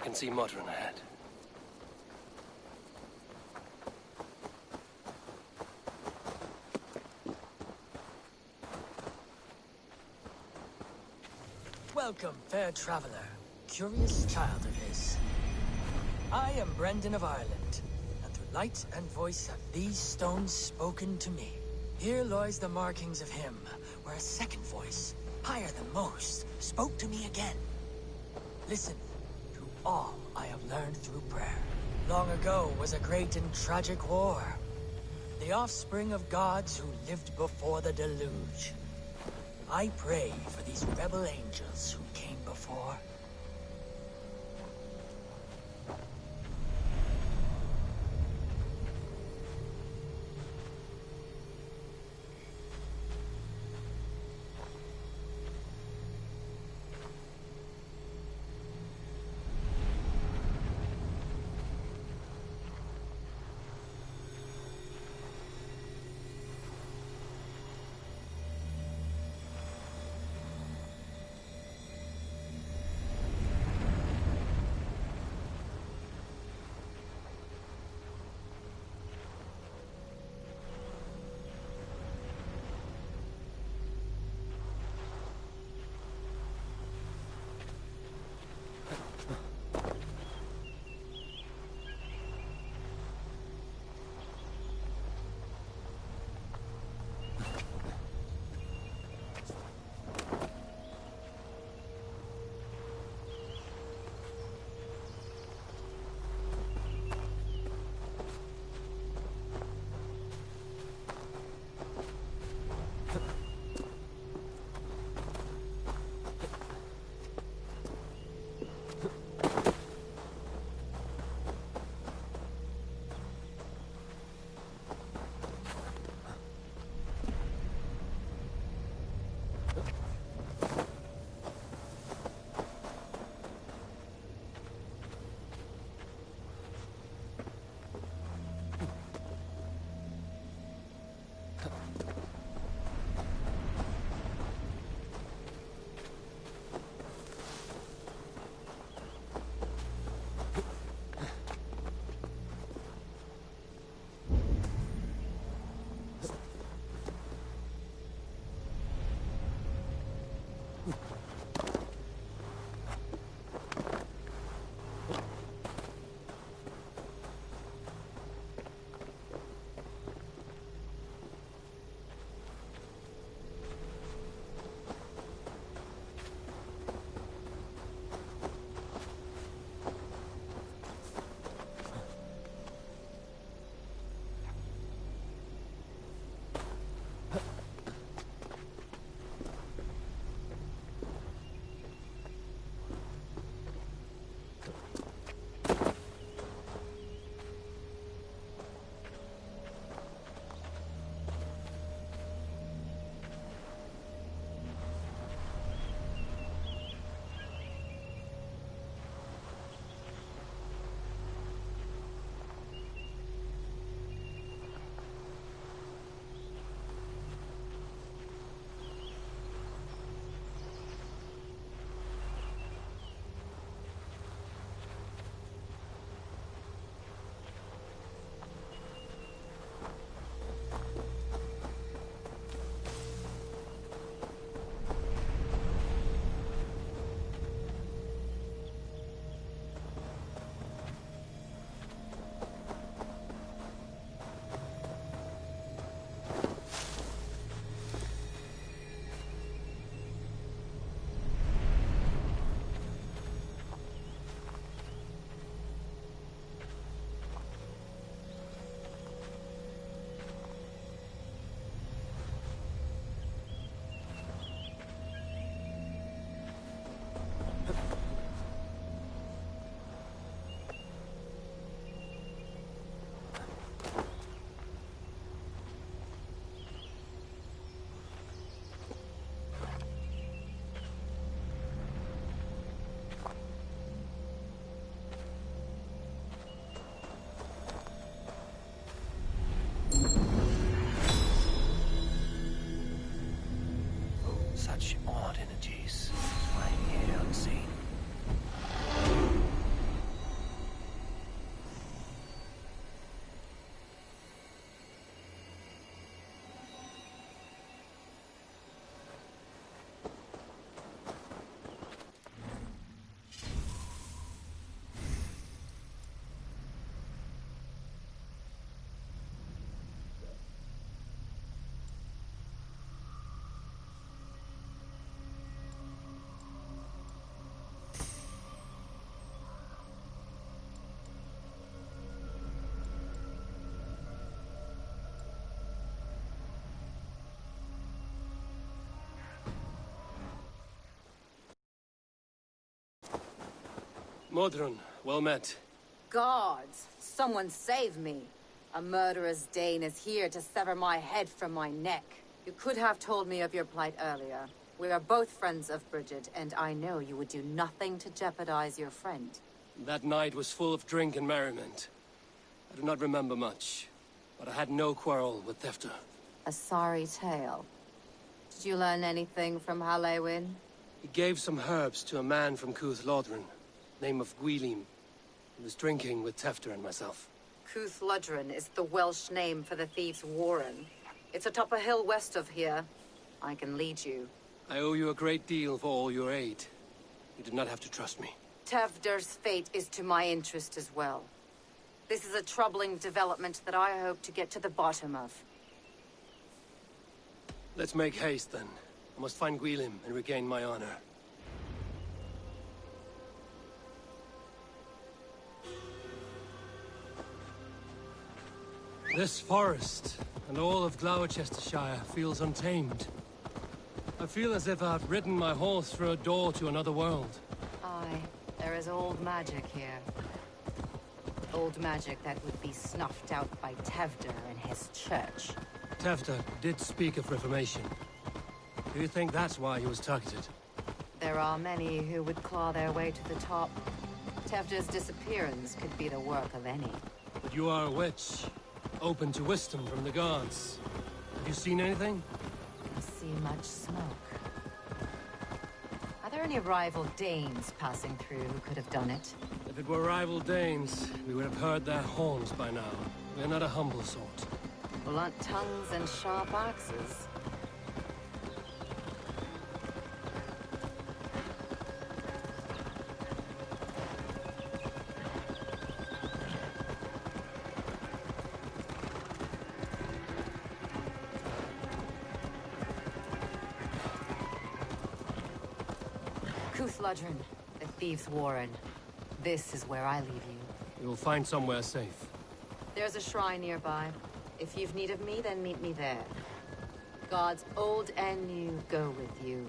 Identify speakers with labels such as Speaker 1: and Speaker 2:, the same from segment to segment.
Speaker 1: I can see Modron ahead.
Speaker 2: Welcome, fair traveler, curious child of his. I am Brendan of Ireland, and through light and voice have these stones spoken to me. Here lies the markings of him, where a second voice, higher than most, spoke to me again. Listen to all I have learned through prayer. Long ago was a great and tragic war. The offspring of gods who lived before the deluge. I pray for these rebel angels who came before.
Speaker 1: Modron, well met.
Speaker 3: Guards, someone save me. A murderous Dane is here to sever my head from my neck. You could have told me of your plight earlier. We are both friends of Bridget, and I know you would do nothing to jeopardize your friend.
Speaker 1: That night was full of drink and merriment. I do not remember much, but I had no quarrel with Thefter.
Speaker 3: A sorry tale. Did you learn anything from Halewin?
Speaker 1: He gave some herbs to a man from Cuth Lodren, name of Gwylim. He was drinking with Tefter and myself.
Speaker 3: Cuth Lodren is the Welsh name for the thieves' warren. It's atop a hill west of here. I can lead you.
Speaker 1: I owe you a great deal for all your aid. You did not have to trust me.
Speaker 3: Tefder's fate is to my interest as well. This is a troubling development that I hope to get to the bottom of.
Speaker 1: Let's make haste, then. I must find Gwylim and regain my honor. This forest, and all of Gloucestershire, feels untamed. I feel as if I've ridden my horse through a door to another world.
Speaker 3: Aye, there is old magic here. Old magic that would be snuffed out by Tefder and his church.
Speaker 1: Tefter did speak of reformation. Do you think that's why he was targeted?
Speaker 3: There are many who would claw their way to the top. Tefder's disappearance could be the work of any.
Speaker 1: But you are a witch, open to wisdom from the gods. Have you seen anything?
Speaker 3: I see much smoke. Are there any rival Danes passing through who could have done it?
Speaker 1: If it were rival Danes, we would have heard their horns by now. We're not a humble sort.
Speaker 3: Blunt tongues and sharp axes. Cuth Lodren, the thieves' warren. This is where I leave you.
Speaker 1: We will find somewhere safe.
Speaker 3: There's a shrine nearby. If you've need of me, then meet me there. Gods old and new go with you.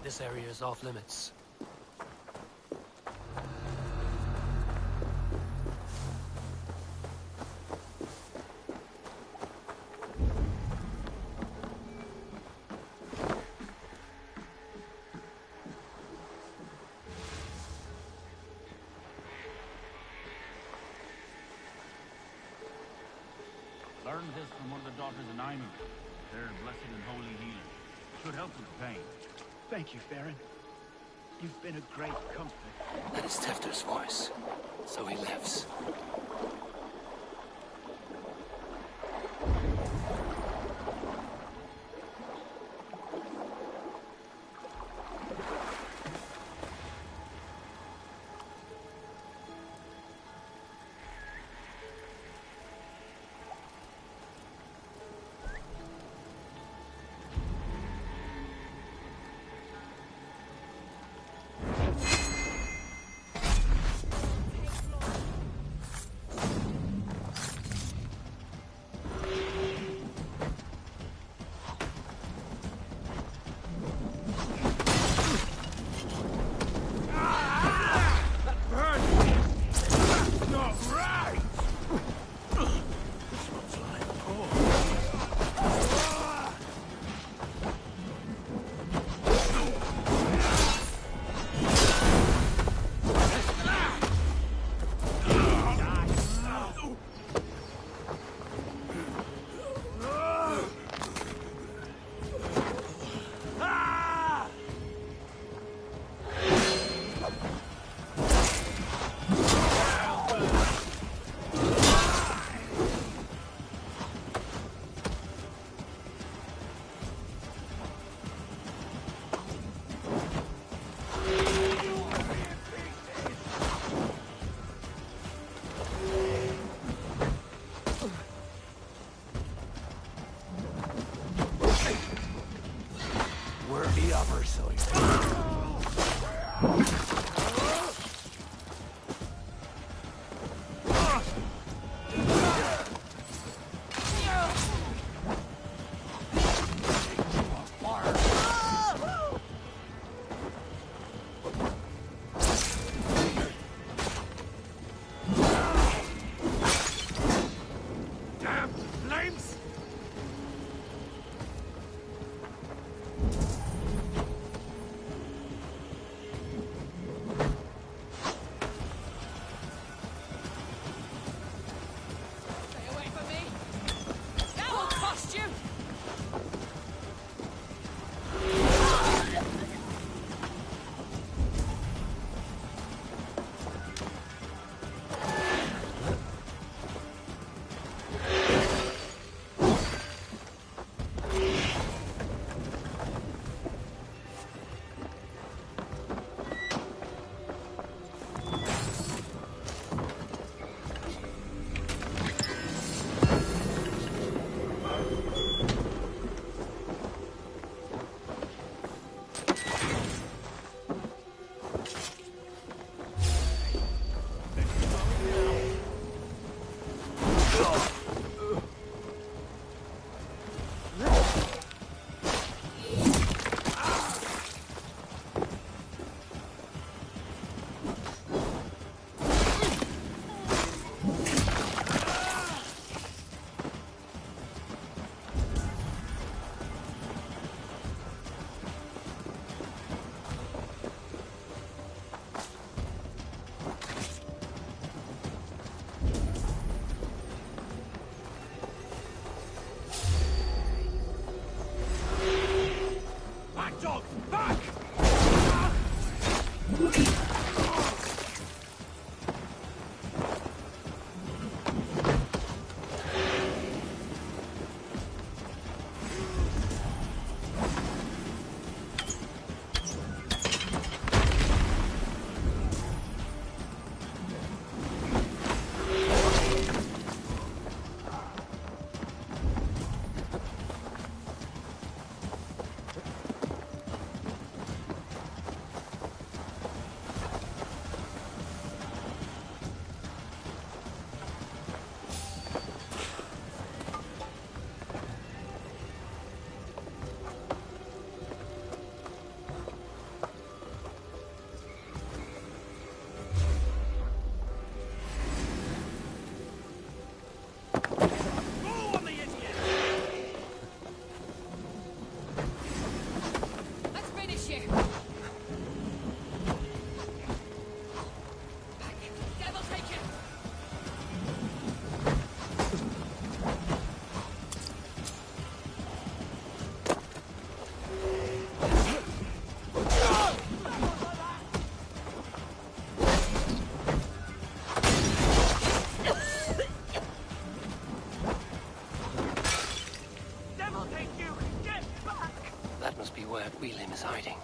Speaker 1: This area is off limits.
Speaker 4: Learned this from one of the daughters of Nymu. They're blessed and holy healer. Should help with the pain.
Speaker 5: Thank you, Farron. You've been a great comfort.
Speaker 1: That is Tefter's voice. So he lives. So you where Wheelim is hiding.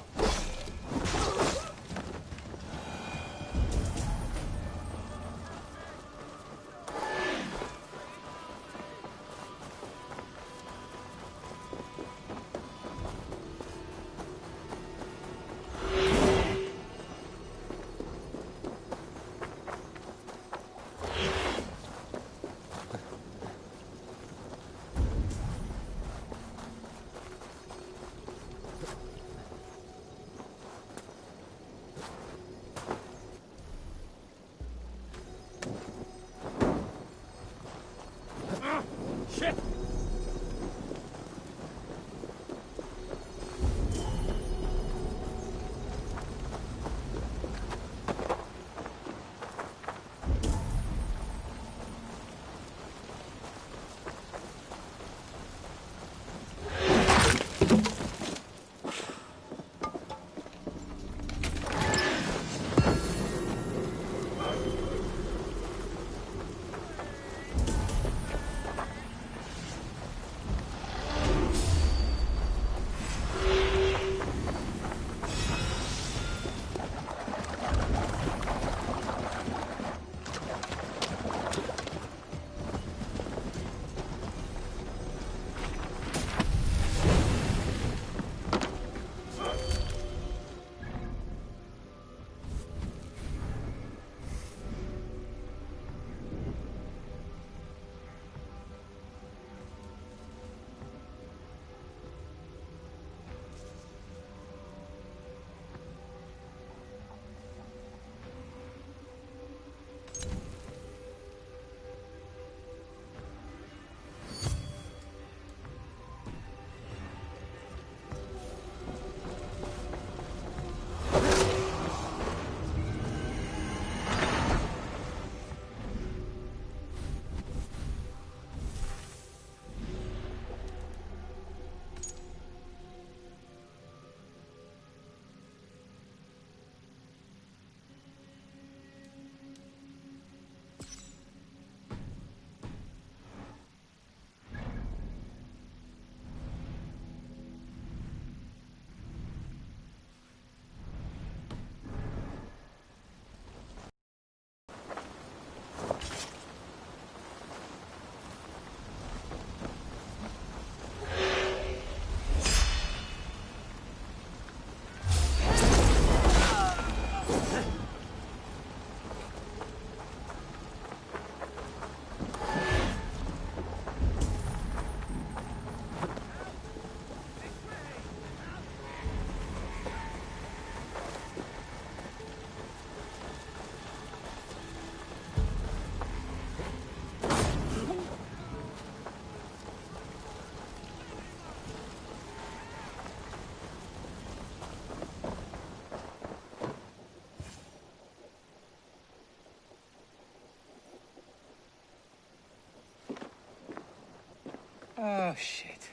Speaker 5: Oh, shit.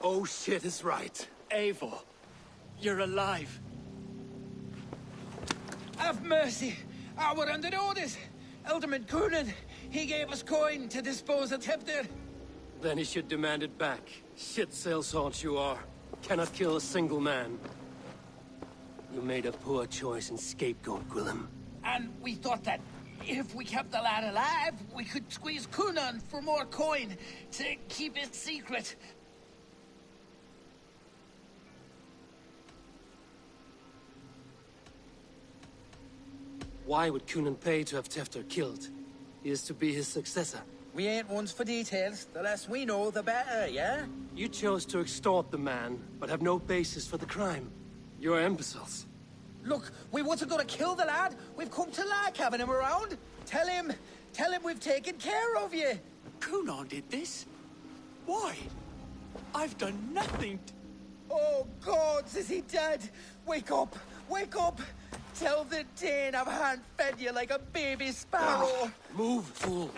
Speaker 1: Oh shit is right.
Speaker 5: Eivor, you're alive. Have mercy. We're under orders. Alderman Coonan, he gave us coin to dispose of Tepter.
Speaker 1: Then he should demand it back. Shit sellswords you are. Cannot kill a single man. You made a poor choice in scapegoat, Gwillem.
Speaker 5: And we thought that if we kept the lad alive, we could squeeze Coonan for more coin to keep it secret.
Speaker 1: Why would Coonan pay to have Tefter killed? He is to be his successor.
Speaker 5: We ain't ones for details. The less we know, the better, yeah?
Speaker 1: You chose to extort the man, but have no basis for the crime. You're imbeciles.
Speaker 5: Look, we wasn't gonna kill the lad. We've come to like having him around. Tell him we've taken care of you.
Speaker 6: Coonan did this? Why? I've done nothing.
Speaker 5: Oh, gods, is he dead? Wake up! Wake up! Tell the Dane I've hand-fed you like a baby sparrow.
Speaker 1: Move, fool.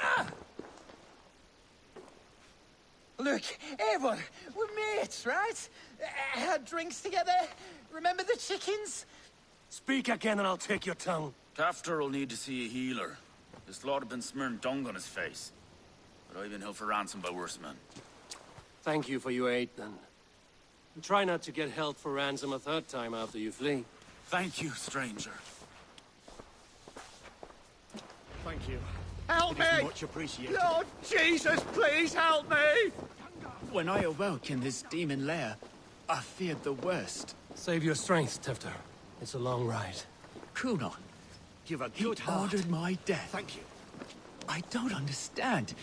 Speaker 5: Look, Eivor, we're mates, right? Had drinks together. Remember the chickens?
Speaker 1: Speak again and I'll take your tongue.
Speaker 4: Tafter will need to see a healer. This lord have been smearing dung on his face. But I've been held for ransom by worse men.
Speaker 1: Thank you for your aid, then. And try not to get held for ransom a third time after you flee.
Speaker 4: Thank you, stranger.
Speaker 6: Thank you.
Speaker 7: Help me!
Speaker 6: Much appreciated.
Speaker 7: Lord Jesus, please help me!
Speaker 6: When I awoke in this demon lair, I feared the worst.
Speaker 1: Save your strength, Tefter. It's a long ride.
Speaker 6: Coonan,
Speaker 7: You've a
Speaker 6: he
Speaker 7: good heart.
Speaker 6: ordered my death.
Speaker 7: Thank you.
Speaker 6: I don't understand.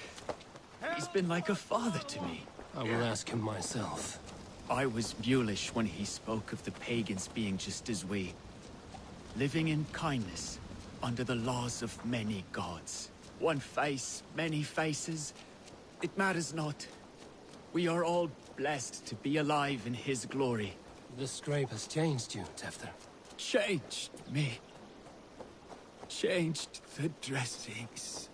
Speaker 6: He's been like a father to me.
Speaker 1: I will ask him myself.
Speaker 6: I was mulish when he spoke of the pagans being just as we. Living in kindness, under the laws of many gods. One face, many faces. It matters not. We are all blessed to be alive in his glory.
Speaker 1: This scrape has changed you, Tefter.
Speaker 6: Changed me. Changed the dressings.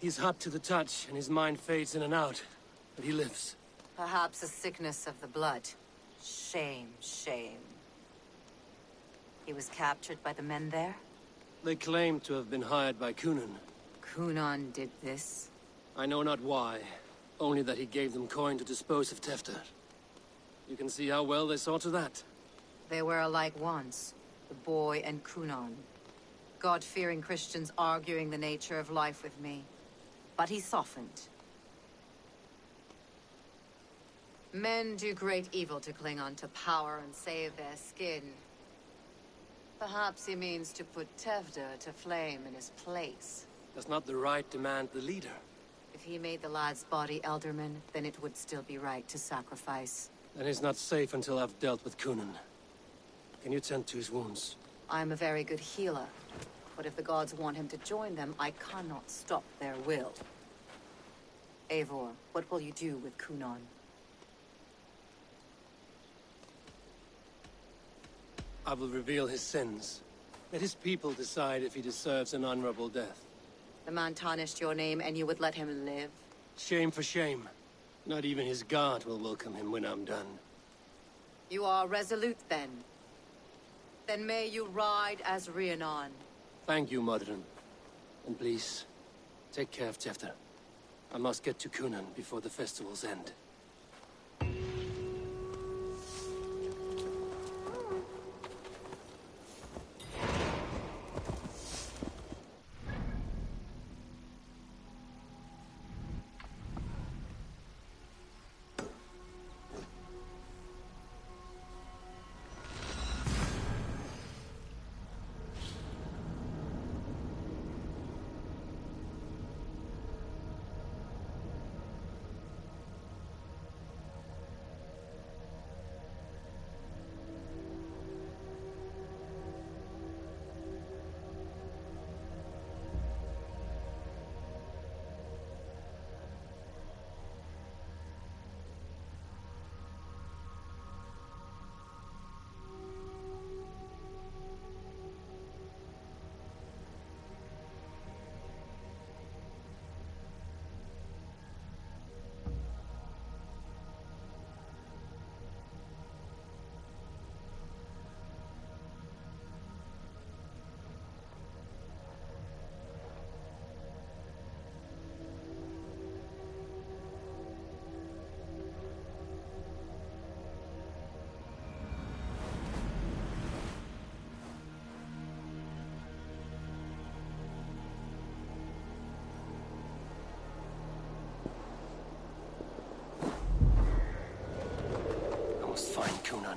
Speaker 1: He's hot to the touch, and his mind fades in and out. But he lives.
Speaker 3: Perhaps a sickness of the blood. Shame, shame. He was captured by the men there?
Speaker 1: They claim to have been hired by Coonan.
Speaker 3: Coonan did this?
Speaker 1: I know not why. Only that he gave them coin to dispose of Tefter. You can see how well they saw to that.
Speaker 3: They were alike once, the boy and Coonan. God-fearing Christians arguing the nature of life with me. But he softened. Men do great evil to cling on to power and save their skin. Perhaps he means to put Tevda to flame in his place.
Speaker 1: Does not the right demand the leader?
Speaker 3: If he made the lad's body Elderman, then it would still be right to sacrifice.
Speaker 1: Then he's not safe until I've dealt with Coonan. Can you tend to his wounds?
Speaker 3: I'm a very good healer. But if the gods want him to join them, I cannot stop their will. Eivor, what will you do with Coonan?
Speaker 1: I will reveal his sins. Let his people decide if he deserves an honorable death.
Speaker 3: The man tarnished your name and you would let him live?
Speaker 1: Shame for shame. Not even his guard will welcome him when I'm done.
Speaker 3: You are resolute then. Then may you ride as Rhiannon.
Speaker 1: Thank you, Modern. And please, take care of Tefter. I must get to Kunan before the festival's end.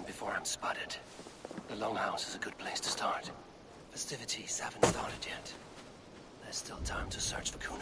Speaker 1: Before I'm spotted. The Longhouse is a good place to start. Festivities haven't started yet. There's still time to search for Kunan.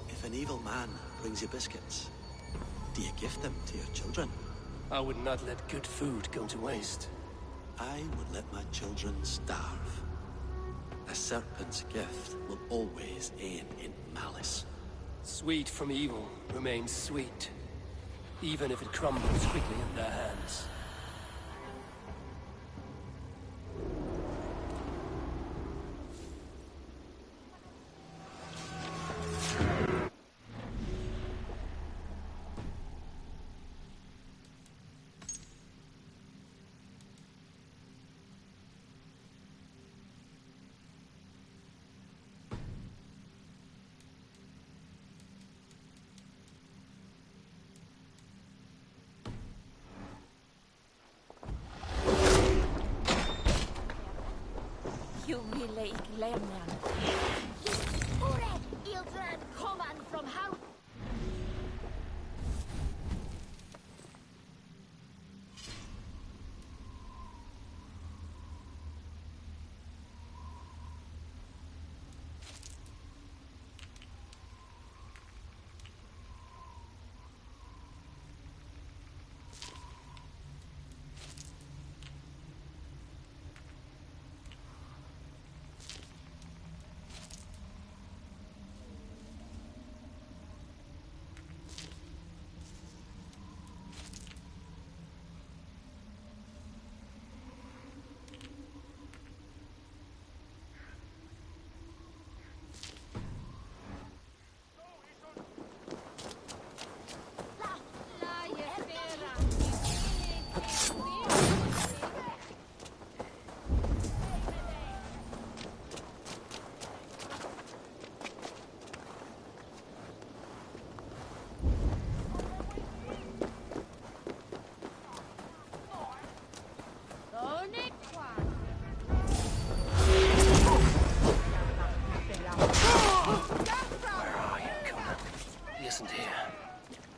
Speaker 8: If an evil man brings you biscuits, do you give them to your children?
Speaker 1: I would not let good food go to waste.
Speaker 8: I would let my children starve. A serpent's gift will always end in malice.
Speaker 1: Sweet from evil remains sweet, even if it crumbles quickly in their hands.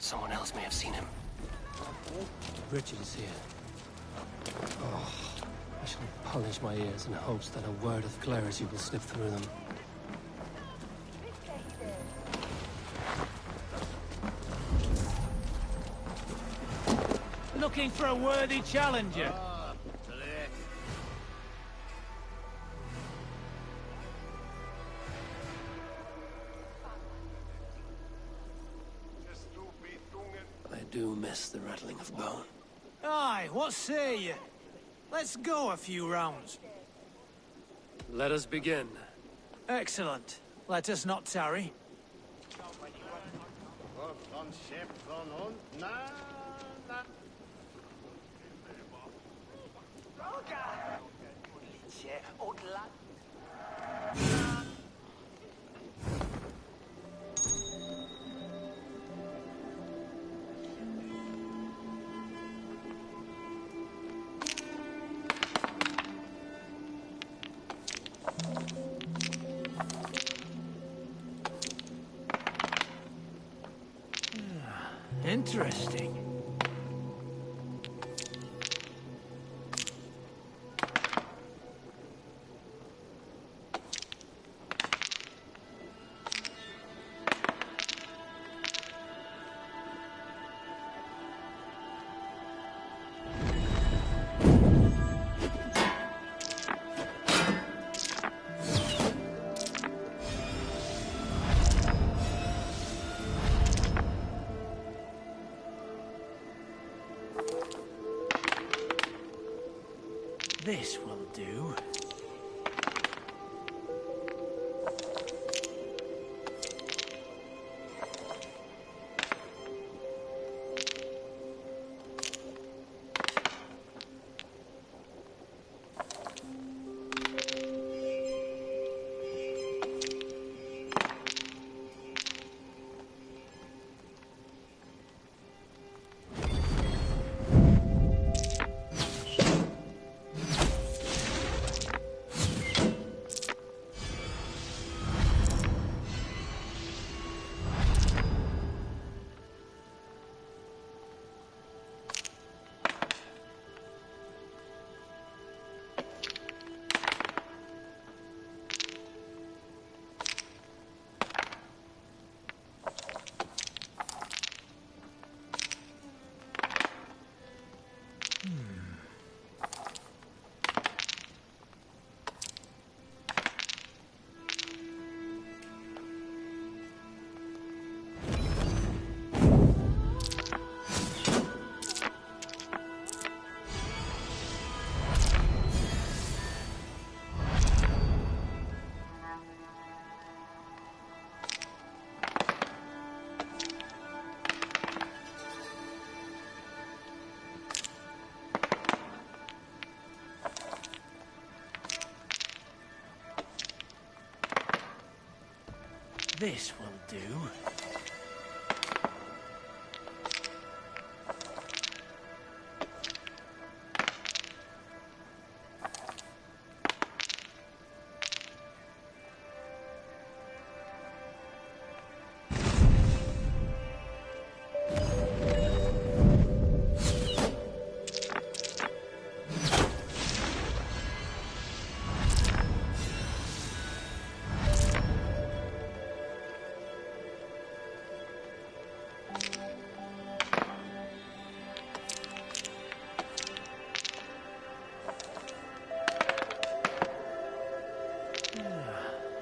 Speaker 1: Someone else may have seen him. Richard is here. Oh, I shall polish my ears in hopes that a word of clarity will slip through them.
Speaker 9: Looking for a worthy challenger.
Speaker 1: I do miss the rattling of bone.
Speaker 9: Aye, what say you? Let's go a few rounds.
Speaker 1: Let us begin.
Speaker 9: Excellent. Let us not tarry. Interesting. This will do. This will do.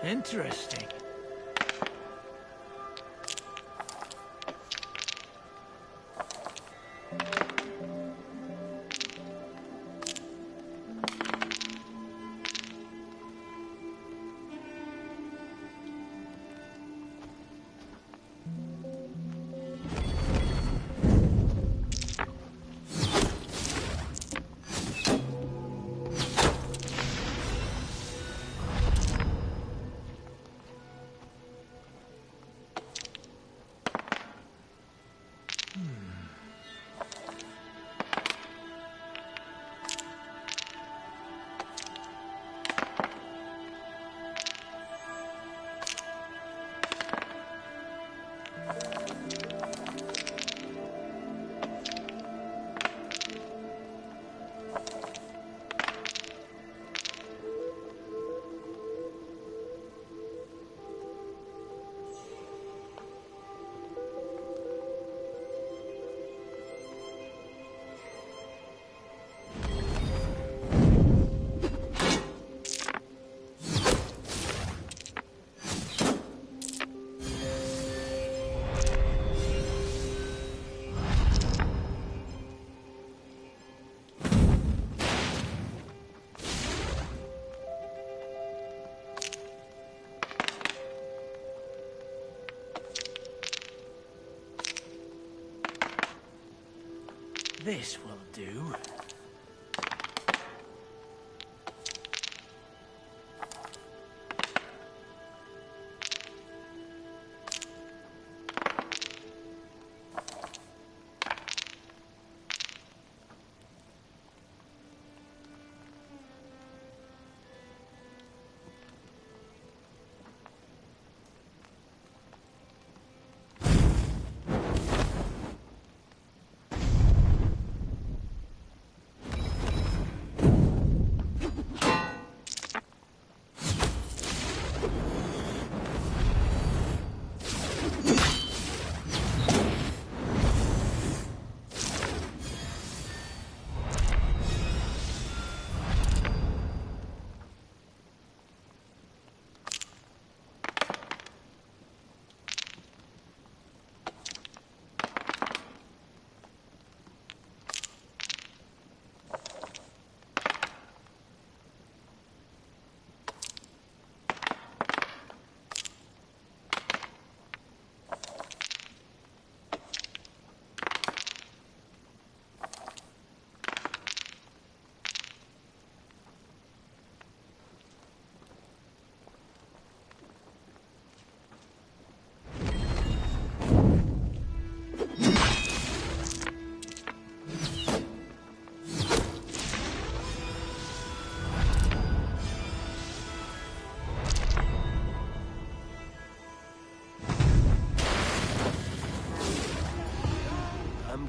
Speaker 9: Interesting. This will do.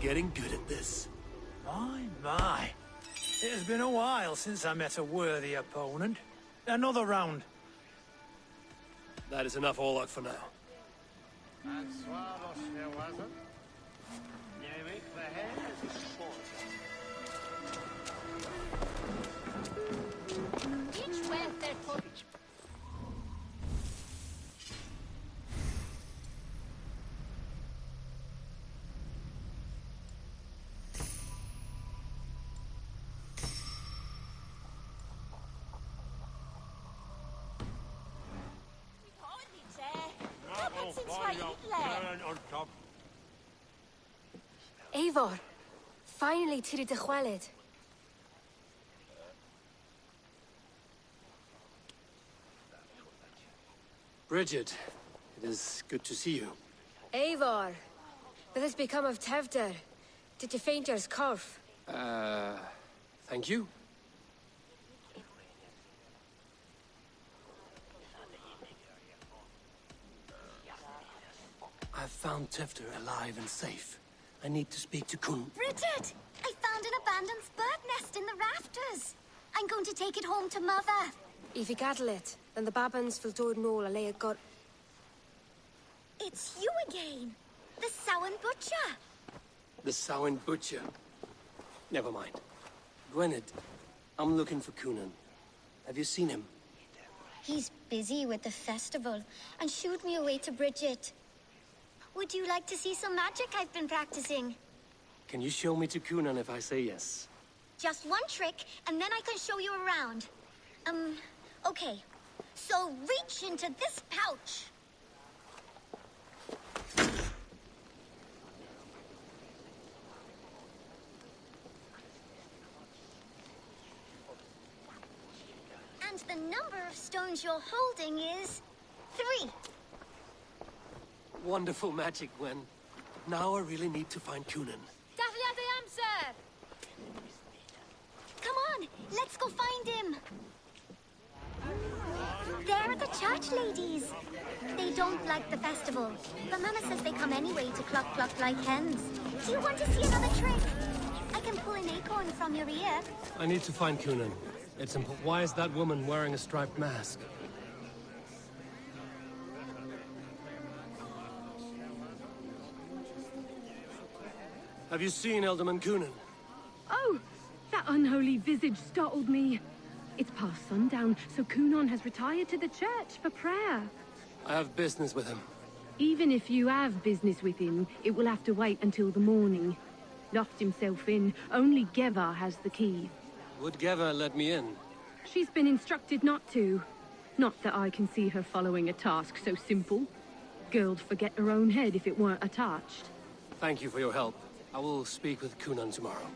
Speaker 1: Getting good at this.
Speaker 9: My. It has been a while since I met a worthy opponent. Another round.
Speaker 1: That is enough all out for now.
Speaker 10: Eivor, finally to the chwaled.
Speaker 1: Bridget, it is good to see you.
Speaker 10: Eivor, what has become of Tevder? Did you faint your scarf?
Speaker 1: Thank you. I've found Tevder alive and safe. I need to speak to Kun.
Speaker 11: Bridget! I found an abandoned bird nest in the rafters. I'm going to take it home to Mother.
Speaker 10: If you cattle it, then the babans will do it all a lay got.
Speaker 11: It's you again. The Samhain Butcher.
Speaker 1: The Samhain Butcher. Never mind. Gwynedd, I'm looking for Kunan. Have you seen him?
Speaker 11: He's busy with the festival and shooed me away to Bridget. Would you like to see some magic I've been practicing?
Speaker 1: Can you show me to Kunan if I say yes?
Speaker 11: Just one trick, and then I can show you around. Okay. So reach into this pouch. And the number of stones you're holding is 3.
Speaker 1: Wonderful magic, Gwen. Now I really need to find Kunan.
Speaker 11: Come on, let's go find him. There are the church ladies. They don't like the festival, but Mama says they come anyway to cluck cluck like hens. Do you want to see another trick? I can pull an acorn from your ear.
Speaker 1: I need to find Kunan. It's important. Why is that woman wearing a striped mask? Have you seen Elderman Kunan?
Speaker 12: Oh, that unholy visage startled me. It's past sundown, so Kunan has retired to the church for prayer.
Speaker 1: I have business with him.
Speaker 12: Even if you have business with him, it will have to wait until the morning. Locked himself in. Only Geva has the key.
Speaker 1: Would Geva let me in?
Speaker 12: She's been instructed not to. Not that I can see her following a task so simple. Girl'd forget her own head if it weren't attached.
Speaker 1: Thank you for your help. I will speak with Kunan tomorrow.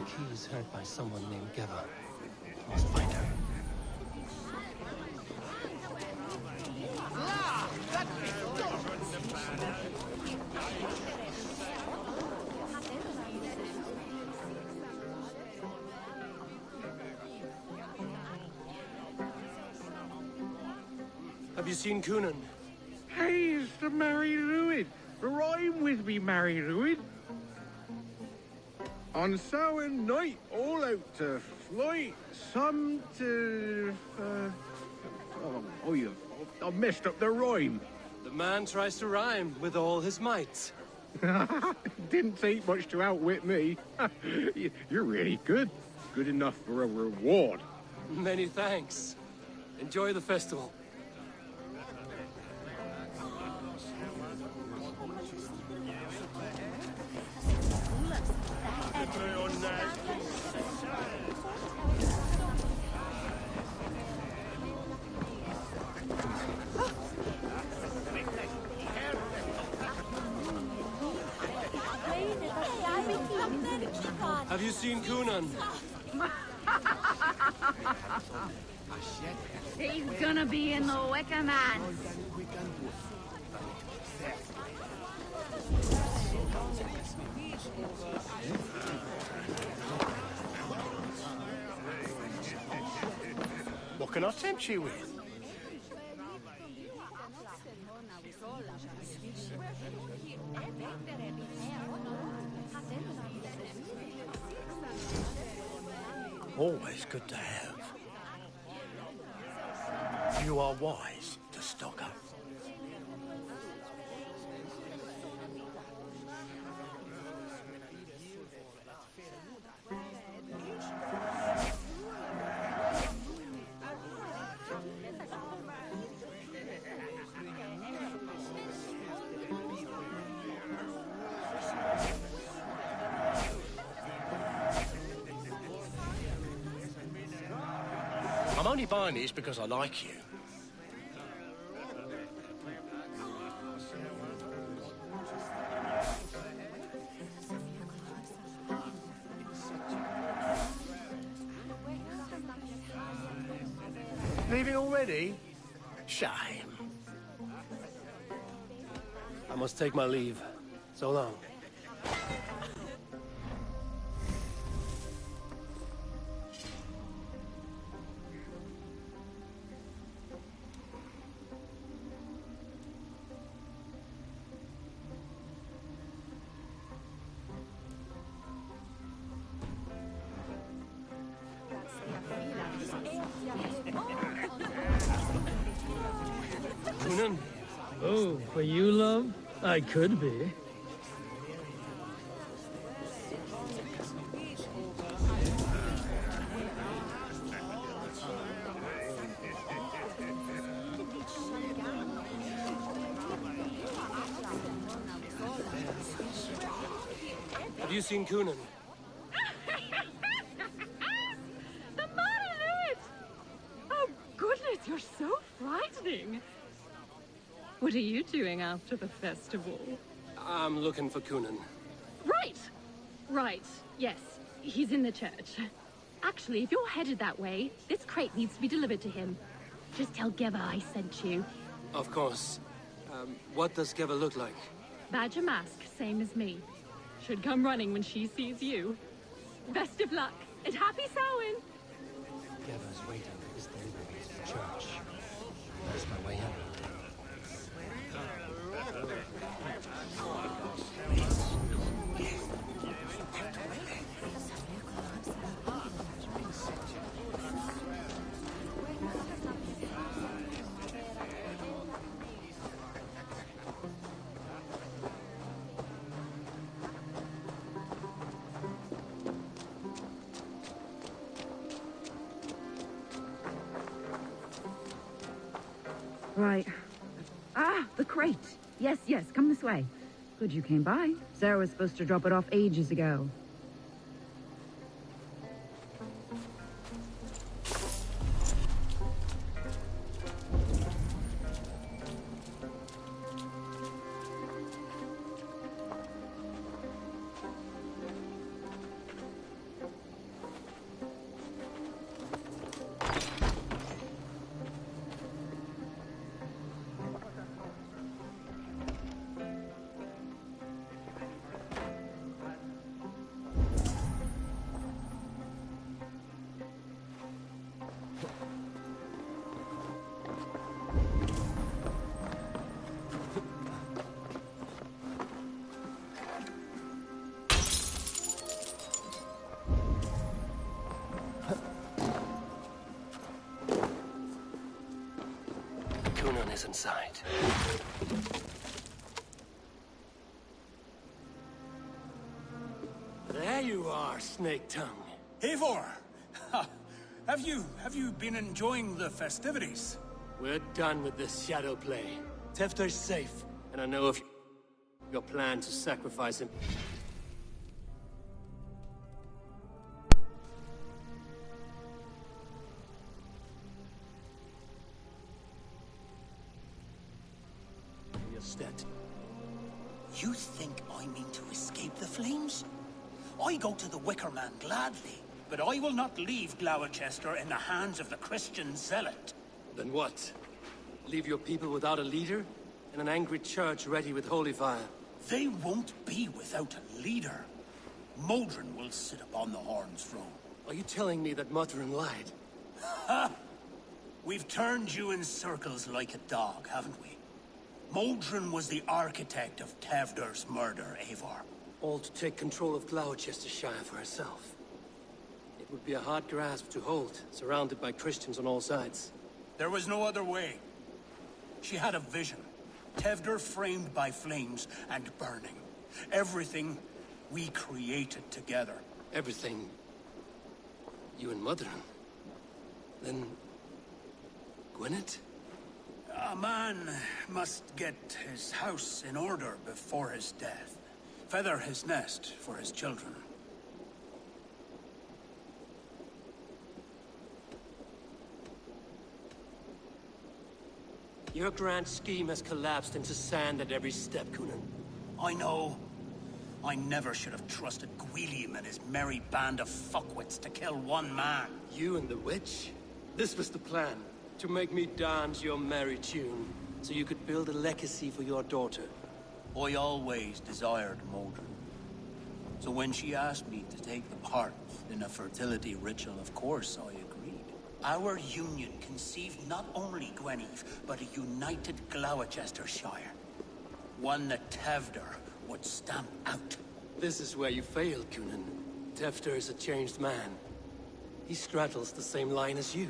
Speaker 1: The key is held by someone named Geva. Must find her. Have you seen Kunan?
Speaker 7: Hey, it's the Mary Ruin. Rhyme with me, Mary Ruin. On Samhain night, all out to flight, some to... I messed up the rhyme.
Speaker 1: The man tries to rhyme with all his might.
Speaker 7: Didn't take much to outwit me. You're really good. Good enough for a reward.
Speaker 1: Many thanks. Enjoy the festival. Have you seen Kunan?
Speaker 12: He's gonna be in the Wicker Man.
Speaker 7: What can I tempt you with?
Speaker 13: Always good to have. You are wise to stock up. I'm only buying these because I like you. Leaving already? Shame.
Speaker 1: I must take my leave. So long. Kunan?
Speaker 2: Oh, for you, love? I could be.
Speaker 1: Have you seen Kunan?
Speaker 12: The marionette! Oh, goodness, you're so frightening. What are you doing after the festival?
Speaker 1: I'm looking for Kunan.
Speaker 12: Right. Yes, he's in the church. Actually, if you're headed that way, this crate needs to be delivered to him. Just tell Geva I sent you.
Speaker 1: Of course. What does Geva look like?
Speaker 12: Badger mask, same as me. Should come running when she sees you. Best of luck, and happy Samhain!
Speaker 1: Geva's waiting for his delivery to the church. That's my way in.
Speaker 14: Right. Ah, the crate. Yes, come this way. Good you came by. Sarah was supposed to drop it off ages ago.
Speaker 1: us inside. There you are, Snake Tongue.
Speaker 9: Eivor! Have you been enjoying the festivities?
Speaker 1: We're done with this shadow play. Tefter's safe, and I know of your plan to sacrifice him. Stead.
Speaker 13: You think I mean to escape the flames? I go to the Wicker Man gladly, but I will not leave Gloucester in the hands of the Christian zealot.
Speaker 1: Then what? Leave your people without a leader? And an angry church ready with holy fire?
Speaker 13: They won't be without a leader. Modron will sit upon the Horn's throne.
Speaker 1: Are you telling me that Modron lied?
Speaker 13: Ha! We've turned you in circles like a dog, haven't we? Modron was the architect of Tevder's murder, Eivor.
Speaker 1: All to take control of Gloucestershire for herself. It would be a hard grasp to hold, surrounded by Christians on all sides.
Speaker 13: There was no other way. She had a vision. Tevder framed by flames and burning. Everything we created together.
Speaker 1: Everything? You and Modron? Then... Gwyneth?
Speaker 13: A man must get his house in order before his death. Feather his nest for his children.
Speaker 1: Your grand scheme has collapsed into sand at every step, Coonan.
Speaker 13: I know. I never should have trusted Gwilliam and his merry band of fuckwits to kill one man.
Speaker 1: You and the witch? This was the plan. To make me dance your merry tune, so you could build a legacy for your daughter.
Speaker 13: I always desired Modron. So when she asked me to take the part in a fertility ritual, of course I agreed. Our union conceived not only Gweneve, but a united Gloucestershire. One that Tevder would stamp out.
Speaker 1: This is where you failed, Coonan. Tefter is a changed man. He straddles the same line as you.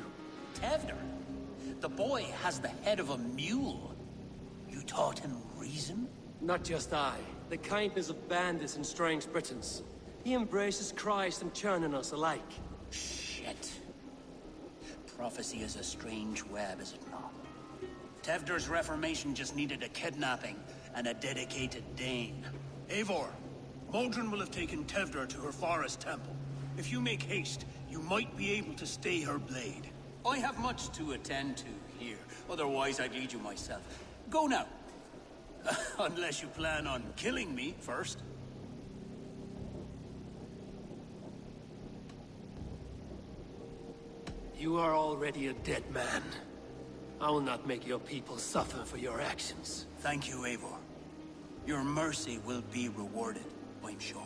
Speaker 13: Tevder? The boy has the head of a mule. You taught him reason?
Speaker 1: Not just I. The kindness of bandits and strange Britons. He embraces Christ and churning us alike.
Speaker 13: Shit. Prophecy is a strange web, is it not? Tevder's reformation just needed a kidnapping and a dedicated Dane. Eivor, Modron will have taken Tevder to her forest temple. If you make haste, you might be able to stay her blade. I have much to attend to here. Otherwise, I'd lead you myself. Go now. Unless you plan on killing me first.
Speaker 1: You are already a dead man. I will not make your people suffer for your actions.
Speaker 13: Thank you, Eivor. Your mercy will be rewarded, I'm sure.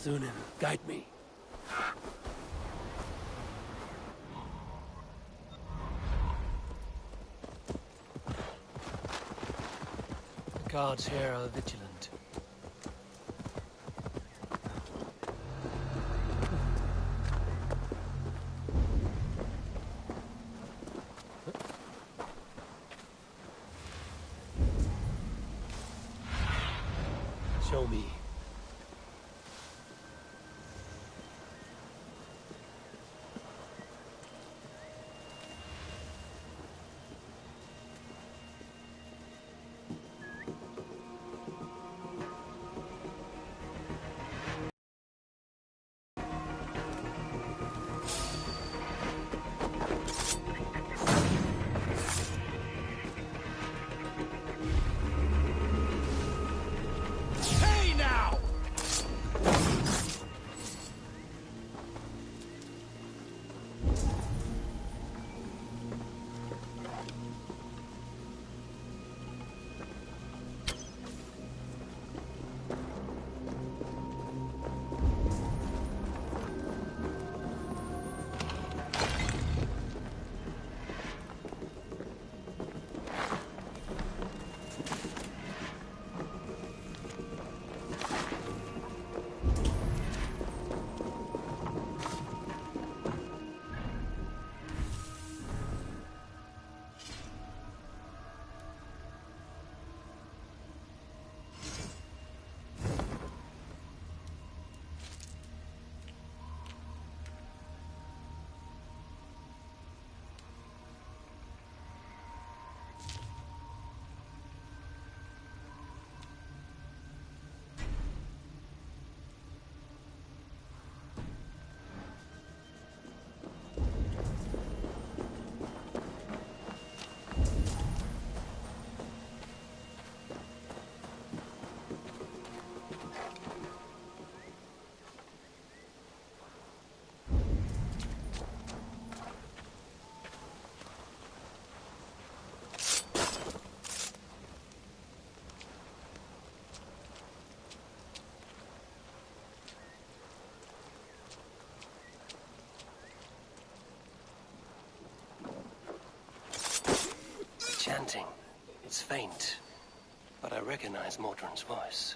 Speaker 1: Zunin, guide me. Guards here are vigilant. Show me. Chanting. It's faint, but I recognize Mordrin's voice.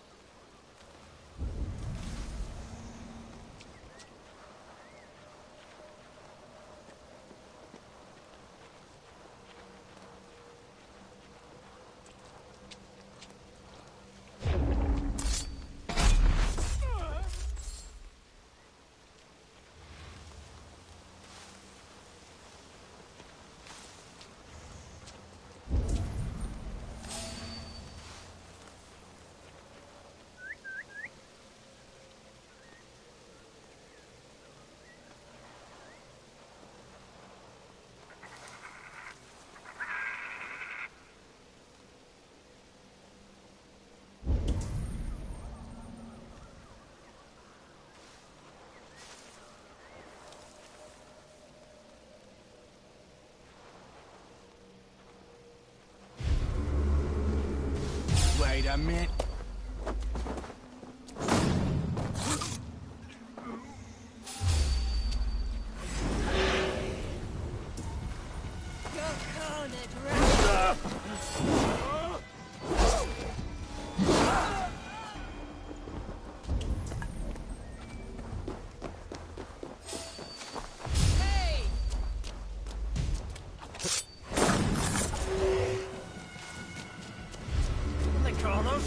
Speaker 15: Wait a minute.
Speaker 1: They call those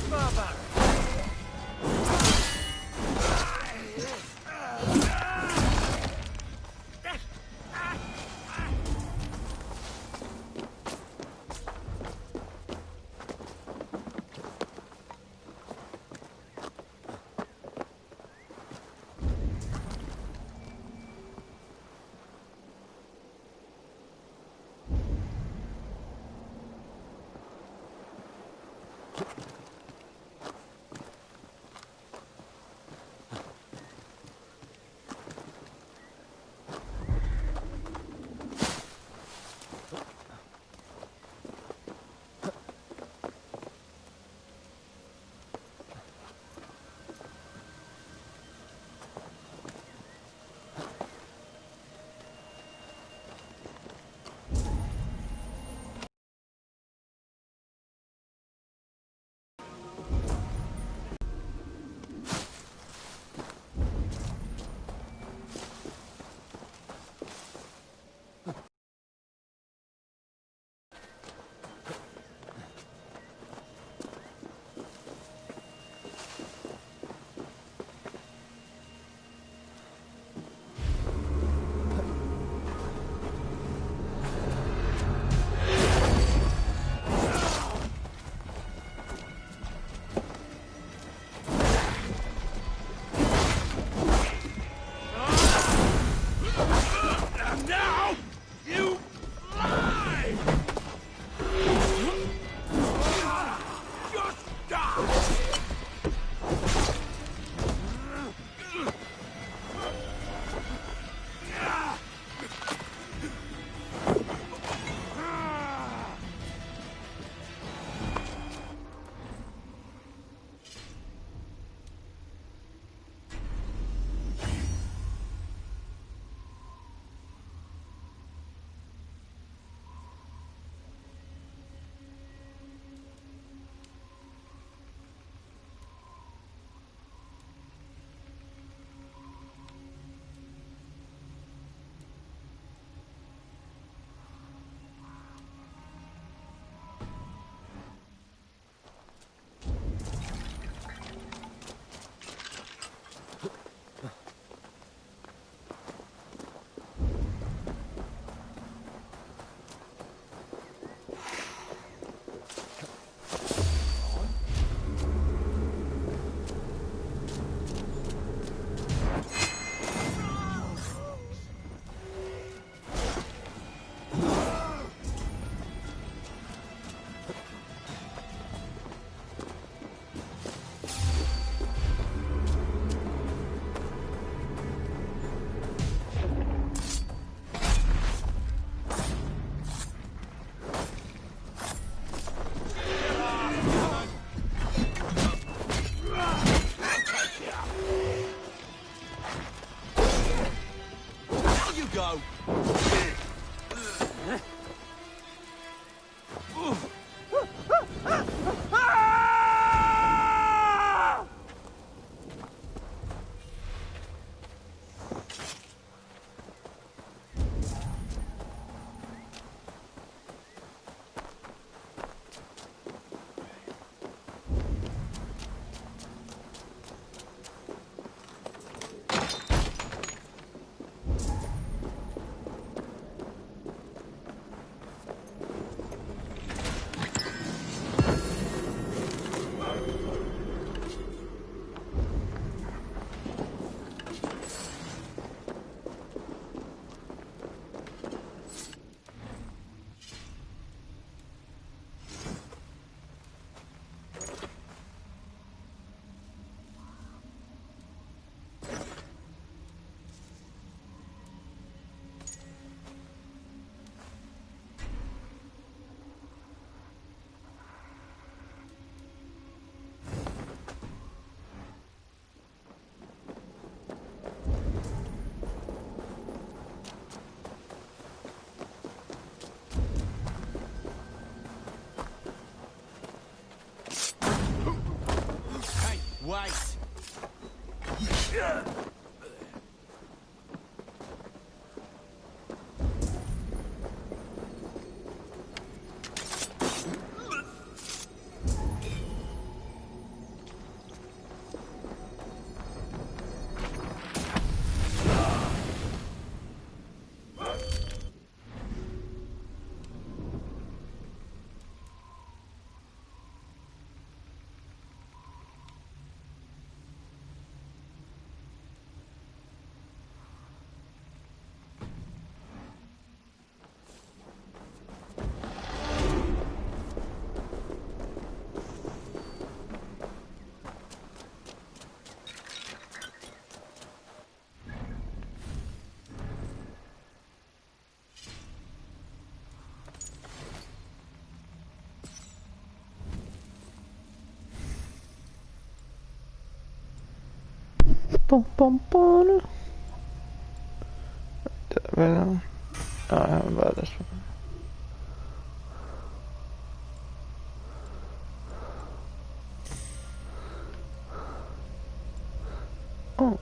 Speaker 5: go. Wait.
Speaker 15: Bom, bom, bom. Well, war das schon. Oh.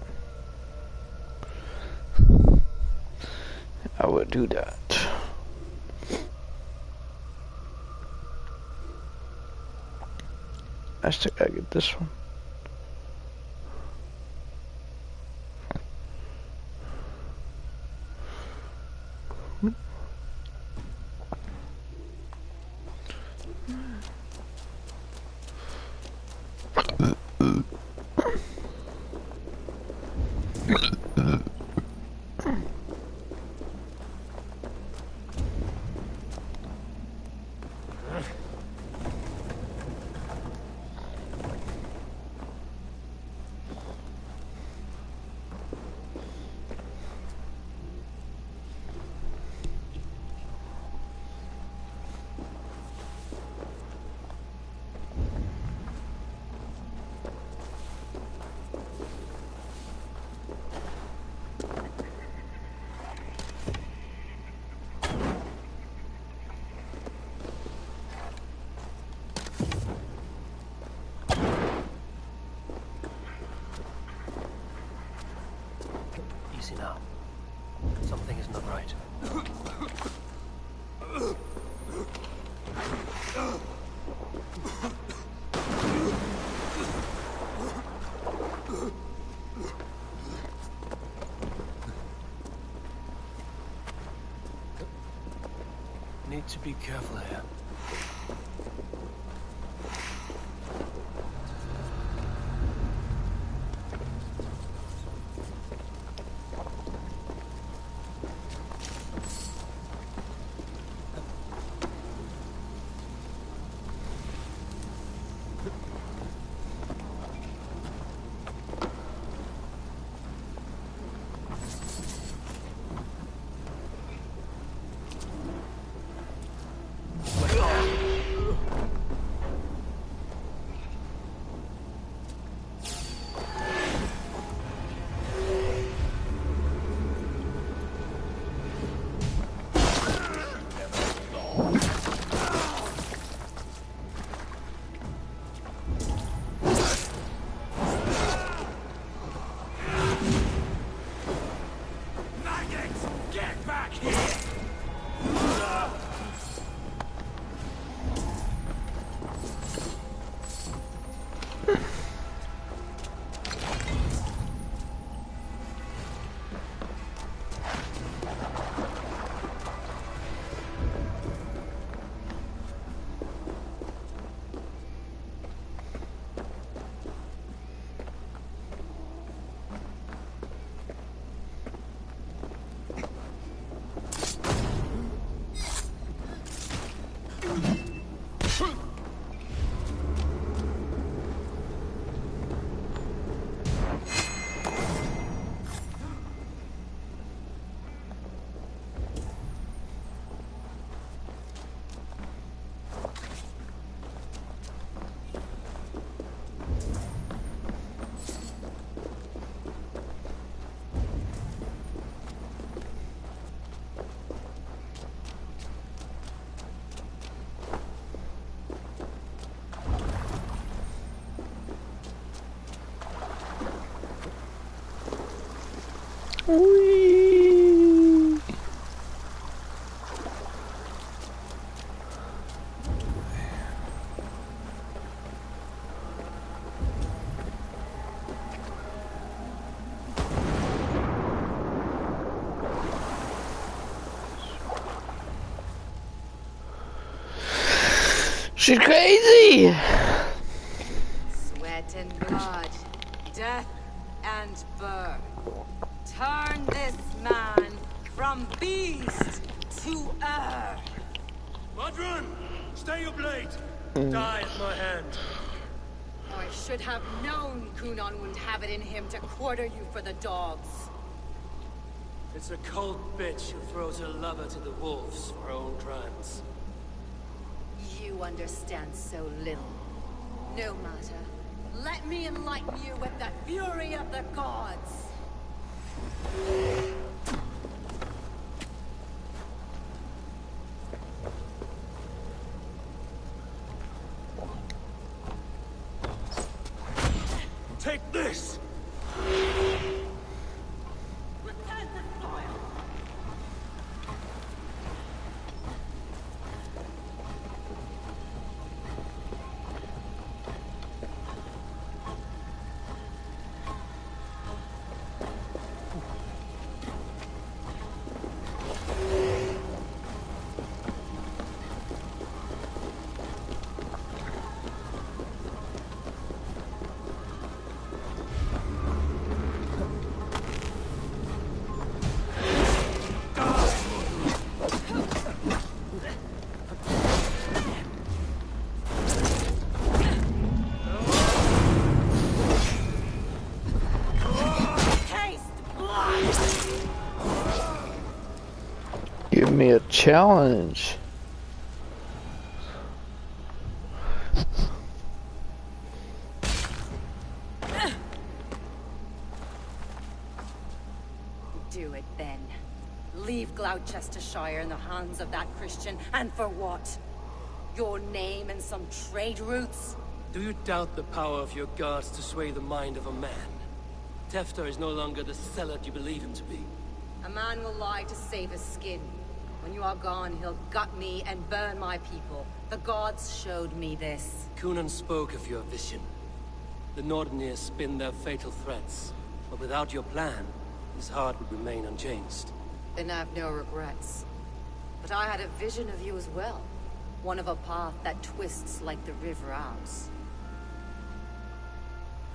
Speaker 15: I would do that. I still gotta get this one.
Speaker 1: Easy now. Something is not right. Need to be careful here.
Speaker 15: Whee! She's crazy!
Speaker 3: Sweat and blood, death and birth. Turn this man from beast to earth.
Speaker 1: Madron, stay your blade. Die at my hand.
Speaker 3: I should have known Kunon wouldn't have it in him to quarter you for the dogs.
Speaker 1: It's a cold bitch who throws her lover to the wolves for her own crimes.
Speaker 3: You understand so little. No matter. Let me enlighten you with the fury of the gods.
Speaker 1: Take this!
Speaker 15: Give me a challenge.
Speaker 3: Do it then. Leave Gloucestershire in the hands of that Christian, and for what? Your name and some trade routes?
Speaker 1: Do you doubt the power of your gods to sway the mind of a man? Tefter is no longer the zealot you believe him to be.
Speaker 3: A man will lie to save his skin. When you are gone, he'll gut me and burn my people. The gods showed me this.
Speaker 1: Kunon spoke of your vision. The Nordenir spin their fatal threats. But without your plan, his heart would remain unchanged.
Speaker 3: Then I have no regrets. But I had a vision of you as well. One of a path that twists like the river Ouse.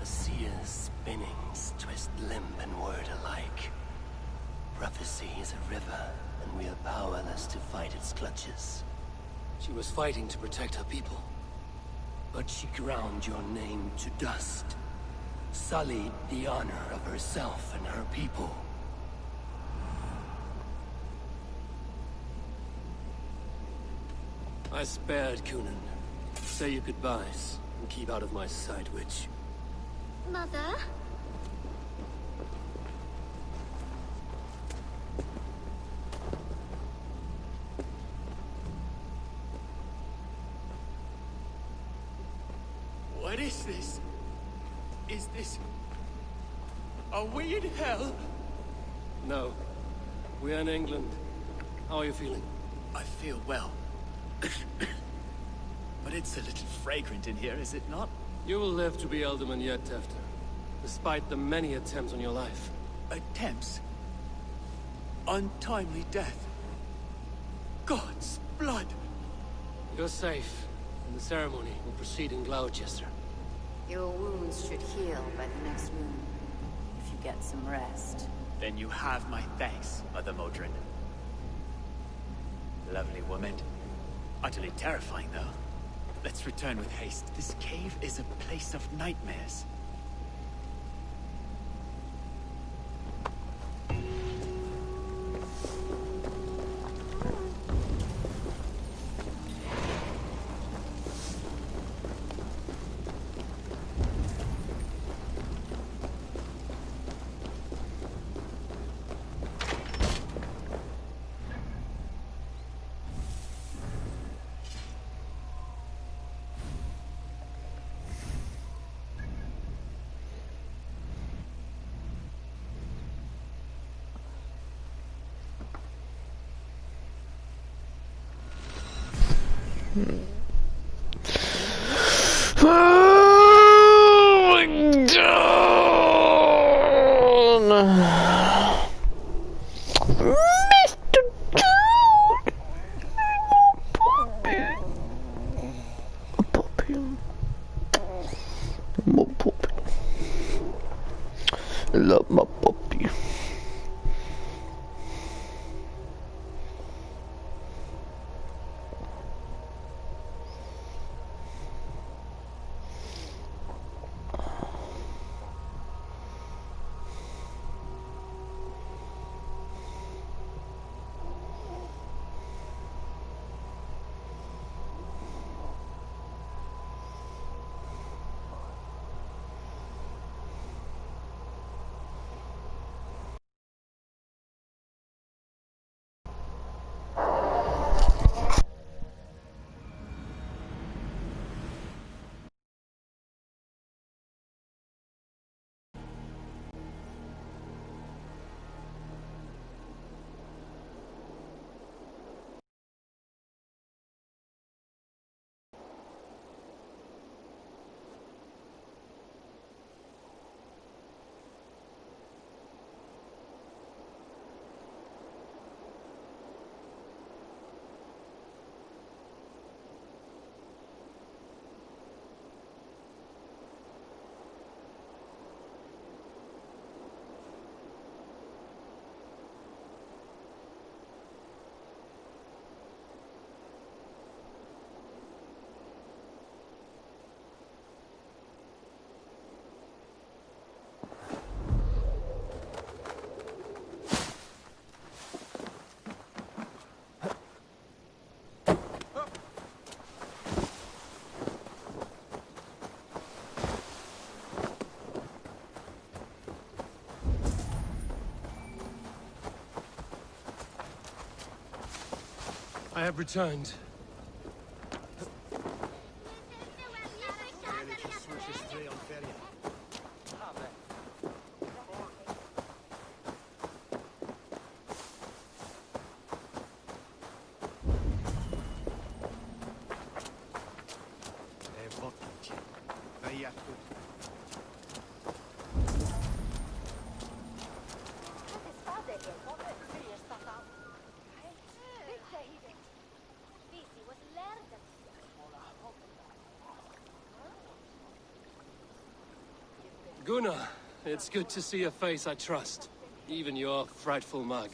Speaker 1: A seer's spinnings twist limb and word alike. Prophecy is a river, and we are powerless to fight its clutches. She was fighting to protect her people. But she ground your name to dust. Sullied the honor of herself and her people. I spared Kunon. Say your goodbyes, and keep out of my sight, witch.
Speaker 11: Mother?
Speaker 6: What is this? Is this... Are we in hell?
Speaker 1: No. We're in England. How are you feeling?
Speaker 6: I feel well. But it's a little fragrant in here, is it not?
Speaker 1: You will live to be Elderman yet, Tefter. Despite the many attempts on your life.
Speaker 6: Attempts? Untimely death? God's blood!
Speaker 1: You're safe, and the ceremony will proceed in Gloucester.
Speaker 3: Your wounds should heal by the next moon, if you get some rest.
Speaker 6: Then you have my thanks, Mother Modron. Lovely woman. Utterly terrifying, though. Let's return with haste. This cave is a place of nightmares.
Speaker 15: I love my puppy.
Speaker 1: I have returned. Gunnar, it's good to see a face I trust. Even your frightful mug.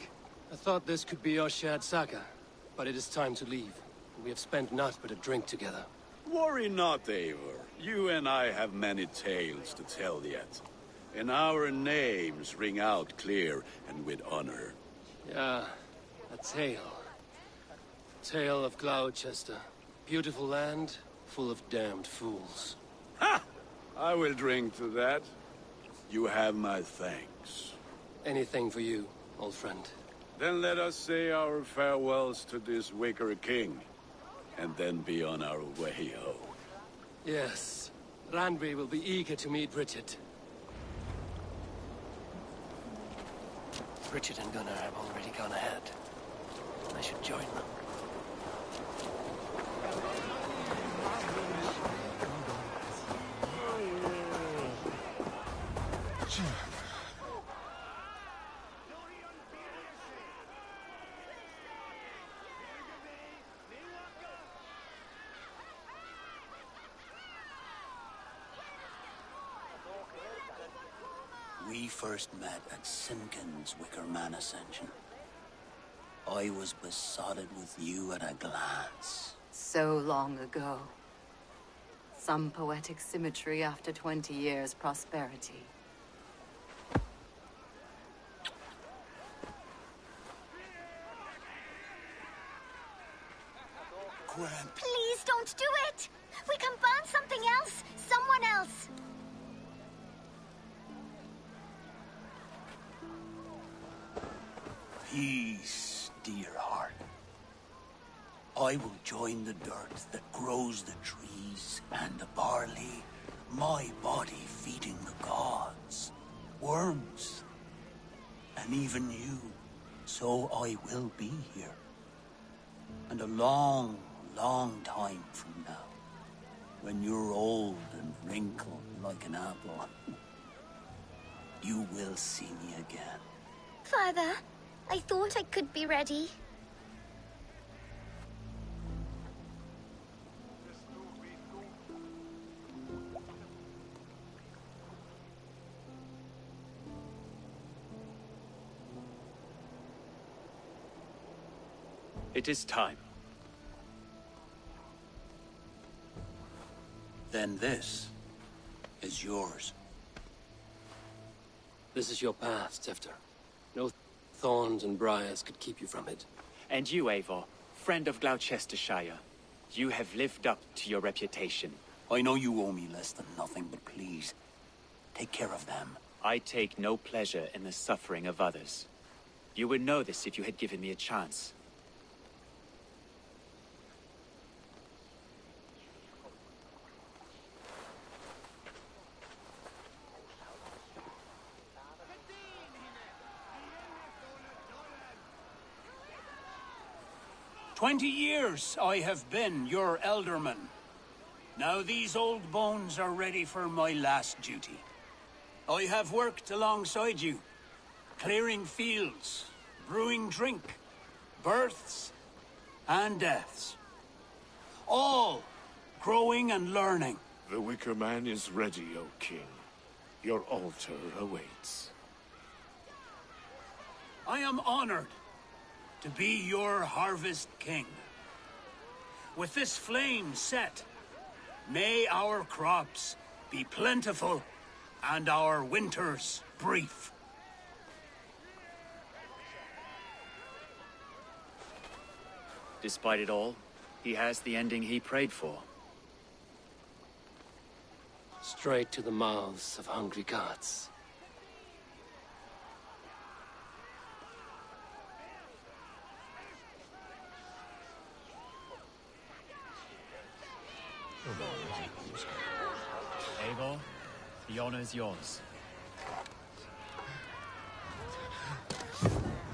Speaker 1: I thought this could be our shared saga, but it is time to leave. We have spent naught but a drink together.
Speaker 16: Worry not, Eivor. You and I have many tales to tell yet. And our names ring out clear and with honor.
Speaker 1: Yeah, a tale. Tale of Gloucester. Beautiful land, full of damned fools.
Speaker 16: Ha! I will drink to that. You have my thanks.
Speaker 1: Anything for you, old friend.
Speaker 16: Then let us say our farewells to this wicker king, and then be on our way home.
Speaker 1: Yes, Randvi will be eager to meet Bridget. Bridget and Gunnar have already gone ahead. I should join them.
Speaker 13: We first met at Simpkins' Wicker Man Ascension. I was besotted with you at a glance.
Speaker 3: So long ago. Some poetic symmetry after 20 years' prosperity.
Speaker 13: Gwen.
Speaker 11: Please don't do it! We can burn something else! Someone else!
Speaker 13: Peace, dear heart. I will join the dirt that grows the trees and the barley, my body feeding the gods, worms, and even you. So I will be here. And a long, long time from now, when you're old and wrinkled like an apple, you will see me again.
Speaker 11: Father, I thought I could be ready.
Speaker 6: It is time.
Speaker 13: Then this is yours.
Speaker 1: This is your path, Tefter. No thorns and briars could keep you from it.
Speaker 6: And you, Eivor, friend of Gloucestershire, you have lived up to your reputation.
Speaker 13: I know you owe me less than nothing, but please, take care of them.
Speaker 6: I take no pleasure in the suffering of others. You would know this if you had given me a chance.
Speaker 13: "20 years I have been your elderman. Now these old bones are ready for my last duty. I have worked alongside you, clearing fields, brewing drink, births and deaths. All growing and learning.
Speaker 17: The Wicker Man is ready, O King. Your altar awaits.
Speaker 13: I am honored to be your Harvest King. With this flame set, may our crops be plentiful and our winters brief.
Speaker 6: Despite it all, he has the ending he prayed for.
Speaker 1: Straight to the mouths of hungry gods.
Speaker 6: Eivor, the honor is yours.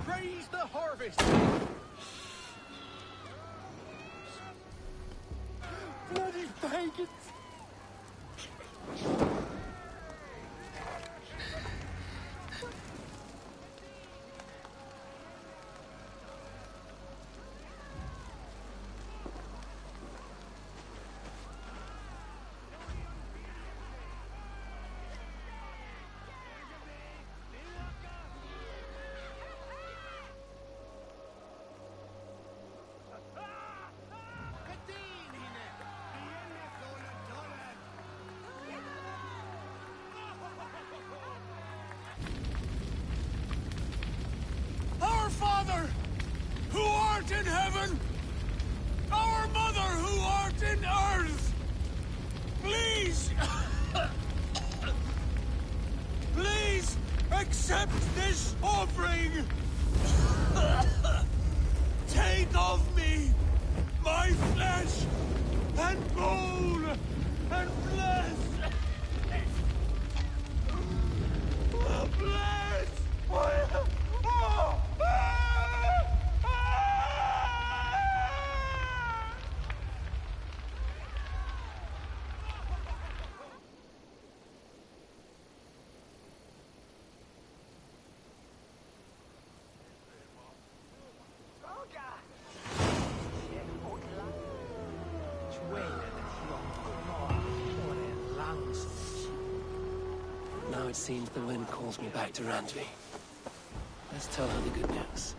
Speaker 5: Praise the harvest! Bloody pagans!
Speaker 13: Our Father, who art in heaven, our Mother, who art in earth, please, please accept this offering. Take of me my flesh and bone and bless. Bless.
Speaker 1: Now it seems the wind calls me back to Randvi. Let's tell her the good news.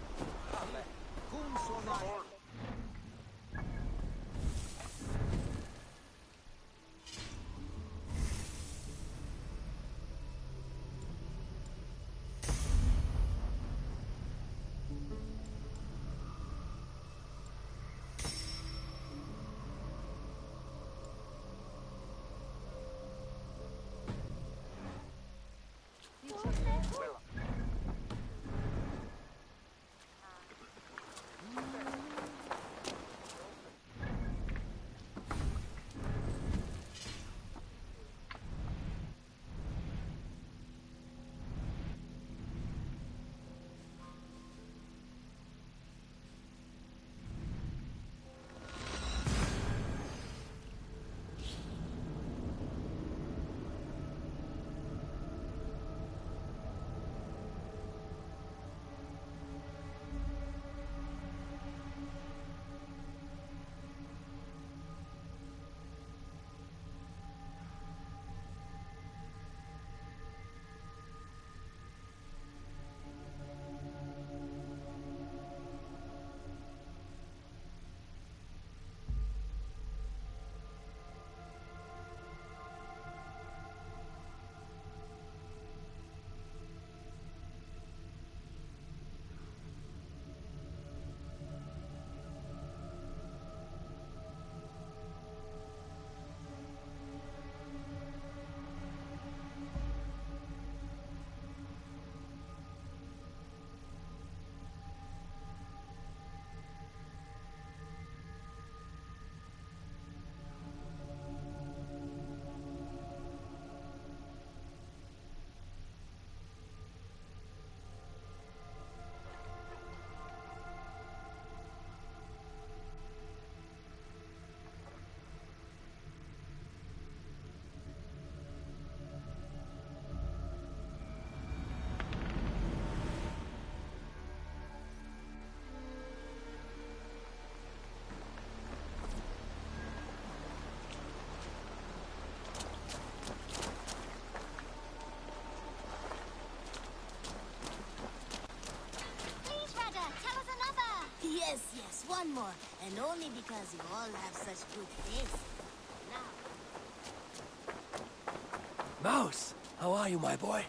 Speaker 18: Yes, yes, one more. And only because you all have such good taste. Now.
Speaker 1: Mouse, how are you, my boy?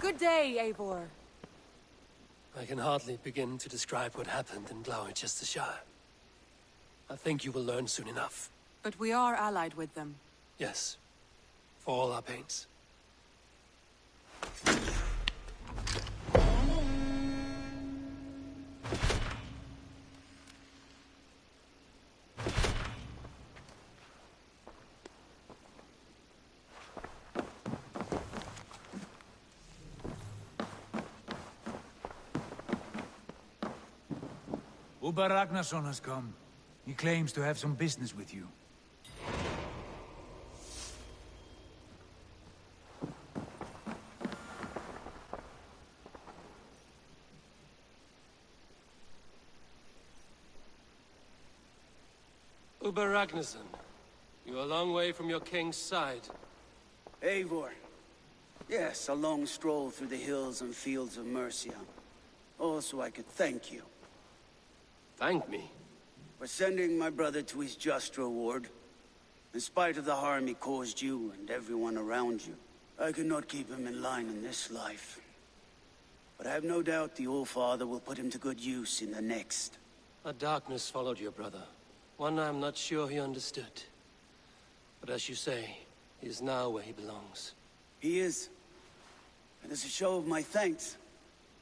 Speaker 19: Good day, Eivor.
Speaker 1: I can hardly begin to describe what happened in Gloucestershire. I think you will learn soon enough.
Speaker 19: But we are allied with them.
Speaker 1: Yes, for all our pains.
Speaker 9: Uber Ragnarsson has come. He claims to have some business with you.
Speaker 1: Uber Ragnarsson, you're a long way from your king's side.
Speaker 20: Eivor. Yes, a long stroll through the hills and fields of Mercia. Also, I could thank you.
Speaker 1: Thank me?
Speaker 20: For sending my brother to his just reward. In spite of the harm he caused you and everyone around you, I could not keep him in line in this life. But I have no doubt the All-Father will put him to good use in the next.
Speaker 1: A darkness followed your brother. One I'm not sure he understood. But as you say, he is now where he belongs.
Speaker 20: He is. And as a show of my thanks,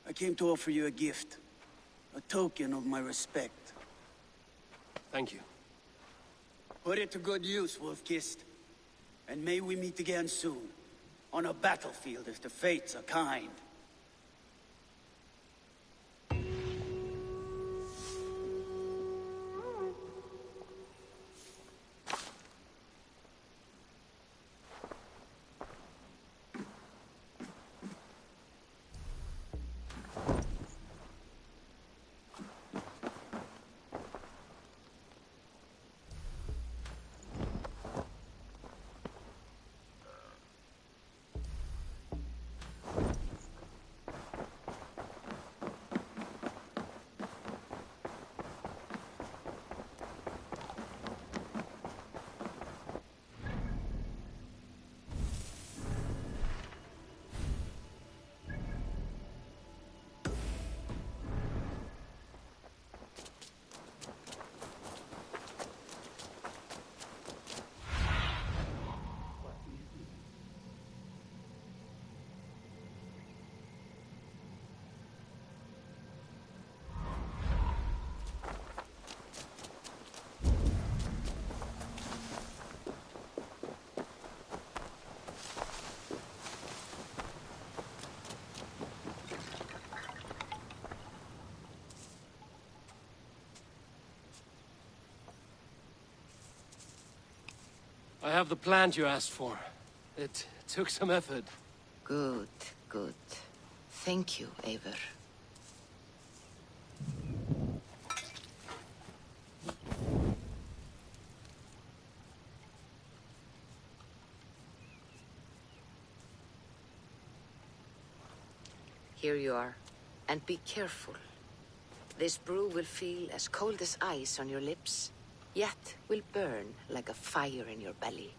Speaker 20: I came to offer you a gift. A token of my respect.
Speaker 1: Thank you.
Speaker 20: Put it to good use, Wolf-Kissed. And may we meet again soon. On a battlefield if the fates are kind.
Speaker 1: I have the plant you asked for. It took some effort.
Speaker 21: Good, good. Thank you, Eivor. Here you are. And be careful. This brew will feel as cold as ice on your lips, yet will burn like a fire in your belly.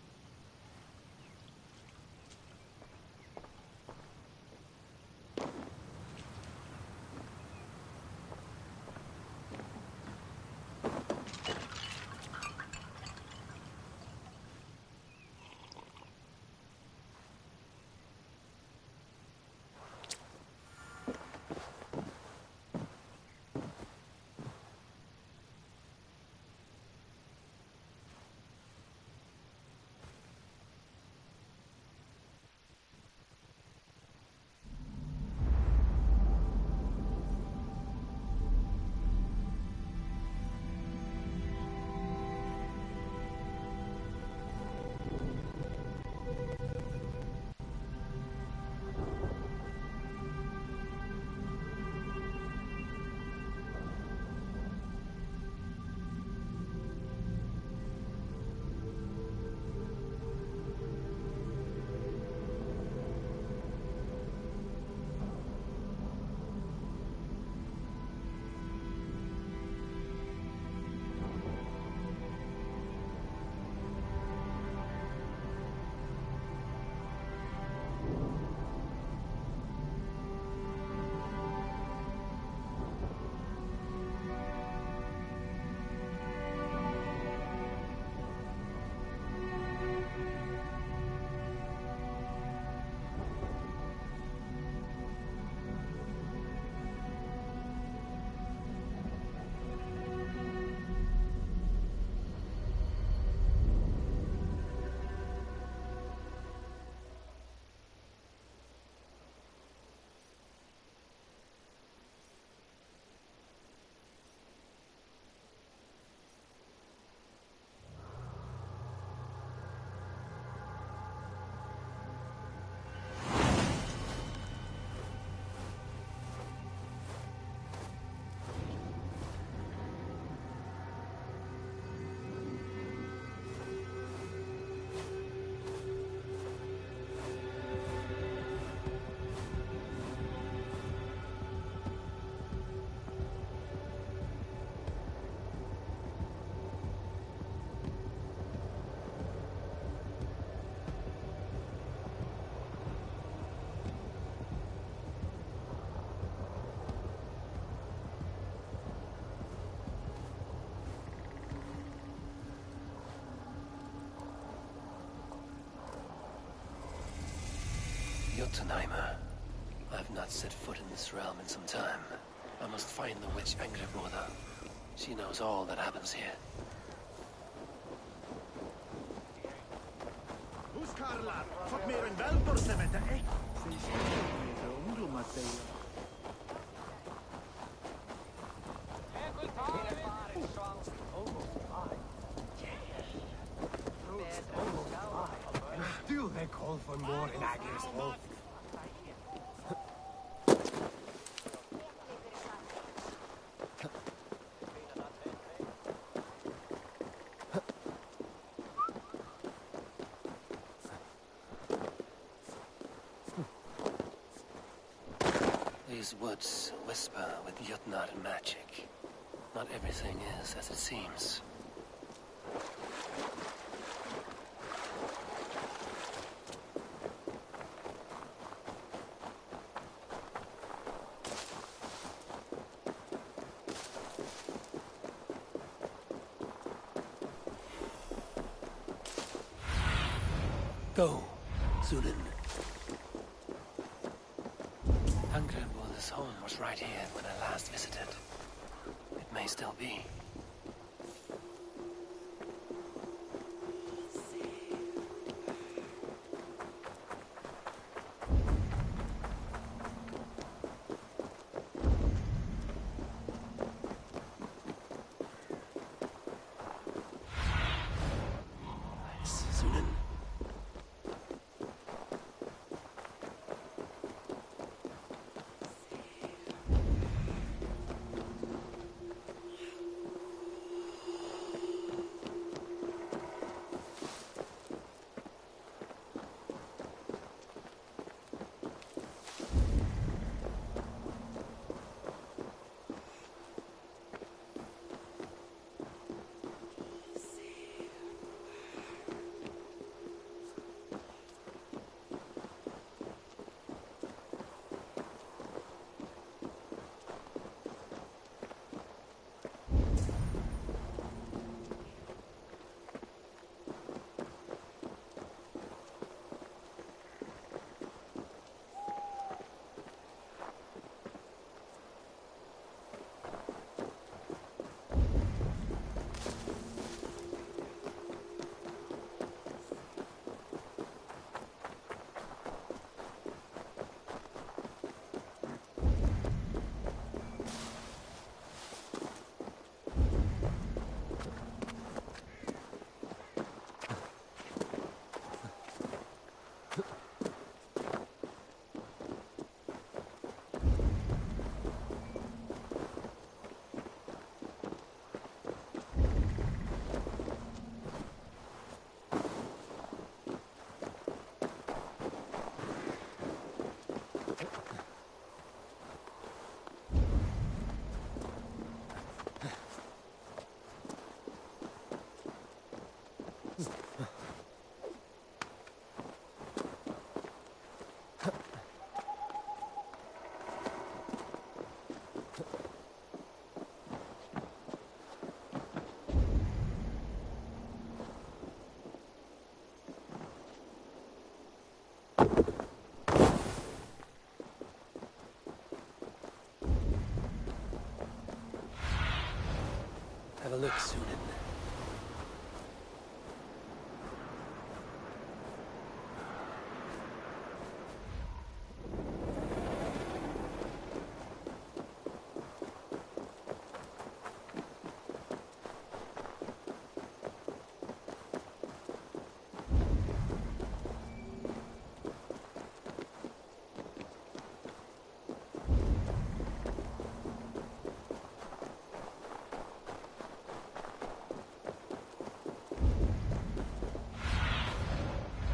Speaker 1: Jotunheimer. I've not set foot in this realm in some time. I must find the witch Angreboda. She knows all that happens here.
Speaker 6: Huskarlar, fått mer än välborsemet är äck. Ungdomar säger.
Speaker 4: Do they call for more in Agnes?
Speaker 1: These woods whisper with Jotnar magic. Not everything is as it seems. Go, Zulin. Angreboda's home was right here when I last visited. It may still be. Zulin. Have a look, Sunan.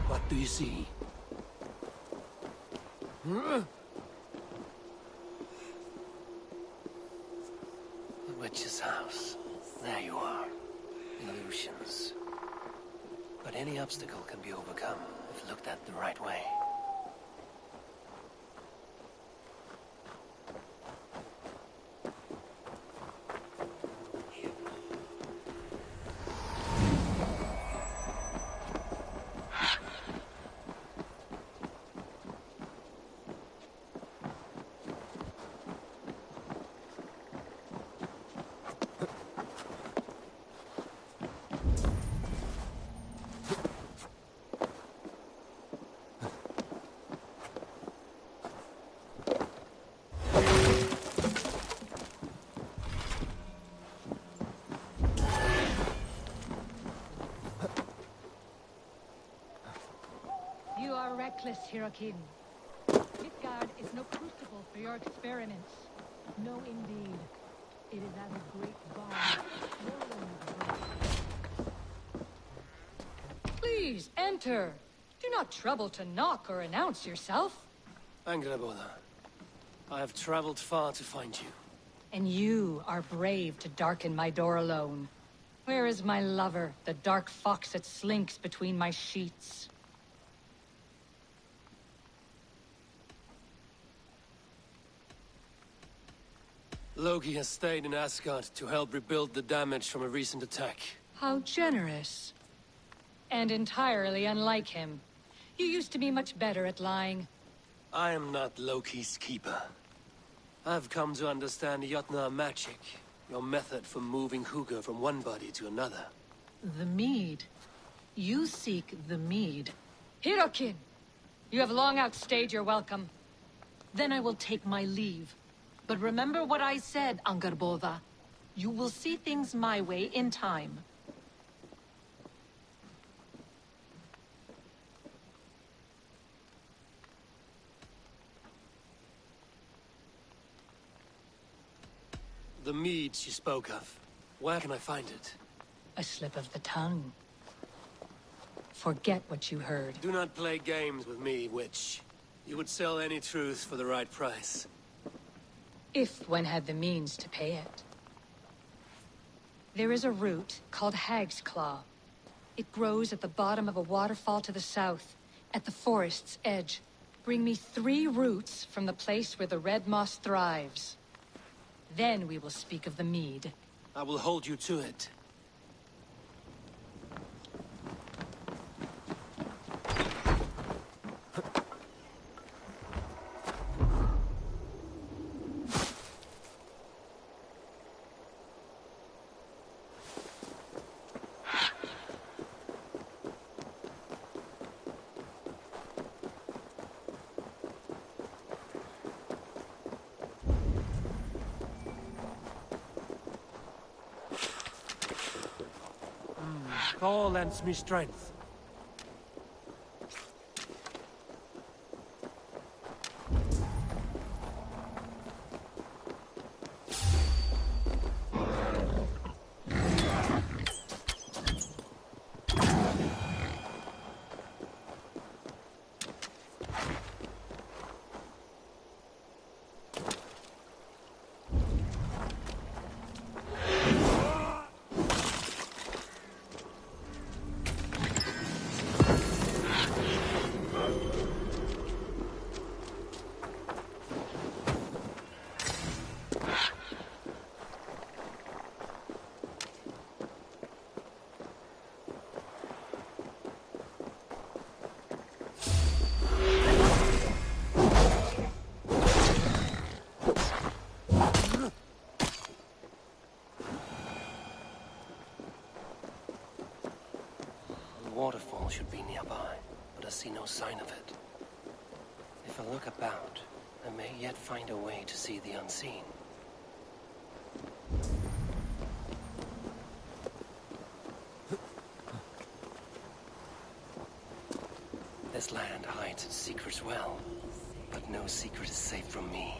Speaker 1: What do you see? The witch's house. There you are. Illusions. But any obstacle can be overcome if looked at the right way.
Speaker 12: are reckless, Hirokin. Midgard is no crucible for your experiments. No, indeed. It is as a great bomb. Please, enter. Do not trouble to knock or announce yourself.
Speaker 1: Angraboda, I have traveled far to find you.
Speaker 12: And you are brave to darken my door alone. Where is my lover, the dark fox that slinks between my sheets?
Speaker 1: Loki has stayed in Asgard to help rebuild the damage from a recent attack.
Speaker 12: How generous. And entirely unlike him. You used to be much better at lying.
Speaker 1: I am not Loki's keeper. I've come to understand Jotnar magic, your method for moving Hugr from one body to another.
Speaker 8: The mead. You seek the mead.
Speaker 12: Hirokin! You have long outstayed your welcome.
Speaker 8: Then I will take my leave. But remember what I said, Angrboda. You will see things my way in time.
Speaker 1: The mead she spoke of. Where can I find it?
Speaker 12: A slip of the tongue. Forget what you heard.
Speaker 1: Do not play games with me, witch. You would sell any truth for the right price.
Speaker 12: If one had the means to pay it. There is a root called Hag's Claw. It grows at the bottom of a waterfall to the south, at the forest's edge. Bring me 3 roots from the place where the red moss thrives. Then we will speak of the mead.
Speaker 1: I will hold you to it. Thor lends me strength. Waterfall should be nearby, but I see no sign of it. If I look about, I may yet find a way to see the unseen. This land hides its secrets well, but no secret is safe from me.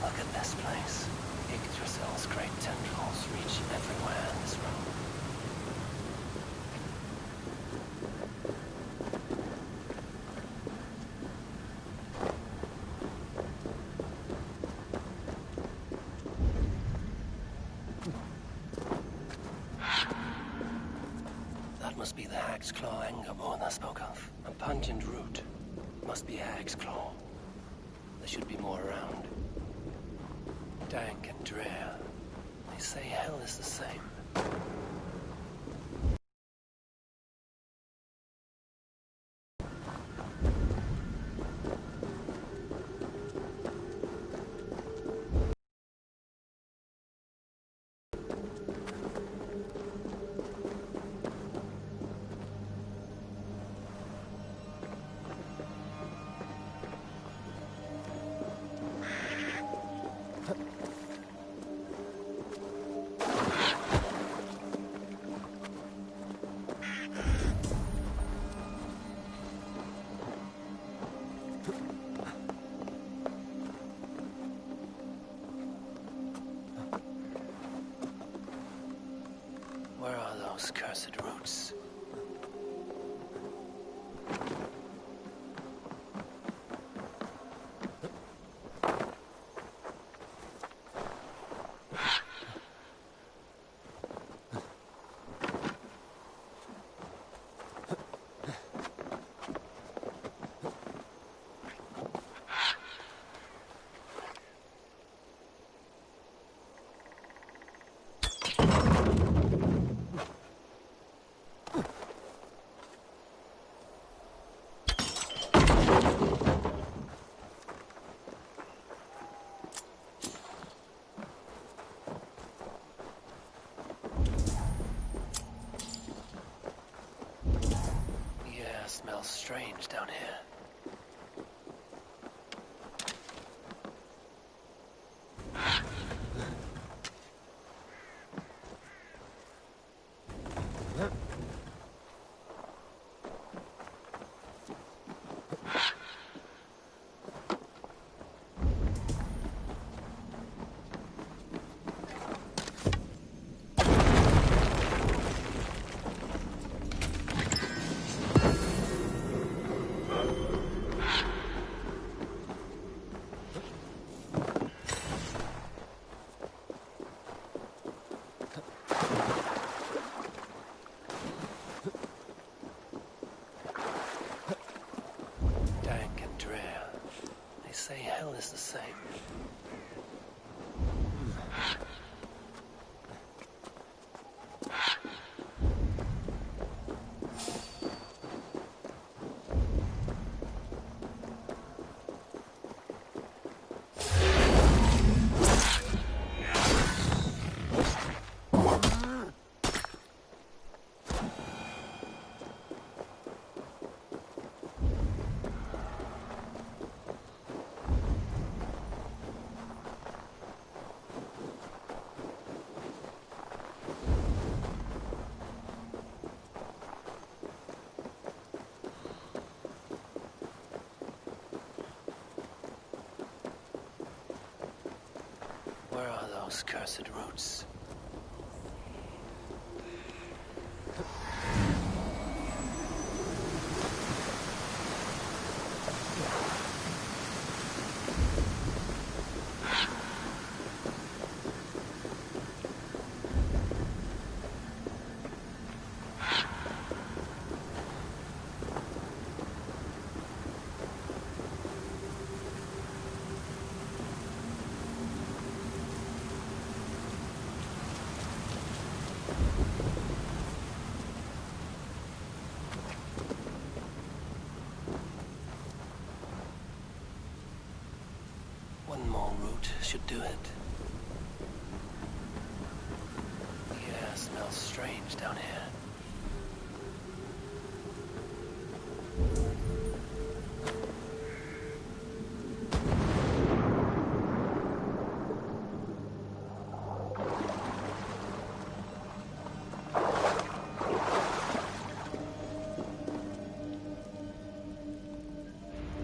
Speaker 1: Look at this place. Yggdrasil's great tendrils reach everywhere in this room. That must be the Hag's Claw Angerborn I spoke of. A pungent root. Must be Hag's Claw. There should be more around. Dank and drear. They say hell is the same. those cursed roots? Smells strange down here. Hell is the same. Where are those cursed roots? One more root should do it. The air smells strange down here.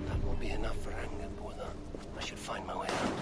Speaker 1: That won't be enough for Angerboda. I should find my way out.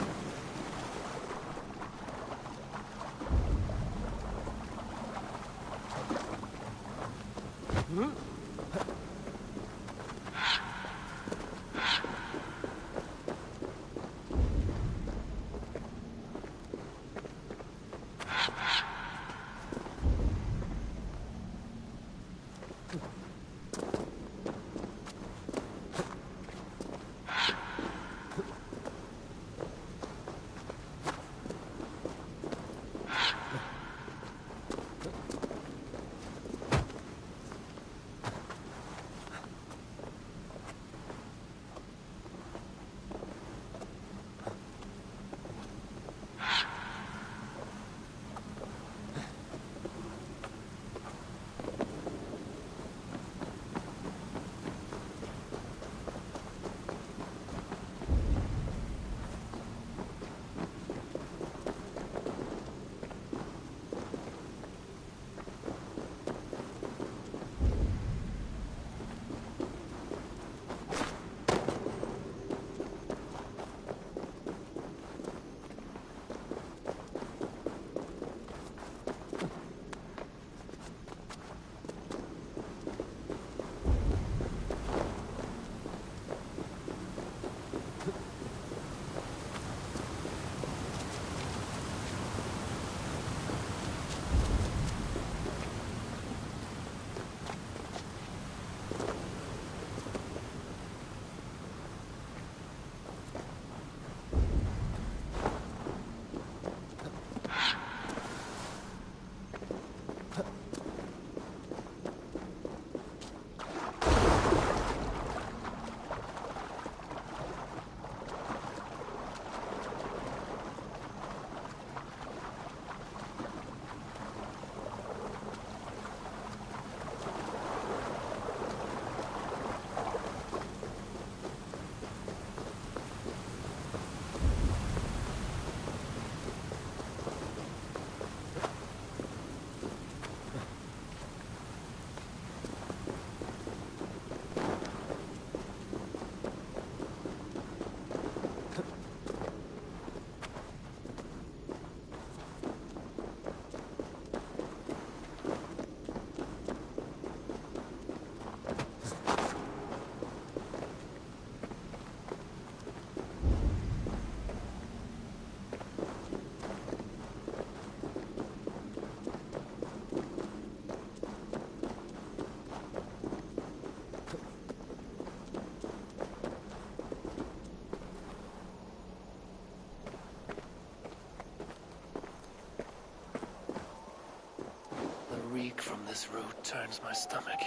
Speaker 1: This road turns my stomach.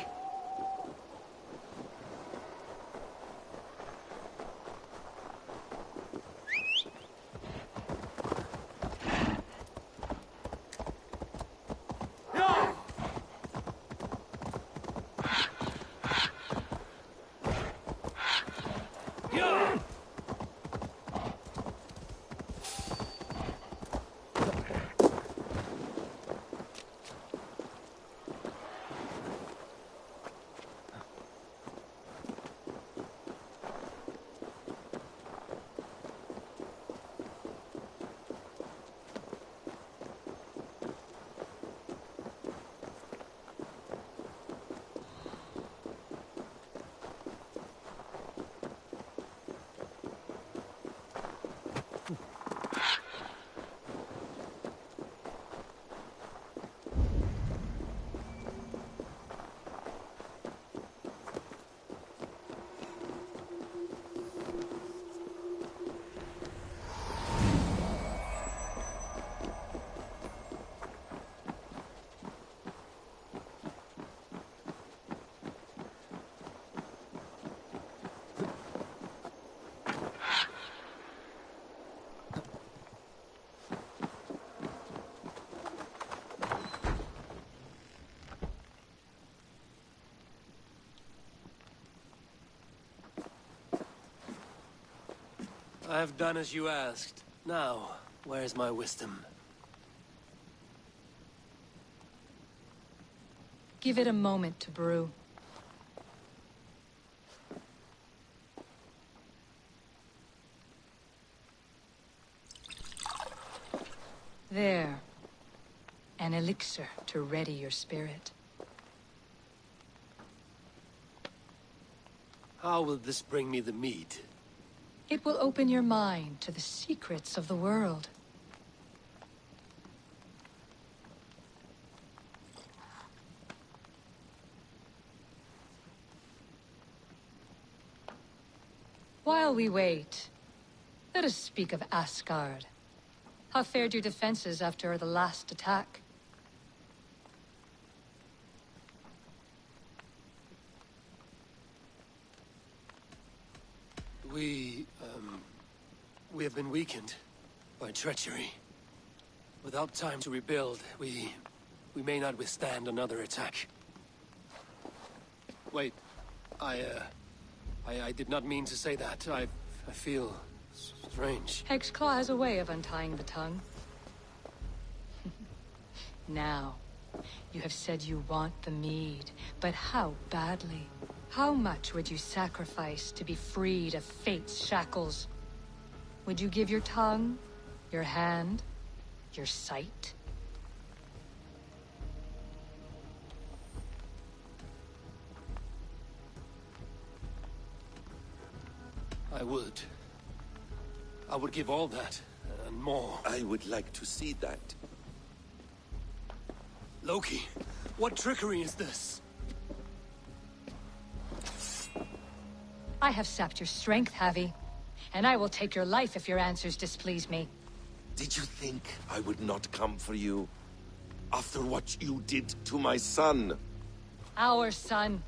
Speaker 1: I have done as you asked. Now, where's my wisdom?
Speaker 12: Give it a moment to brew. There. An elixir to ready your spirit.
Speaker 1: How will this bring me the meat?
Speaker 12: It will open your mind to the secrets of the world. While we wait, let us speak of Asgard. How fared your defenses after the last attack?
Speaker 1: We have been weakened by treachery. Without time to rebuild, we may not withstand another attack. Wait, I did not mean to say that. I feel strange.
Speaker 12: Hexclaw has a way of untying the tongue. Now, you have said you want the mead, but how badly? How much would you sacrifice to be freed of fate's shackles? Would you give your tongue, your hand, your sight?
Speaker 1: I would. I would give all that, and more.
Speaker 10: I would like to see that.
Speaker 1: Loki, what trickery is this?
Speaker 12: I have sapped your strength, Havi. And I will take your life if your answers displease me.
Speaker 10: Did you think I would not come for you? After what you did to my son?
Speaker 12: Our son.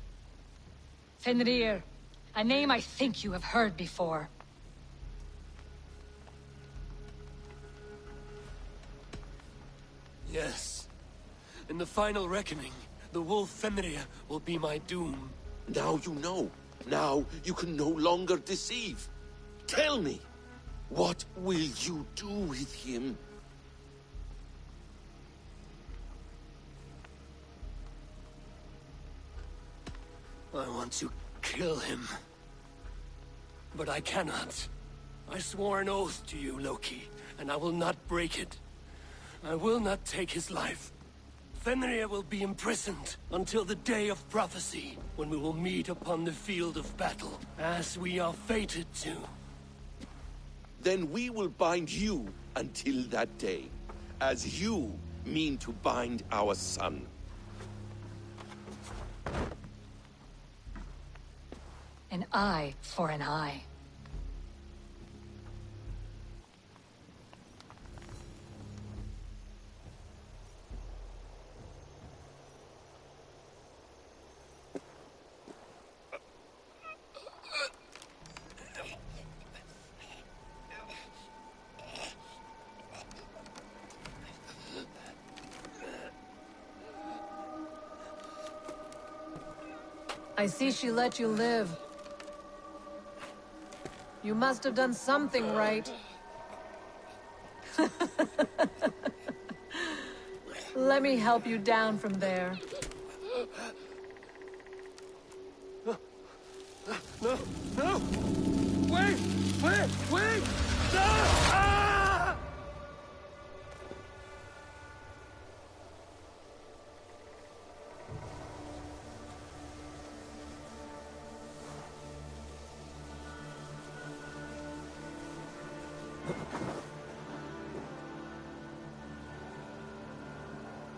Speaker 12: Fenrir. A name I think you have heard before.
Speaker 1: Yes. In the final reckoning, the wolf Fenrir will be my doom.
Speaker 10: Now you know. Now you can no longer deceive. Tell me, what will you do with him?
Speaker 1: I want to kill him. But I cannot. I swore an oath to you, Loki, and I will not break it. I will not take his life. Fenrir will be imprisoned until the day of prophecy, when we will meet upon the field of battle, as we are fated to.
Speaker 10: Then we will bind you until that day, as you mean to bind our son.
Speaker 12: An eye for an eye.
Speaker 8: I see she let you live. You must have done something right. Let me help you down from there.
Speaker 1: No! No! Wait! Wait! Wait! No! Ah!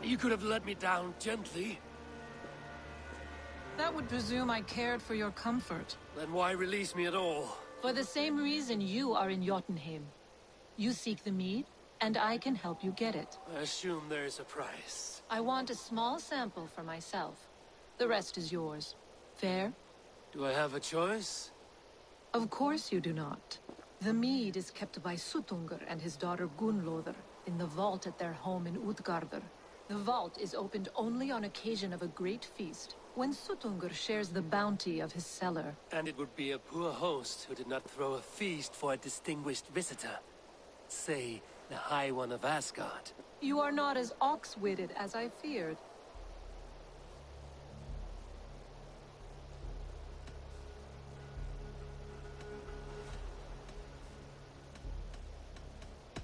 Speaker 1: You could have let me down gently.
Speaker 8: That would presume I cared for your comfort.
Speaker 1: Then why release me at all?
Speaker 8: For the same reason you are in Jotunheim. You seek the mead, and I can help you get it.
Speaker 1: I assume there is a price.
Speaker 8: I want a small sample for myself. The rest is yours. Fair?
Speaker 1: Do I have a choice?
Speaker 8: Of course you do not. The mead is kept by Suttungr and his daughter Gunnlóðr in the vault at their home in Utgardr. The vault is opened only on occasion of a great feast, when Suttungr shares the bounty of his cellar.
Speaker 1: And it would be a poor host who did not throw a feast for a distinguished visitor. Say, the High One of Asgard.
Speaker 8: You are not as ox-witted as I feared.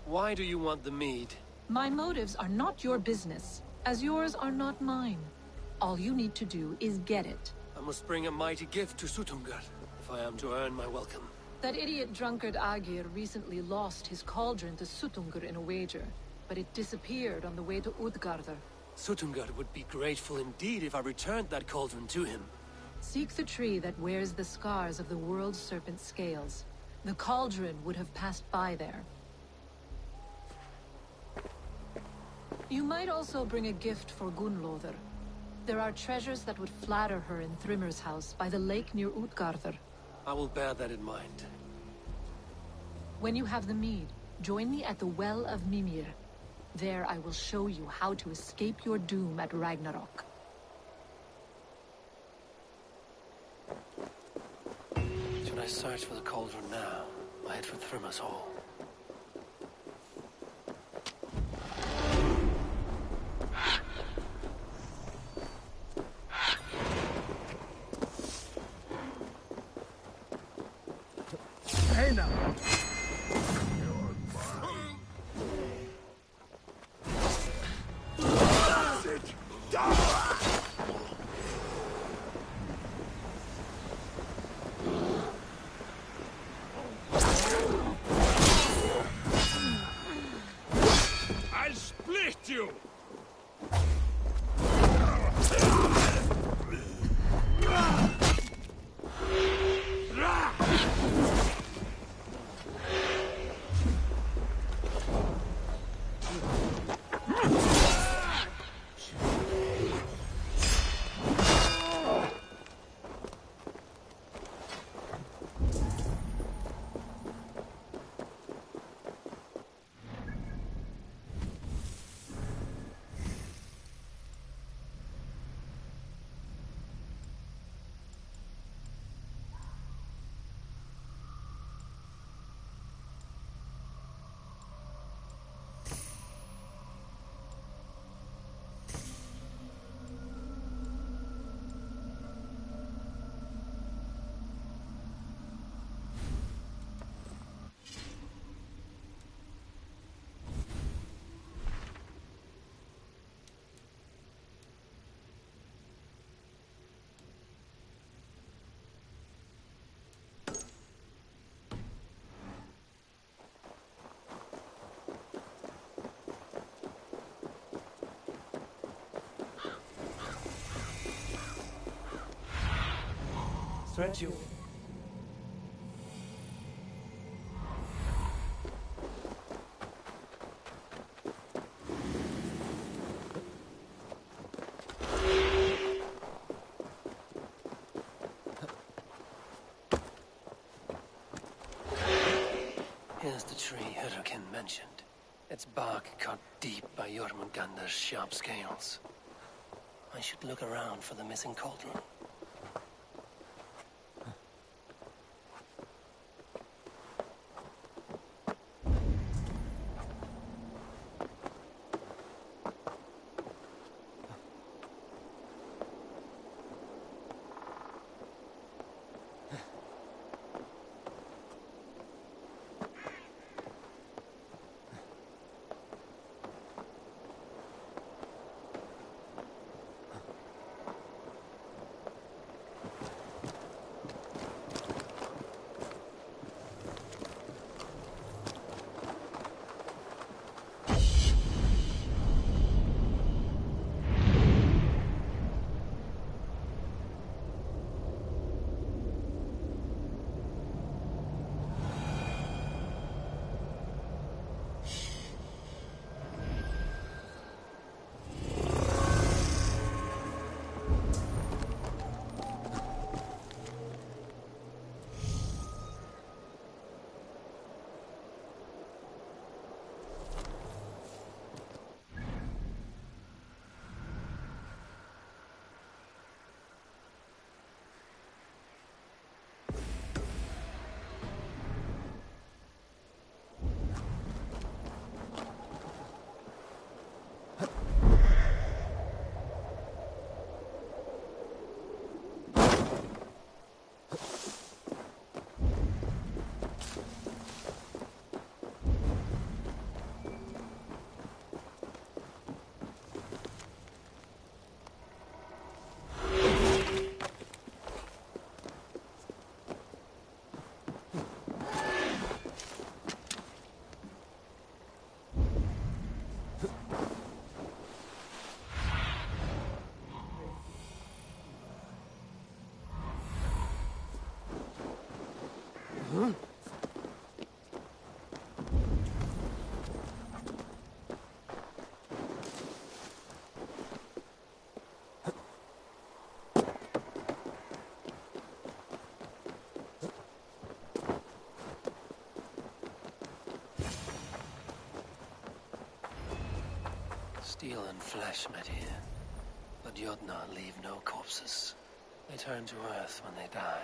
Speaker 1: Why do you want the mead?
Speaker 8: My motives are not your business, as yours are not mine. All you need to do is get it.
Speaker 1: I must bring a mighty gift to Suttungr, if I am to earn my welcome.
Speaker 8: That idiot drunkard Agir recently lost his cauldron to Suttungr in a wager, but it disappeared on the way to Utgardr.
Speaker 1: Suttungr would be grateful indeed if I returned that cauldron to him.
Speaker 8: Seek the tree that wears the scars of the world's serpent scales. The cauldron would have passed by there. You might also bring a gift for Gunnlóðr. There are treasures that would flatter her in Thrimmer's house by the lake near Utgardr.
Speaker 1: I will bear that in mind.
Speaker 8: When you have the mead, join me at the Well of Mimir. There I will show you how to escape your doom at Ragnarok.
Speaker 1: Should I search for the cauldron now, or head for Thrimmer's hall?
Speaker 4: Hey now!
Speaker 17: I'll split you!
Speaker 1: Stretch you. Here's the tree Hurricane mentioned. Its bark cut deep by Jormungandr's sharp scales. I should look around for the missing cauldron. Steel and flesh met here, but Jotnar leave no corpses. They turn to earth when they die,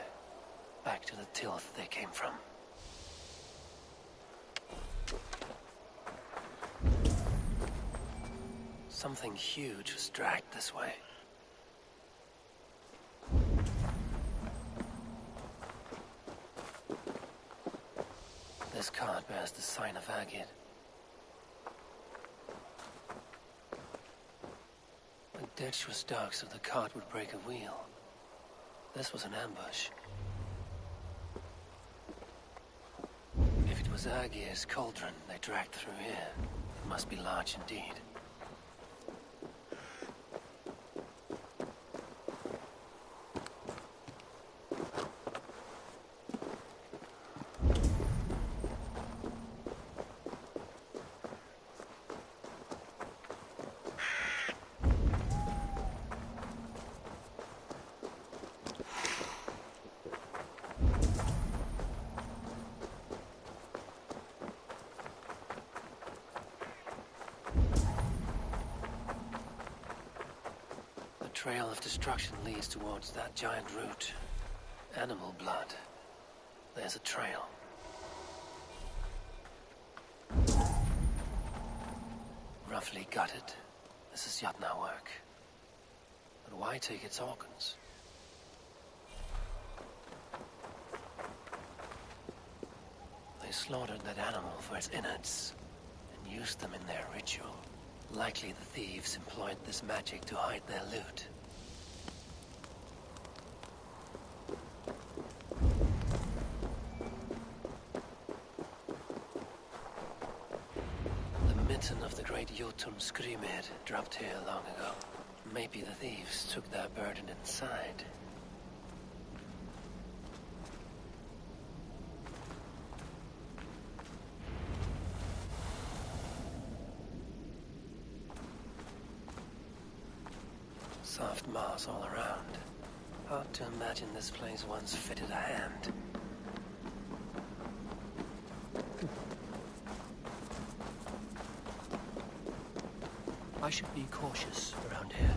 Speaker 1: back to the tilth they came from. Something huge was dragged this way. This cart bears the sign of Agid. The ditch was dark, so the cart would break a wheel. This was an ambush. If it was Agir's cauldron they dragged through here, it must be large indeed. The trail of destruction leads towards that giant root. Animal blood. There's a trail. Roughly gutted. This is Jotnar work. But why take its organs? They slaughtered that animal for its innards and used them in their ritual. Likely the thieves employed this magic to hide their loot. The mitten of the great Jotun Skrimir dropped here long ago. Maybe the thieves took their burden inside. Soft moss all around. Hard to imagine this place once fitted a hand. I should be cautious around here.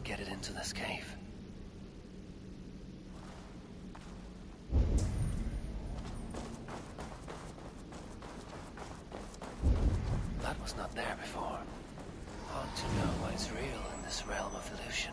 Speaker 1: get it into this cave. That was not there before. Hard to know what's real in this realm of illusion.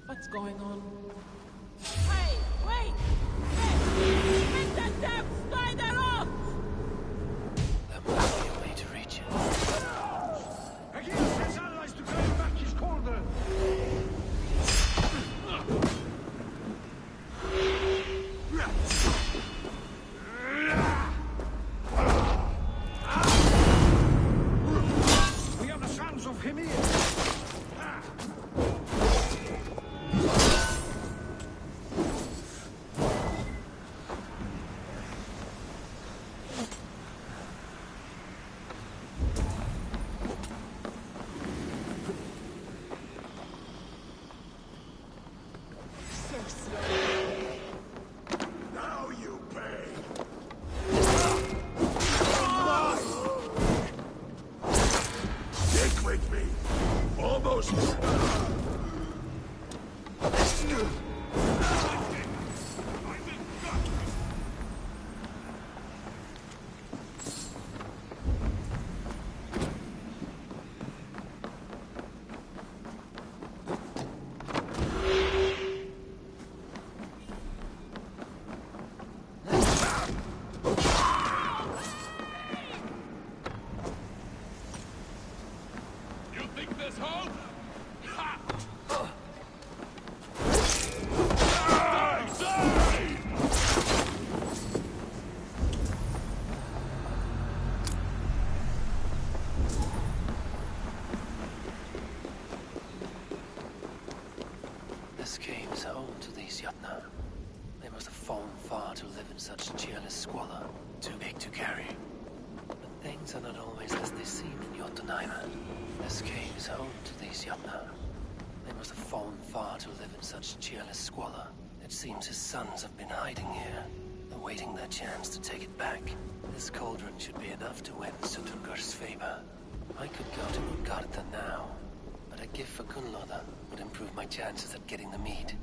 Speaker 7: What's going on?
Speaker 22: Hey, wait! Hey! Get that damn spider off!
Speaker 1: There must be a way to reach it.
Speaker 4: Against his allies to claim back his corner! We are the sons of Hymir!
Speaker 17: Now you pay. Stick with me. Almost.
Speaker 16: You think this holds? Ha!
Speaker 1: This cave is home to these Yatna. They must have fallen far to live in such cheerless squalor. Too big to carry. But things are not always as they seem in Jotunheim. This cave is home to these Yatna. They must have fallen far to live in such cheerless squalor. It seems his sons have been hiding here, awaiting their chance to take it back. This cauldron should be enough to win Suttungur's favor. I could go to Utgarda now, but a gift for Gunnlóða would improve my chances at getting the mead.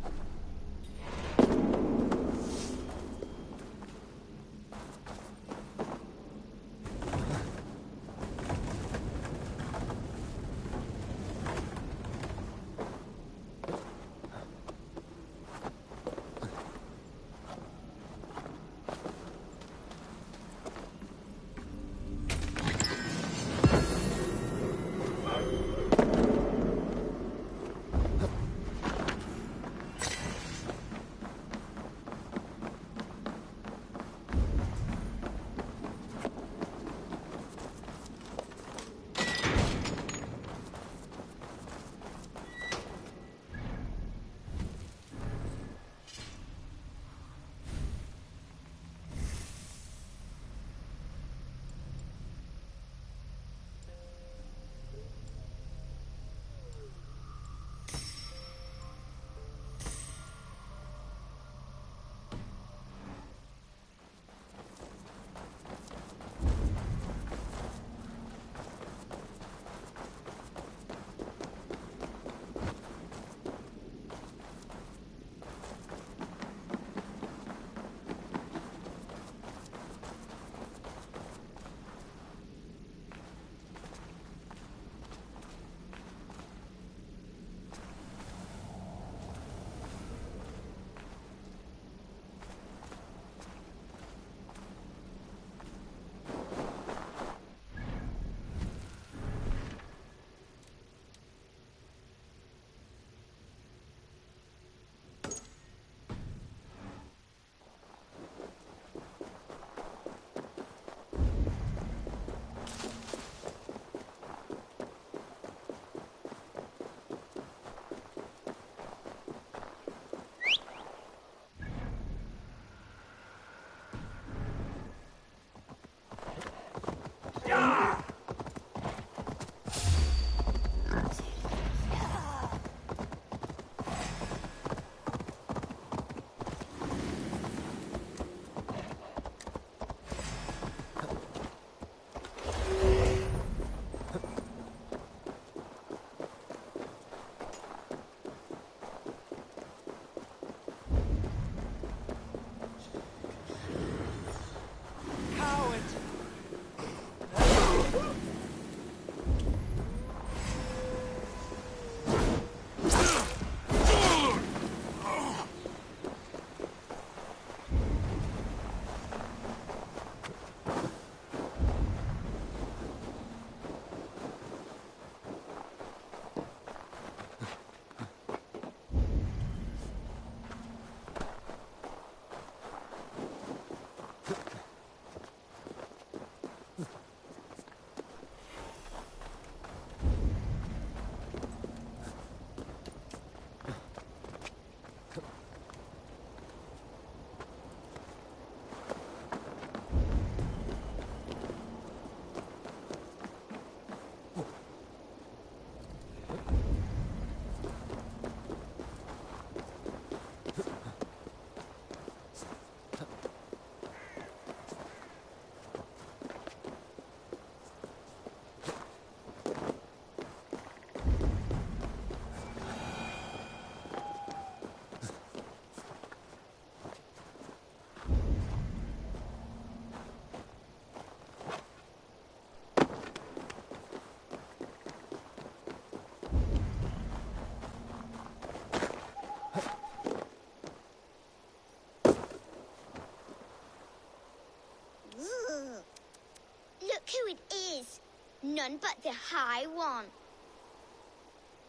Speaker 11: none but the High One.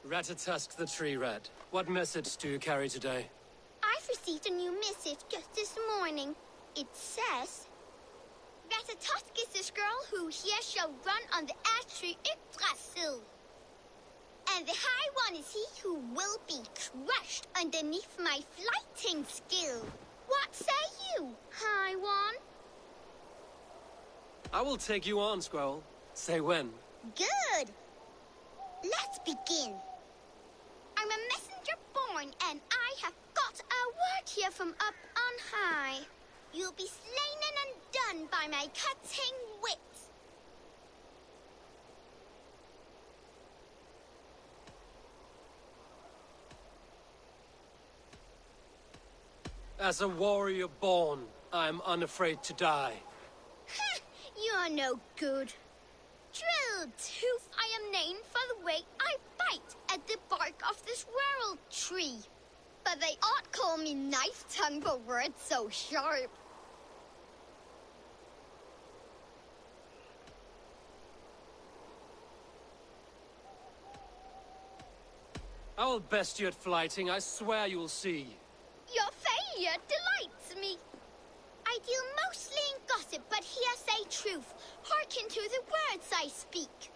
Speaker 1: Ratatusk the Tree Rat. What message do you carry today?
Speaker 11: I've received a new message just this morning. It says, Ratatusk is this girl who here shall run on the ash tree Yggdrasil. And the High One is he who will be crushed underneath my flighting skill. What say you, High One?
Speaker 1: I will take you on, Squirrel. Say when.
Speaker 11: Good. Let's begin. I'm a messenger born, and I have got a word here from up on high. You'll be slain and undone by my cutting wit.
Speaker 1: As a warrior born, I'm unafraid to die.
Speaker 11: You're no good. Drill Tooth I am named for the way I bite at the bark of this world tree. But they ought call me Knife Tongue for words so sharp.
Speaker 1: I will best you at flighting, I swear you'll see.
Speaker 11: Your failure delights me. I deal mostly in gossip, but here say truth. Hearken to the words I speak.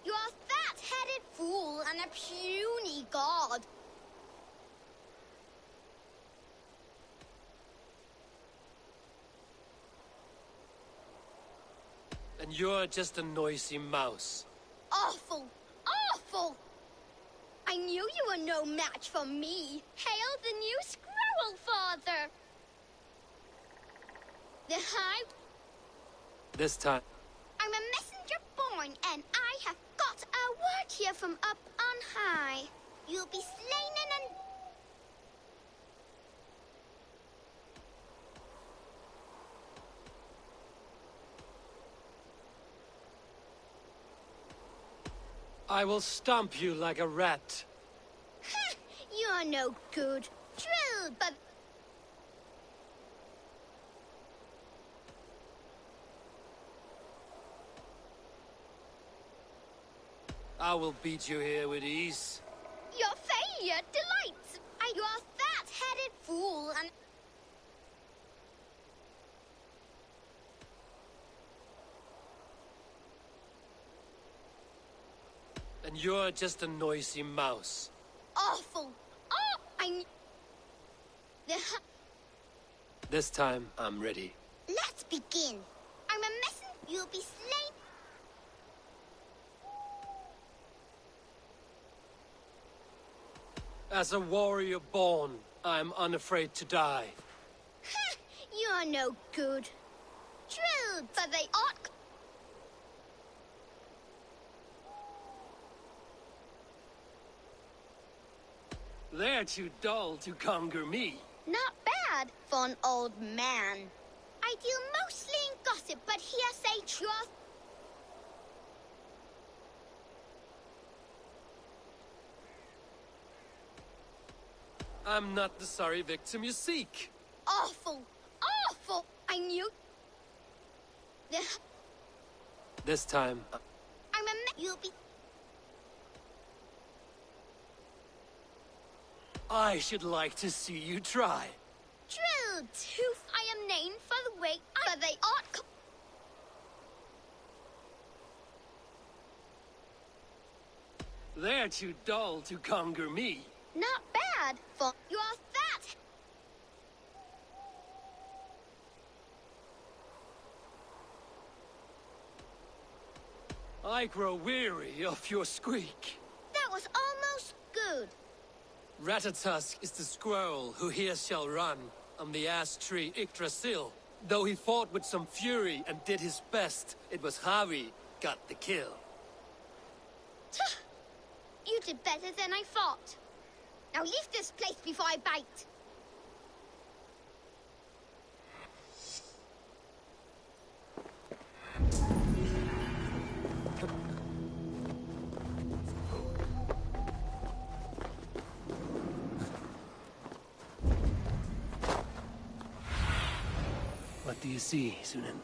Speaker 11: You're a fat-headed fool and a puny god.
Speaker 1: And you're just a noisy mouse.
Speaker 11: Awful! Awful! I knew you were no match for me. Hail the new squirrel father! The High...
Speaker 1: This time.
Speaker 11: I'm a messenger born, and I have got a word here from up on high. You'll be slain and...
Speaker 1: I will stomp you like a rat.
Speaker 11: You're no good. Drill, but...
Speaker 1: I will beat you here with ease.
Speaker 11: Your failure delights. You're a fat-headed fool and...
Speaker 1: And you're just a noisy mouse.
Speaker 11: Awful. Oh,
Speaker 1: This time, I'm ready.
Speaker 11: Let's begin. I'm a messenger. You'll be slain.
Speaker 1: As a warrior born, I'm unafraid to die.
Speaker 11: You're no good. True, but they ought...
Speaker 1: They're too dull to conquer me.
Speaker 11: Not bad for an old man. I deal mostly in gossip, but here say truth.
Speaker 1: I'm not the sorry victim you seek.
Speaker 11: Awful. Awful. I knew...
Speaker 1: This time...
Speaker 11: You'll be...
Speaker 1: I should like to see you try.
Speaker 11: Drill Tooth I am named for the way but they ought...
Speaker 1: They're too dull to conquer me.
Speaker 11: Not bad for... You're fat.
Speaker 1: I grow weary of your squeak.
Speaker 11: That was almost good.
Speaker 1: Ratatusk is the squirrel who here shall run on the ash tree Yggdrasil. Though he fought with some fury and did his best, it was Harvey got the kill.
Speaker 11: You did better than I thought. Now leave this place before I bite.
Speaker 1: What do you see, Sunan?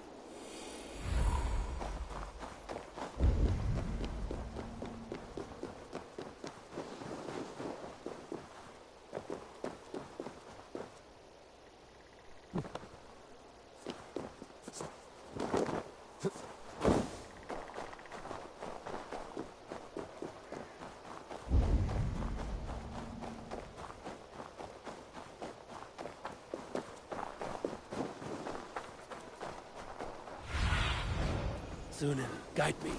Speaker 1: Zunin, guide me.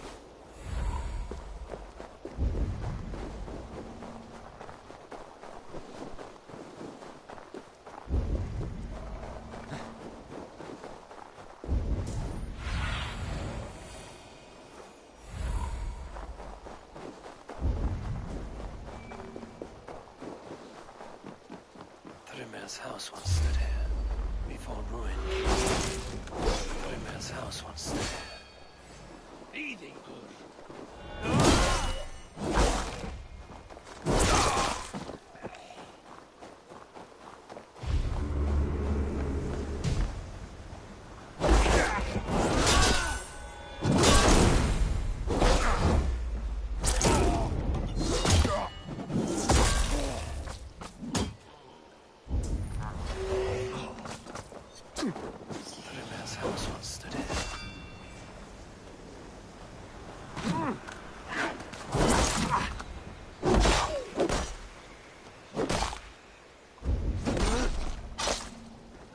Speaker 1: Thrymir's house once stood here, before ruin. Thrymir's house once stood here. Eating good. Thrymir's house once stood here.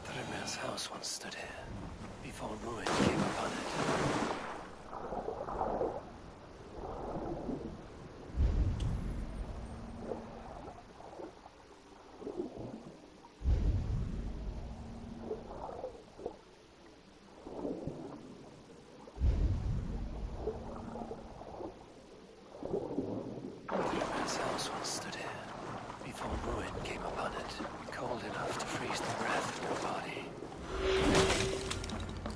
Speaker 1: Thrymir's house once stood here, before ruin came upon it. Thrymir's house once stood here, before ruin came upon it, cold enough to freeze the breath in her body.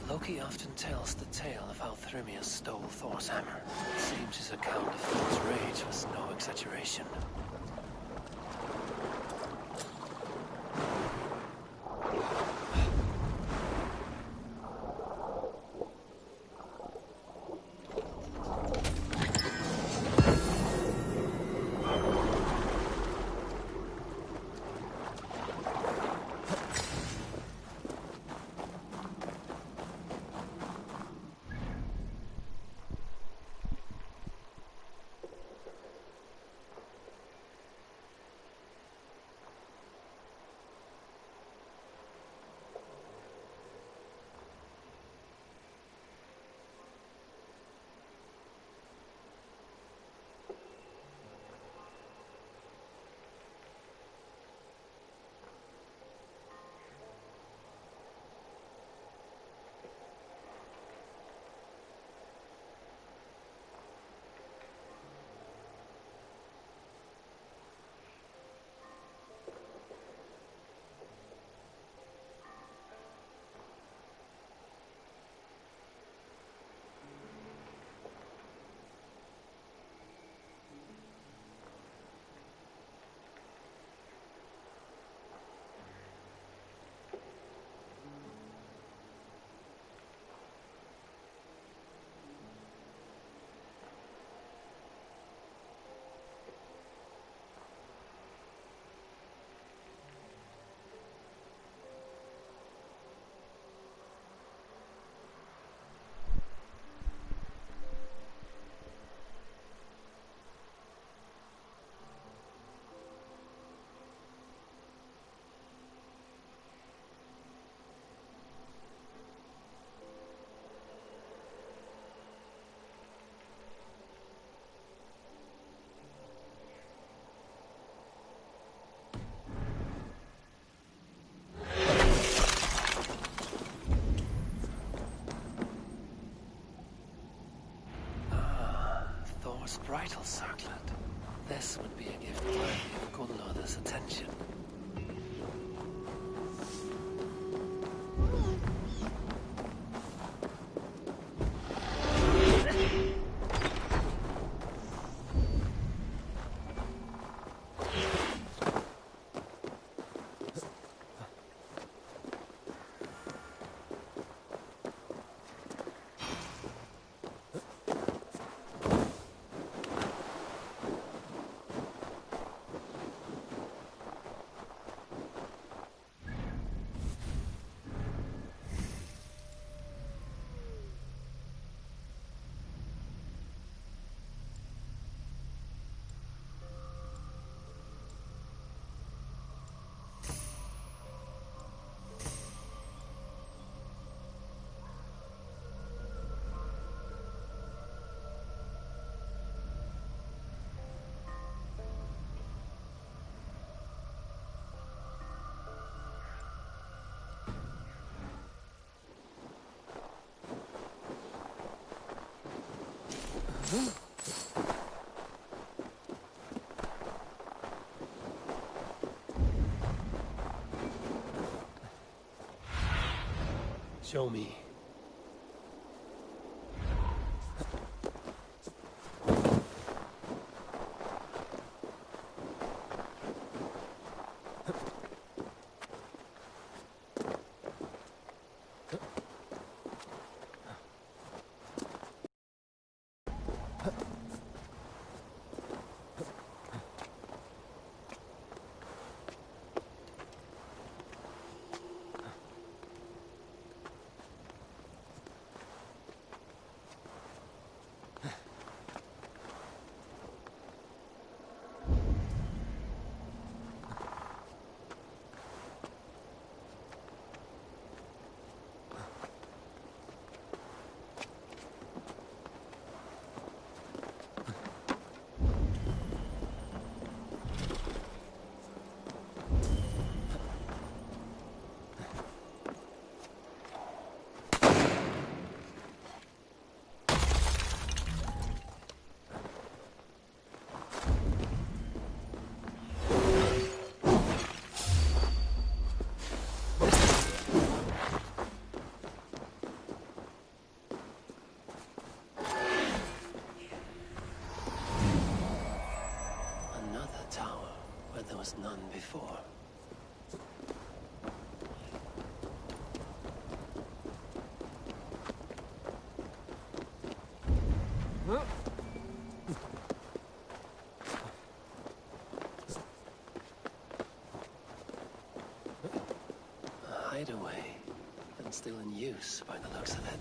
Speaker 1: Loki often tells the tale of how Thrymir stole Thor's hammer. It seems his account of Thor's rage was no exaggeration. Bridal circlet. This would be a gift worthy of Gunlother's attention. Show me. There was none before. A hideaway, and still in use by the looks of it.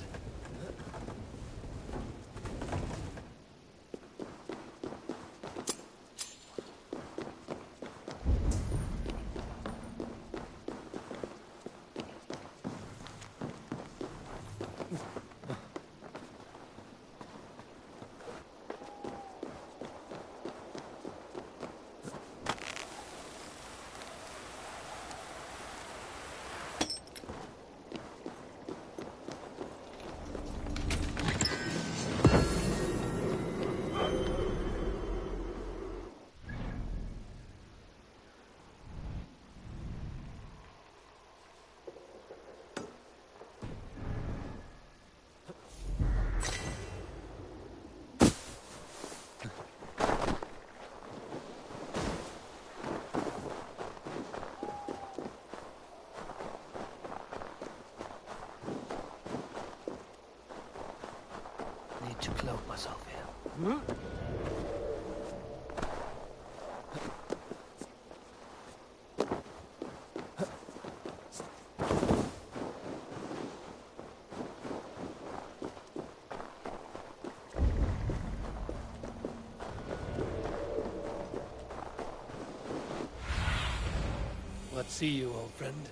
Speaker 1: To cloak myself here. What see you, old friend?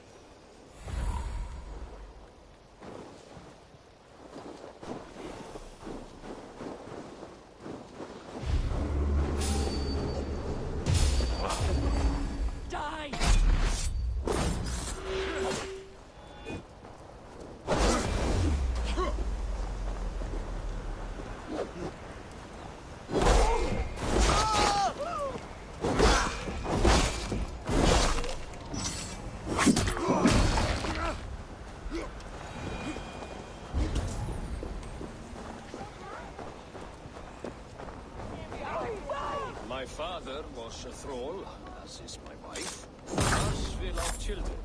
Speaker 17: My father was a thrall, as is my wife. Us will have children.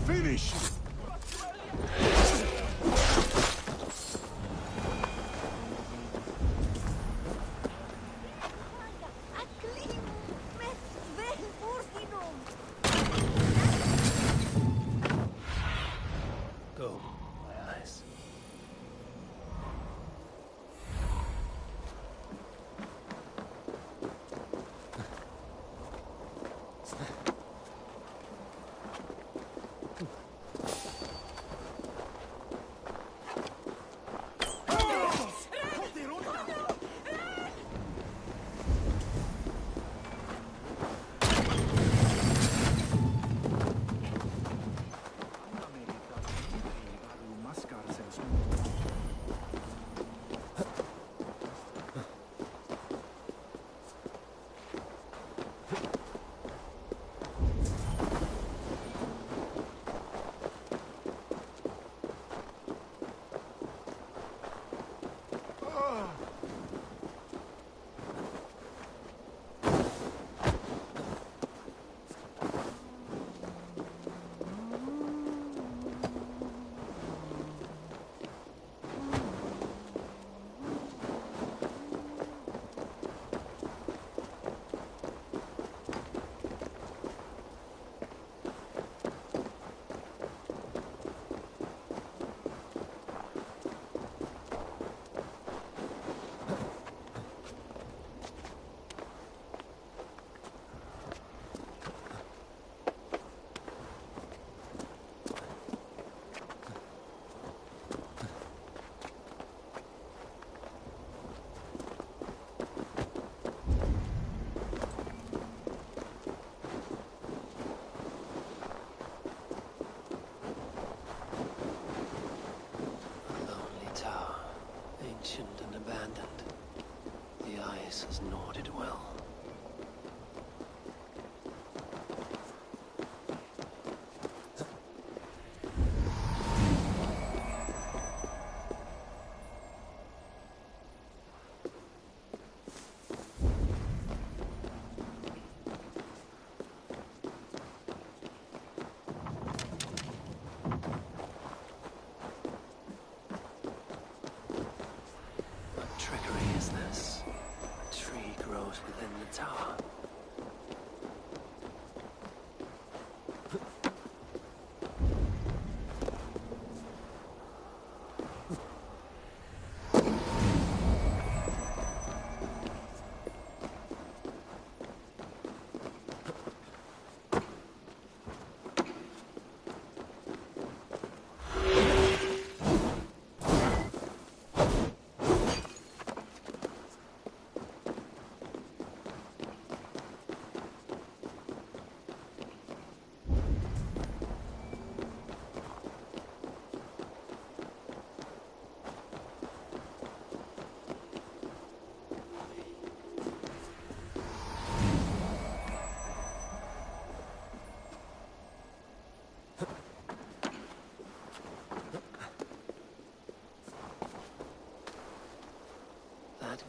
Speaker 4: Finish!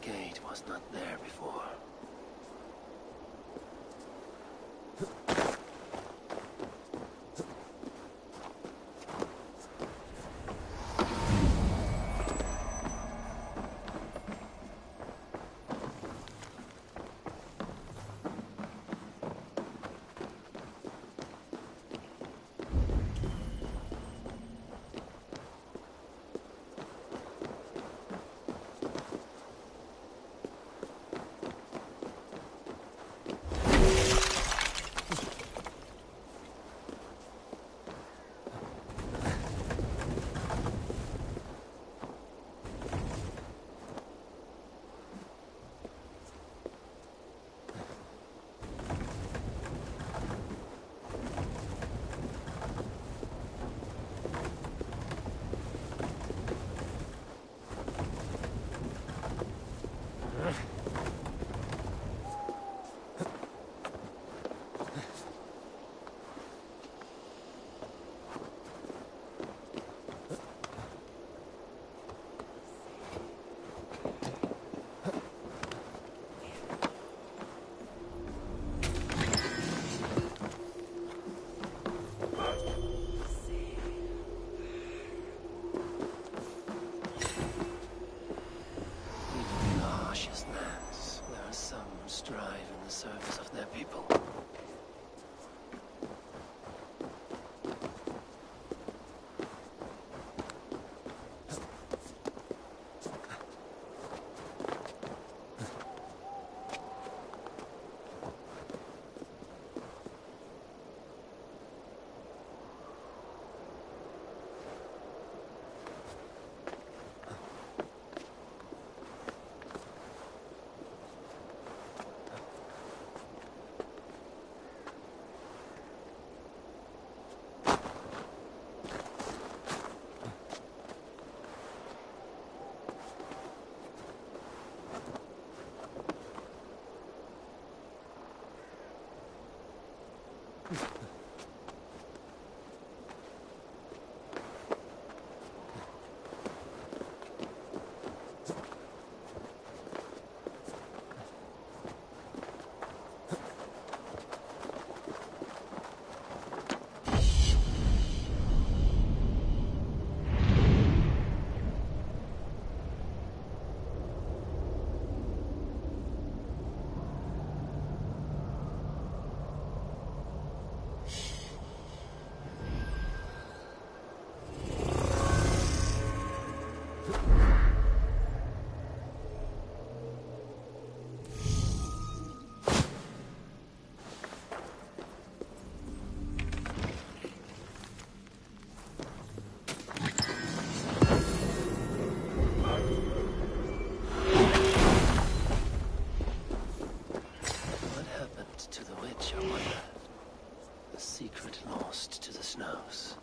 Speaker 1: gate was not there before. Service of their people. Snows.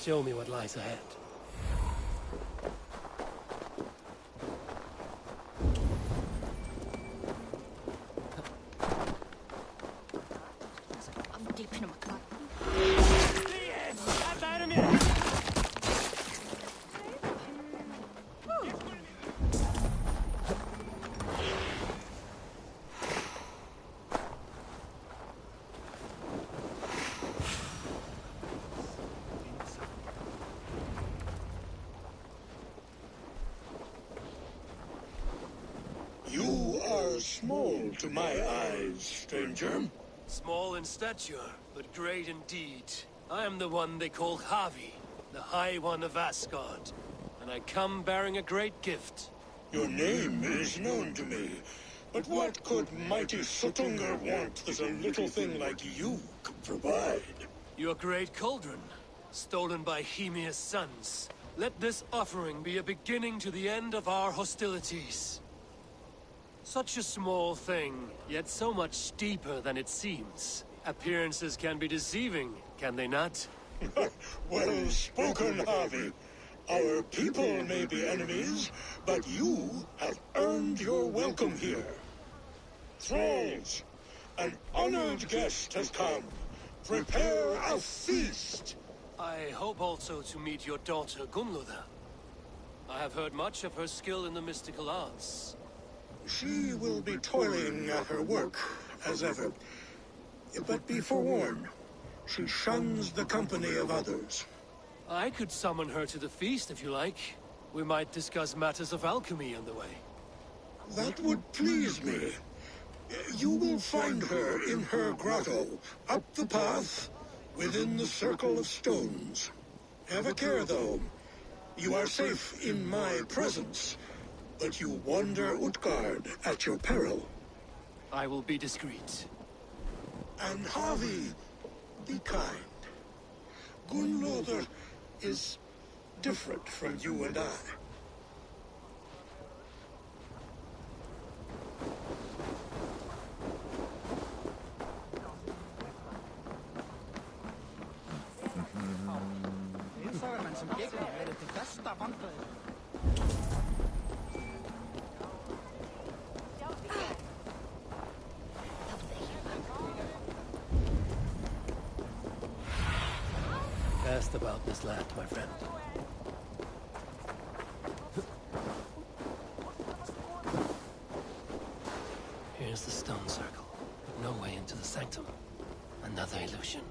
Speaker 1: Show me what lies ahead.
Speaker 17: You are small to my eyes, stranger.
Speaker 1: Small in stature, but great in deed. I am the one they call Javi, the High One of Asgard. And I come bearing a great gift.
Speaker 17: Your name is known to me, but what could mighty Sutungur want that a little thing like you could provide?
Speaker 1: Your great cauldron, stolen by Hemia's sons. Let this offering be a beginning to the end of our hostilities. Such a small thing, yet so much deeper than it seems. Appearances can be deceiving, can they not?
Speaker 17: Well spoken, Javi. Our people may be enemies, but you have earned your welcome here. Thralls, an honored guest has come. Prepare a feast.
Speaker 1: I hope also to meet your daughter, Gunlother. I have heard much of her skill in the mystical arts.
Speaker 17: She will be toiling at her work, as ever. But be forewarned, she shuns the company of others.
Speaker 1: I could summon her to the feast if you like. We might discuss matters of alchemy on the way.
Speaker 17: That would please me. You will find her in her grotto, up the path, within the circle of stones. Have a care, though. You are safe in my presence, but you wander Utgard at your peril.
Speaker 1: I will be discreet.
Speaker 17: And Javi, be kind. Gunlother is different from you and I.
Speaker 1: Asked about this land, my friend. Here's the stone circle, but no way into the sanctum. Another illusion.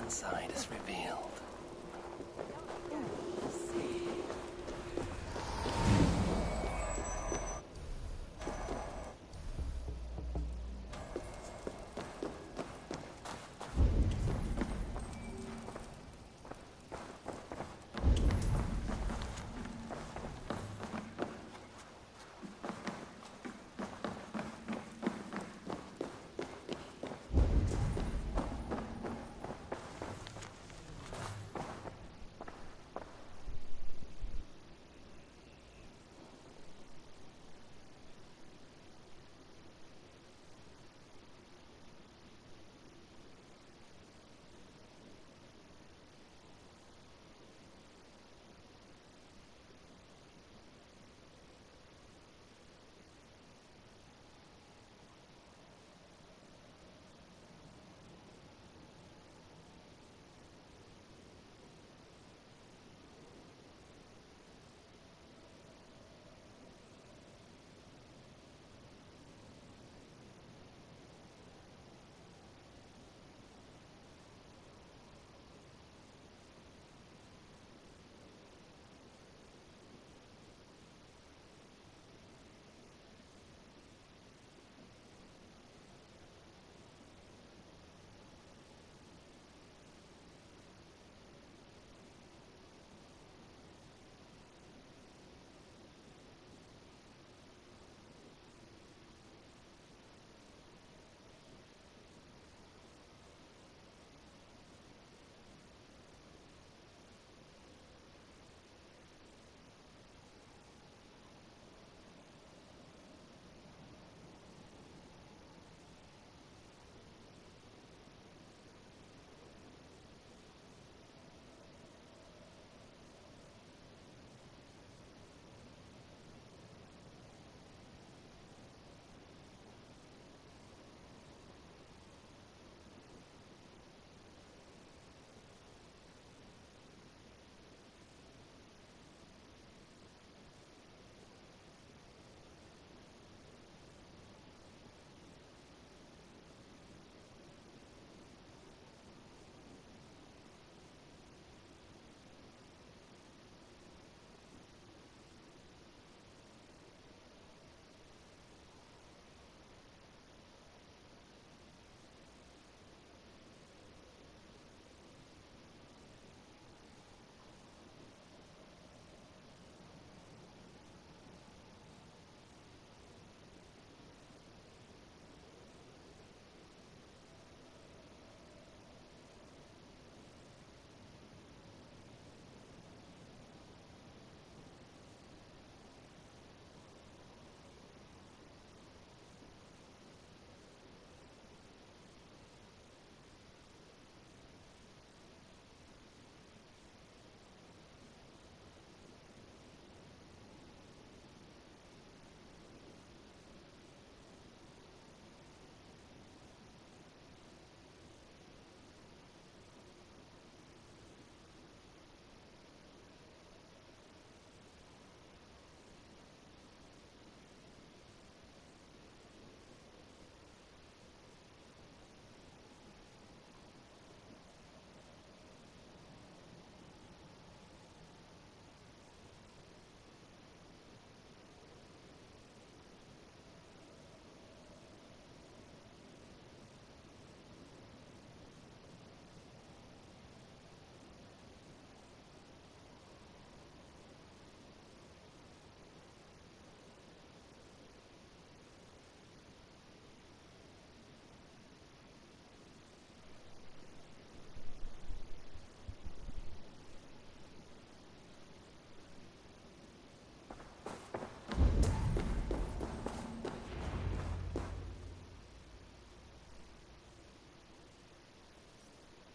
Speaker 1: Inside is revealed.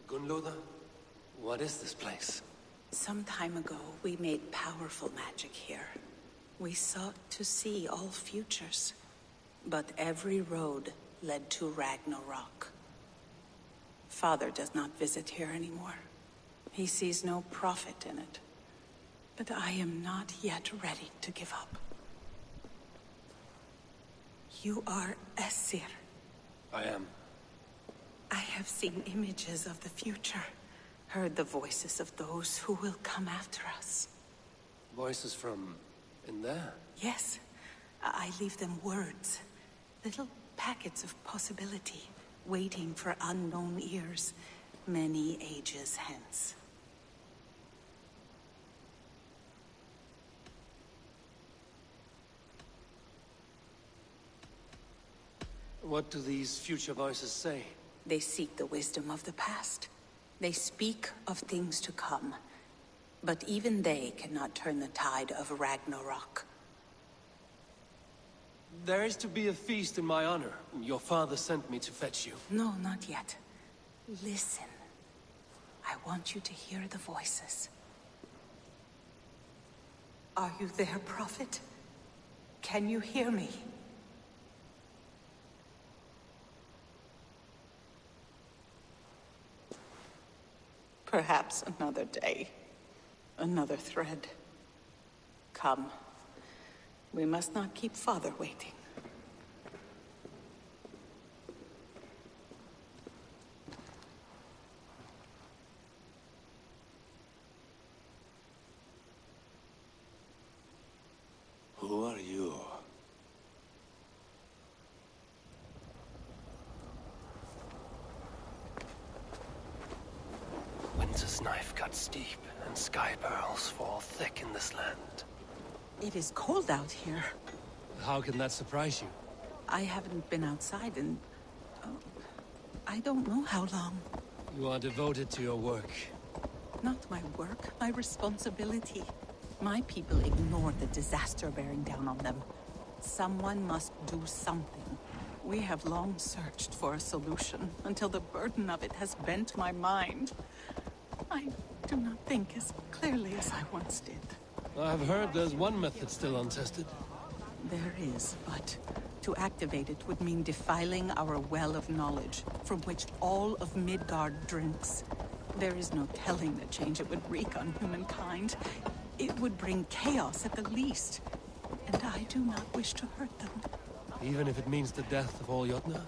Speaker 1: Gunloda? What is this place?
Speaker 2: Some time ago, we made powerful magic here. We sought to see all futures. But every road led to Ragnarok. Father does not visit here anymore. He sees no profit in it. But I am not yet ready to give up. You are Esir.
Speaker 1: I am.
Speaker 2: I have seen images of the future. Heard the voices of those who will come after us.
Speaker 1: Voices from in there?
Speaker 2: Yes. I leave them words. Little packets of possibility, waiting for unknown ears, many ages hence.
Speaker 1: What do these future voices say?
Speaker 2: They seek the wisdom of the past. They speak of things to come. But even they cannot turn the tide of Ragnarok.
Speaker 1: There is to be a feast in my honor. Your father sent me to fetch you.
Speaker 2: No, not yet. Listen. I want you to hear the voices. Are you there, Prophet? Can you hear me? Perhaps another day. Another thread. Come. We must not keep Father waiting.
Speaker 10: Who are you?
Speaker 1: Winter's knife cuts deep, and sky pearls fall thick in this land.
Speaker 2: It is cold out here.
Speaker 1: How can that surprise you?
Speaker 2: I haven't been outside in... I don't know how long.
Speaker 1: You are devoted to your work.
Speaker 2: Not my work, my responsibility. My people ignored the disaster bearing down on them. Someone must do something. We have long searched for a solution, until the burden of it has bent my mind. I do not think as clearly as I once did.
Speaker 1: I've heard there's one method still untested.
Speaker 2: There is, but to activate it would mean defiling our well of knowledge, from which all of Midgard drinks. There is no telling the change it would wreak on humankind. It would bring chaos at the least, and I do not wish to hurt them.
Speaker 1: Even if it means the death of all Jotnar?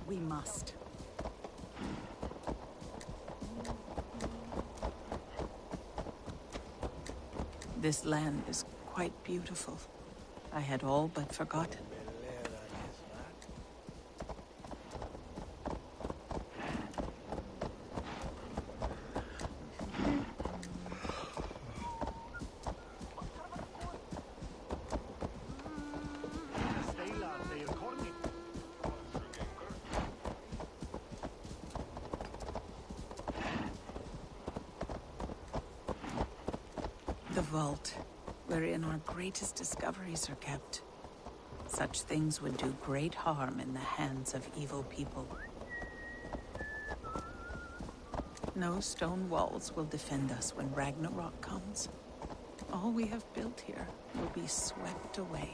Speaker 2: We must. This land is quite beautiful. I had all but forgotten. The vault, wherein our greatest discoveries are kept. Such things would do great harm in the hands of evil people. No stone walls will defend us when Ragnarok comes. All we have built here will be swept away.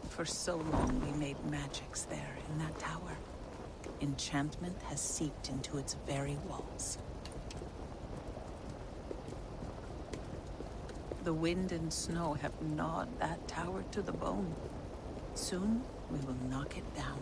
Speaker 2: For so long we made magics there in that tower. Enchantment has seeped into its very walls. The wind and snow have gnawed that tower to the bone. Soon we will knock it down.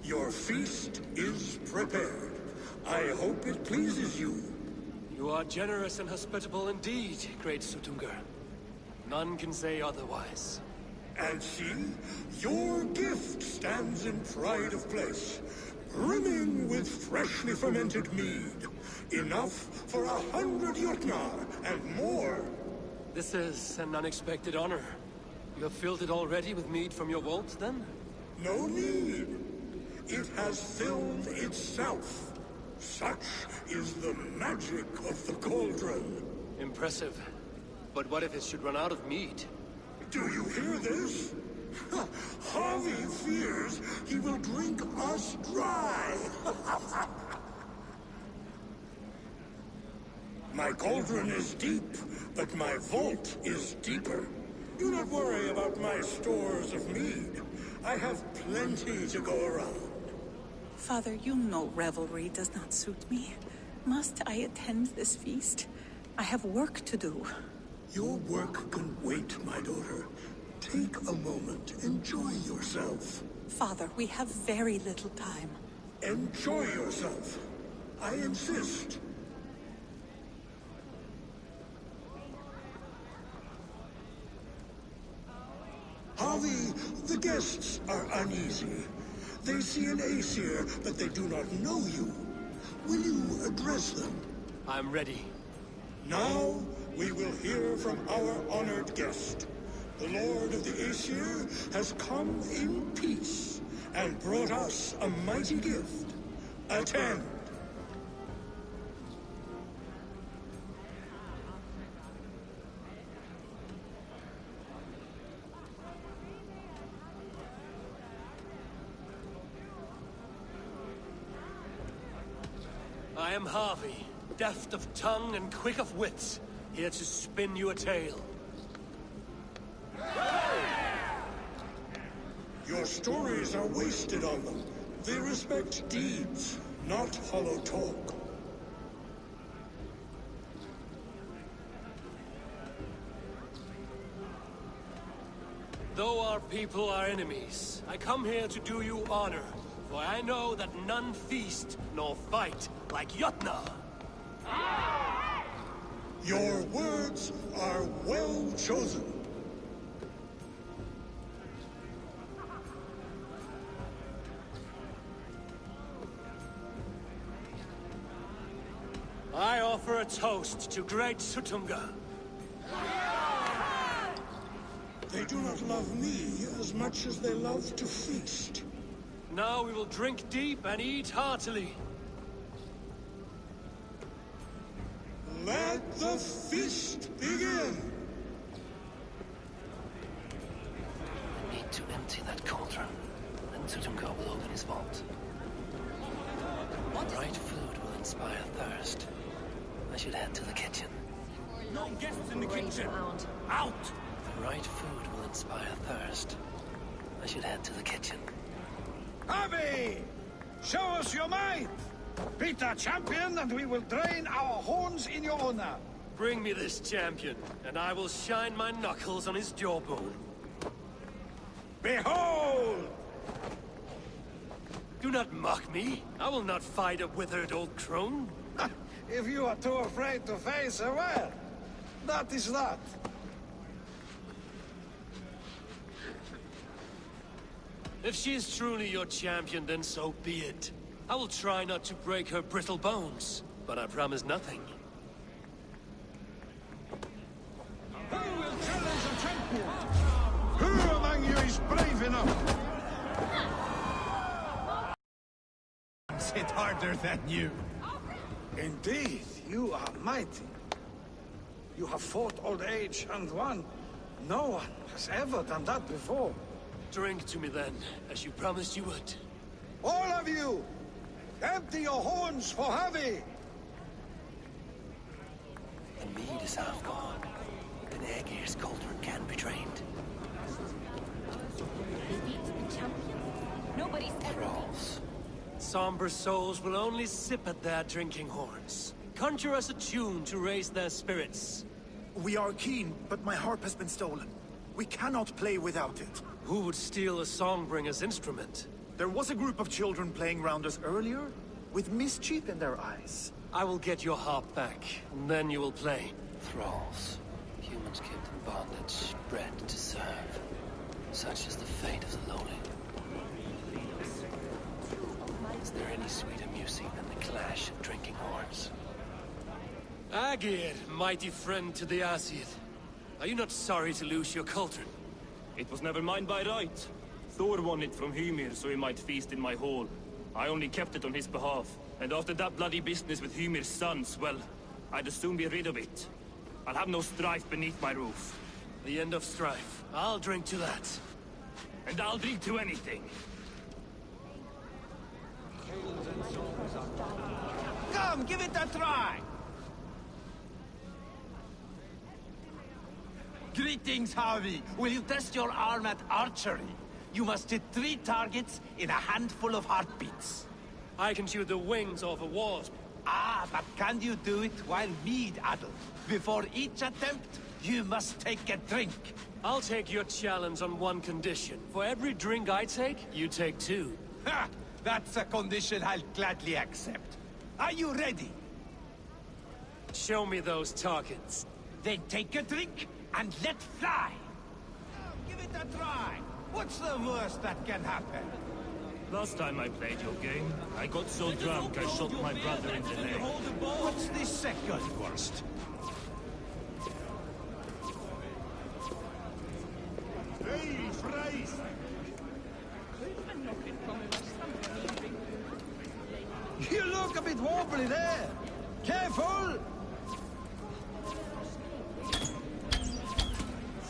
Speaker 17: Your feast is prepared. I hope it pleases you.
Speaker 1: You are generous and hospitable indeed, great Sutungur. None can say otherwise.
Speaker 17: And see, your gift stands in pride of place, brimming with freshly fermented mead. Enough for 100 Jotnar and more.
Speaker 1: This is an unexpected honor. You have filled it already with mead from your vault, then?
Speaker 17: No need. It has filled itself. Such is the magic of the cauldron.
Speaker 1: Impressive. But what if it should run out of mead?
Speaker 17: Do you hear this? Harvey fears he will drink us dry. My cauldron is deep, but my vault is deeper. Do not worry about my stores of mead. I have plenty to go around.
Speaker 2: Father, you know revelry does not suit me. Must I attend this feast? I have work to do.
Speaker 17: Your work can wait, my daughter. Take a moment. Enjoy yourself.
Speaker 2: Father, we have very little time.
Speaker 17: Enjoy yourself. I insist. Harvey, the guests are uneasy. They see an Aesir, but they do not know you. Will you address them?
Speaker 1: I'm ready.
Speaker 17: Now, we will hear from our honored guest. The Lord of the Aesir has come in peace and brought us a mighty gift. Attend.
Speaker 1: I am Harvey, deft of tongue and quick of wits, here to spin you a tale.
Speaker 17: Your stories are wasted on them. They respect deeds, not hollow talk.
Speaker 1: Though our people are enemies, I come here to do you honor, for I know that none feast nor fight like Jotnar.
Speaker 17: Your words are well chosen.
Speaker 1: I offer a toast to great Sutunga.
Speaker 17: They do not love me as much as they love to feast.
Speaker 1: Now we will drink deep and eat heartily.
Speaker 17: Let the feast begin!
Speaker 1: I need to empty that cauldron, and Sutunga will open his vault. The right food will inspire thirst. I should head to the kitchen.
Speaker 4: No guests in the kitchen! Out!
Speaker 1: The right food will inspire thirst. I should head to the kitchen.
Speaker 4: Harvey! Show us your might! Beat our champion and we will drain our horns in your honor.
Speaker 1: Bring me this champion, and I will shine my knuckles on his jawbone.
Speaker 4: Behold!
Speaker 1: Do not mock me. I will not fight a withered old crone.
Speaker 4: If you are too afraid to face her, well, that is that.
Speaker 1: If she is truly your champion, then so be it. I will try not to break her brittle bones, but I promise nothing.
Speaker 4: Who will challenge the champion? Who among you is brave enough?
Speaker 14: Hit harder than you.
Speaker 4: Indeed, you are mighty. You have fought old age and won. No one has ever done that before.
Speaker 1: Drink to me then, as you promised you would.
Speaker 4: All of you! Empty your horns for Harvey!
Speaker 1: The mead is half gone. Then Aegir's cauldron can be drained.
Speaker 22: Nobody's ever...
Speaker 1: Thralls. Somber souls will only sip at their drinking horns. Conjure us a tune to raise their spirits.
Speaker 14: We are keen, but my harp has been stolen. We cannot play without it.
Speaker 1: Who would steal a songbringer's instrument?
Speaker 14: There was a group of children playing round us earlier, with mischief in their eyes.
Speaker 1: I will get your harp back, and then you will play. Thralls. Humans kept in bondage, bred to serve. Such is the fate of the lowly. Is there any sweeter music than the clash of drinking horns? Aegir, mighty friend to the Aesir. Are you not sorry to lose your cauldron?
Speaker 15: It was never mine by right. Thor won it from Hymir so he might feast in my hall. I only kept it on his behalf. And after that bloody business with Hymir's sons, well, I'd as soon be rid of it. I'll have no strife beneath my roof.
Speaker 1: The end of strife. I'll drink to that.
Speaker 15: And I'll drink to anything.
Speaker 14: Come, give it a try! Greetings, Harvey. Will you test your arm at archery? You must hit 3 targets in a handful of heartbeats.
Speaker 1: I can shoot the wings off a wasp.
Speaker 14: Ah, but can you do it while mead-addled? Before each attempt, you must take a drink.
Speaker 1: I'll take your challenge on one condition. For every drink I take, you take 2.
Speaker 14: Ha! That's a condition I'll gladly accept. Are you ready?
Speaker 1: Show me those targets.
Speaker 14: Then take a drink and let fly. Give it a try. What's the worst that can happen?
Speaker 15: Last time I played your game, I got so drunk I shot my brother in the leg.
Speaker 14: What's the second worst?
Speaker 4: Hey, Fries! You look a bit wobbly there! Careful!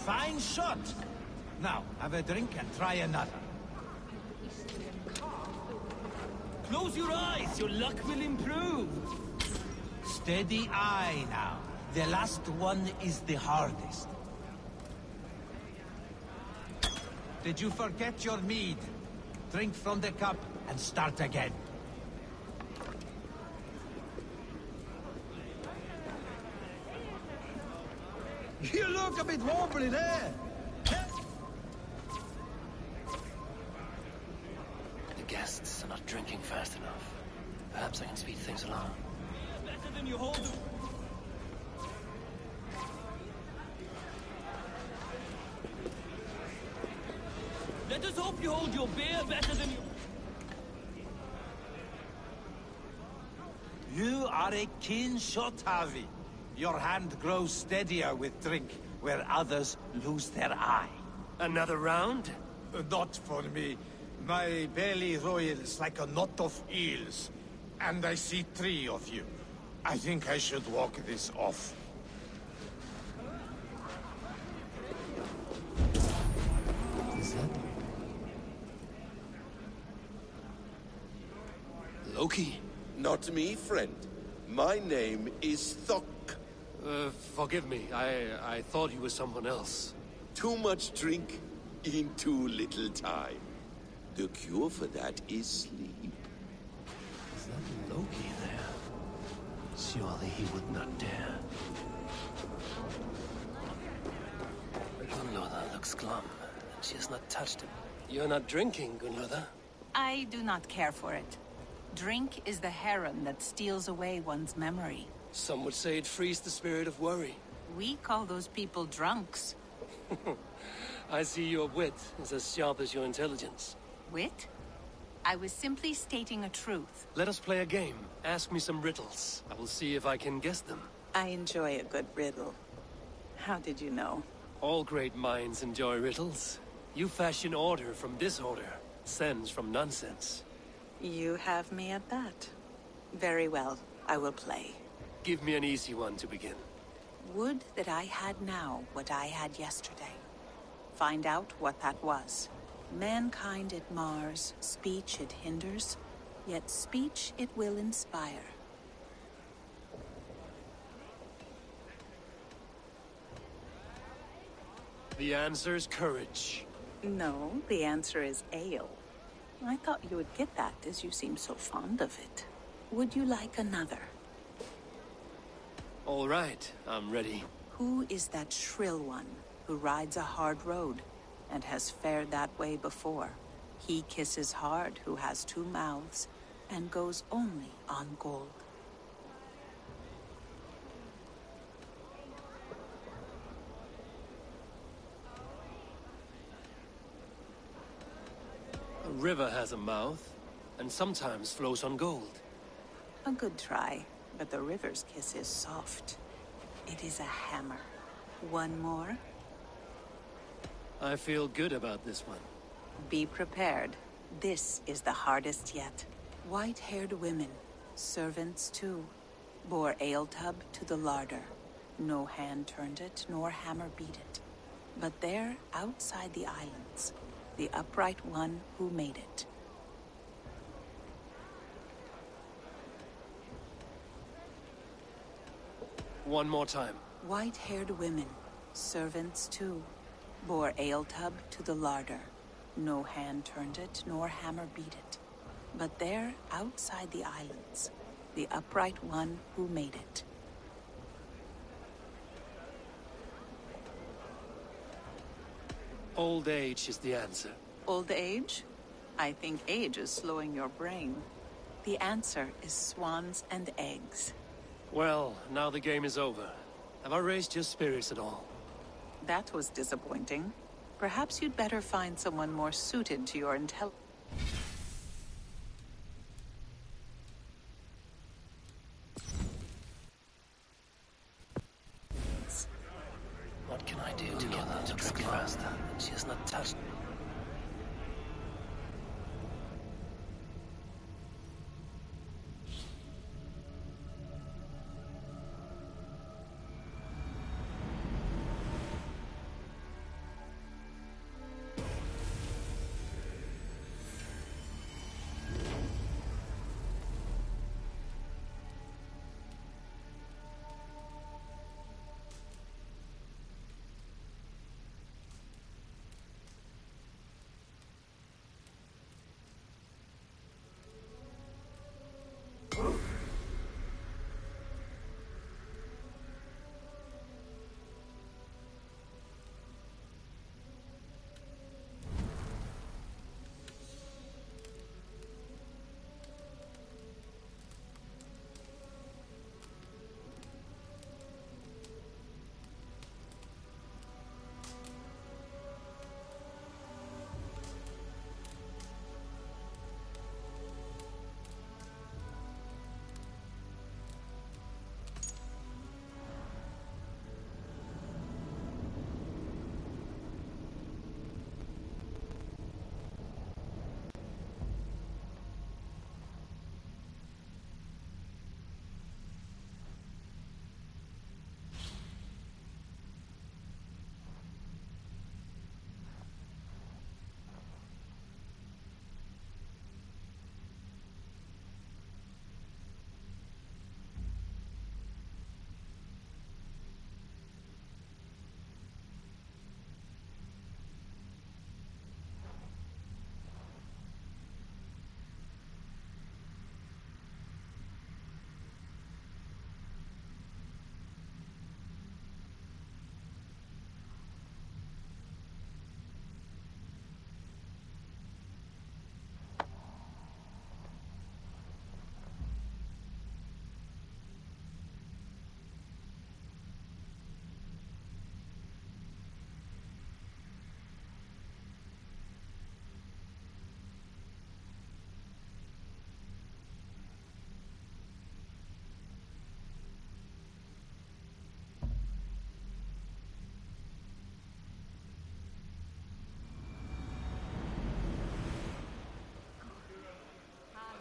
Speaker 14: Fine shot! Now, have a drink and try another.
Speaker 22: Close your eyes, your luck will improve.
Speaker 14: Steady eye now. The last one is the hardest. Did you forget your mead? Drink from the cup and start again.
Speaker 4: You look a bit wobbly there!
Speaker 1: The guests are not drinking fast enough. Perhaps I can speed things along.
Speaker 22: Better than you hold them. Let us hope you hold your beer better than you...
Speaker 14: You are a keen shot, Harvey. Your hand grows steadier with drink, where others lose their eye.
Speaker 1: Another round?
Speaker 4: Not for me. My belly roils like a knot of eels. And I see 3 of you. I think I should walk this off.
Speaker 1: Is that... Loki?
Speaker 10: Not me, friend. My name is Thok.
Speaker 1: Forgive me. I thought you were someone else.
Speaker 10: Too much drink in too little time. The cure for that is sleep.
Speaker 1: Is that Loki there? Surely he would not dare. Gunlother looks glum, and she has not touched him. You're not drinking, Gunlother.
Speaker 2: I do not care for it. Drink is the heron that steals away one's memory.
Speaker 1: Some would say it frees the spirit of worry.
Speaker 2: We call those people drunks.
Speaker 1: I see your wit is as sharp as your intelligence.
Speaker 2: Wit? I was simply stating a truth.
Speaker 1: Let us play a game. Ask me some riddles. I will see if I can guess them.
Speaker 2: I enjoy a good riddle. How did you know?
Speaker 1: All great minds enjoy riddles. You fashion order from disorder, sense from nonsense.
Speaker 2: You have me at that. Very well, I will play.
Speaker 1: Give me an easy one to begin.
Speaker 2: Would that I had now what I had yesterday. Find out what that was. Mankind it mars, speech it hinders, yet speech it will inspire.
Speaker 1: The answer's courage.
Speaker 2: No, the answer is ale. I thought you would get that, as you seem so fond of it. Would you like another?
Speaker 1: All right, I'm ready.
Speaker 2: Who is that shrill one who rides a hard road and has fared that way before? He kisses hard who has 2 mouths and goes only on gold.
Speaker 1: A river has a mouth, and sometimes flows on gold.
Speaker 2: A good try, but the river's kiss is soft. It is a hammer. One more?
Speaker 1: I feel good about this one.
Speaker 2: Be prepared. This is the hardest yet. White-haired women, servants too, bore ale tub to the larder. No hand turned it, nor hammer beat it. But there, outside the islands, the upright one who made it.
Speaker 1: One more time.
Speaker 2: White-haired women, servants too, bore ale tub to the larder. No hand turned it, nor hammer beat it. But there, outside the islands, the upright one who made it.
Speaker 1: Old age is the answer.
Speaker 2: Old age? I think age is slowing your brain. The answer is swans and eggs.
Speaker 1: Well, now the game is over. Have I raised your spirits at all?
Speaker 2: That was disappointing. Perhaps you'd better find someone more suited to your intelligence.
Speaker 1: can I do to get them to drink faster? She has not touched me.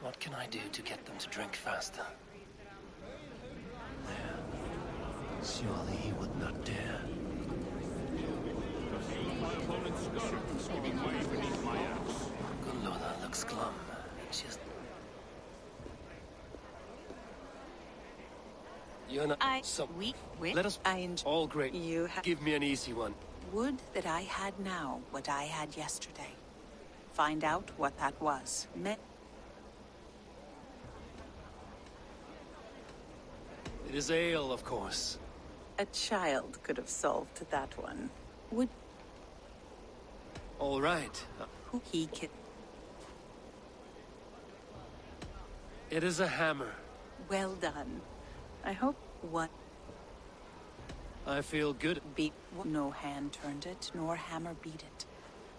Speaker 1: What can I do to get them to drink faster? There. Surely he would not dare. Gunloda looks glum. She's... You're not... Let us... All great. Give me an easy one.
Speaker 2: Would that I had now what I had yesterday. Find out what that was.
Speaker 1: It is ale, of course.
Speaker 2: A child could have solved that one. Would...
Speaker 1: All right.
Speaker 2: Who he could...
Speaker 1: It is a hammer.
Speaker 2: Well done. I hope what...
Speaker 1: I feel good.
Speaker 2: No hand turned it, nor hammer beat it.